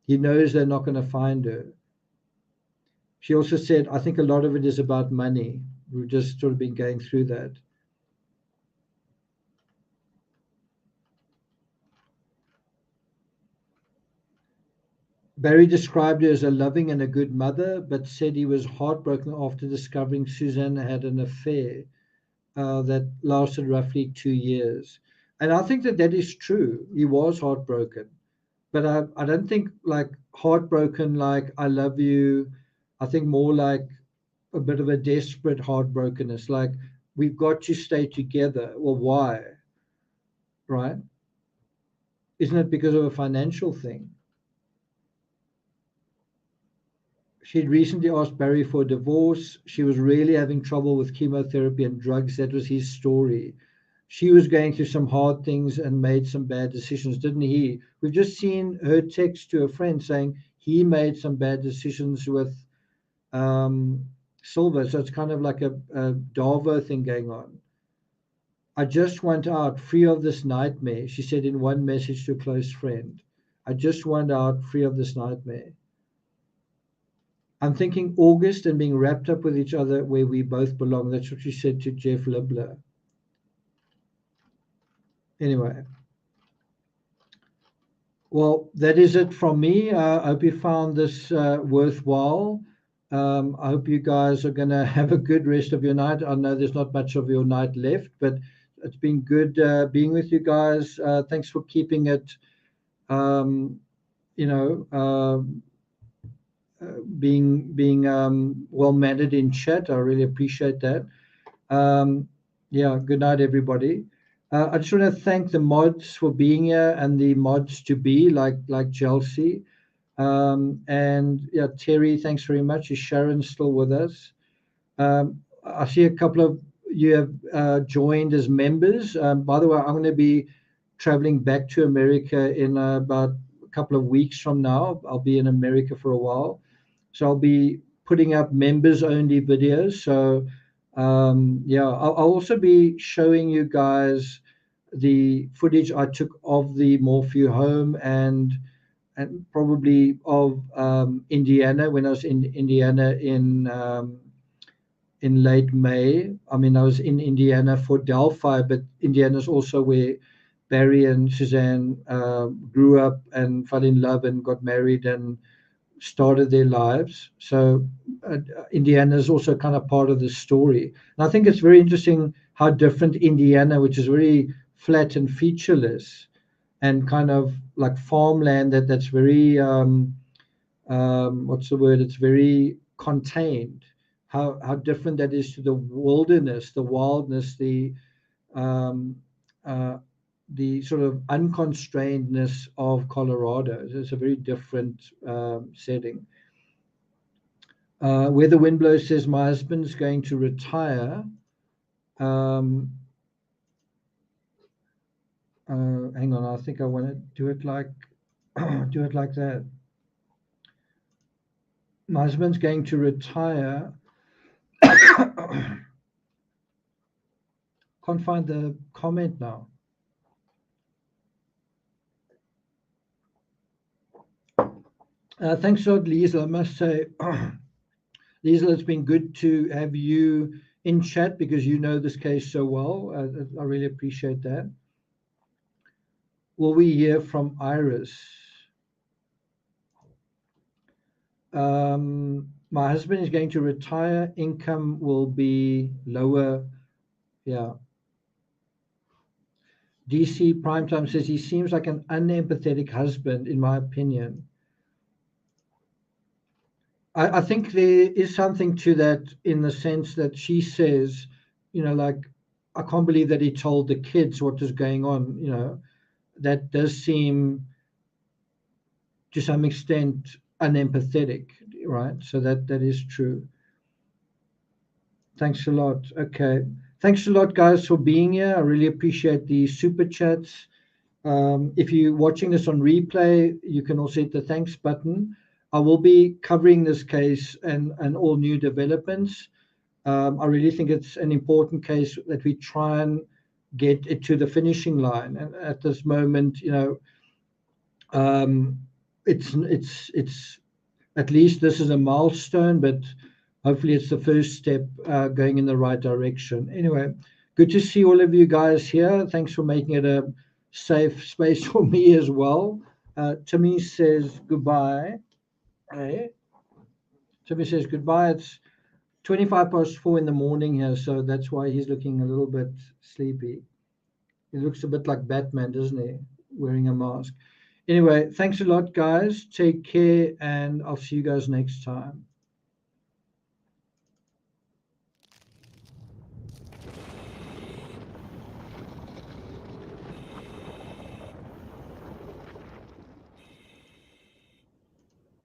He knows they're not going to find her. She also said, I think a lot of it is about money. We've just sort of been going through that. Barry described her as a loving and a good mother, but said he was heartbroken after discovering Suzanne had an affair that lasted roughly 2 years. And I think that is true. He was heartbroken. But I don't think like heartbroken like I love you. I think more like a bit of a desperate heartbrokenness, like we've got to stay together. Well, why? Right? Isn't it because of a financial thing? She'd recently asked Barry for a divorce. She was really having trouble with chemotherapy and drugs. That was his story. She was going through some hard things and made some bad decisions, didn't he? We've just seen her text to a friend saying he made some bad decisions with Silver. So it's kind of like a Darvo thing going on. I just want out, free of this nightmare, she said in one message to a close friend. I just want out, free of this nightmare. I'm thinking August and being wrapped up with each other where we both belong. That's what she said to Jeff Libler. Anyway. Well, that is it from me. I hope you found this worthwhile. I hope you guys are going to have a good rest of your night. I know there's not much of your night left, but it's been good being with you guys. Thanks for keeping it, you know, being well mannered in chat. I really appreciate that. Yeah, good night, everybody. I just want to thank the mods for being here and the mods to be like Chelsea. And yeah, Terry, thanks very much. Is Sharon still with us? I see a couple of you have joined as members. By the way, I'm going to be traveling back to America in about a couple of weeks from now. I'll be in America for a while. So I'll be putting up members only videos. So yeah, I'll also be showing you guys the footage I took of the Morphew home and probably of Indiana when I was in Indiana in late May. I mean, I was in Indiana for Delphi, but Indiana is also where Barry and Suzanne grew up and fell in love and got married and started their lives. So Indiana is also kind of part of the story. And I think it's very interesting how different Indiana, which is very flat and featureless and kind of like farmland that's very, what's the word? It's very contained. How different that is to the wilderness, the wildness, um, the sort of unconstrainedness of Colorado. It's a very different setting. Where the Wind Blows says, my husband's going to retire. Hang on, I think I want to do it like do it like that. My husband's going to retire. Can't find the comment now. Thanks a lot, Liesl. I must say, Liesl, it's been good to have you in chat because you know this case so well. I really appreciate that. Will we hear from Iris? My husband is going to retire. Income will be lower. Yeah. DC Primetime says he seems like an unempathetic husband, in my opinion. I think there is something to that in the sense that she says, you know, like, I can't believe that he told the kids what was going on. You know, that does seem to some extent unempathetic, right? So that is true. Thanks a lot. Okay. Thanks a lot, guys, for being here. I really appreciate the super chats. If you're watching this on replay, you can also hit the thanks button. I will be covering this case and all new developments. I really think it's an important case that we try and get it to the finishing line. And at this moment, you know, it's at least this is a milestone, but hopefully it's the first step going in the right direction. Anyway, good to see all of you guys here. Thanks for making it a safe space for me as well. Timmy says goodbye. Hey. Timmy says goodbye. It's 4:25 in the morning here, so that's why he's looking a little bit sleepy. He looks a bit like Batman, doesn't he? Wearing a mask. Anyway, thanks a lot, guys. Take care, and I'll see you guys next time.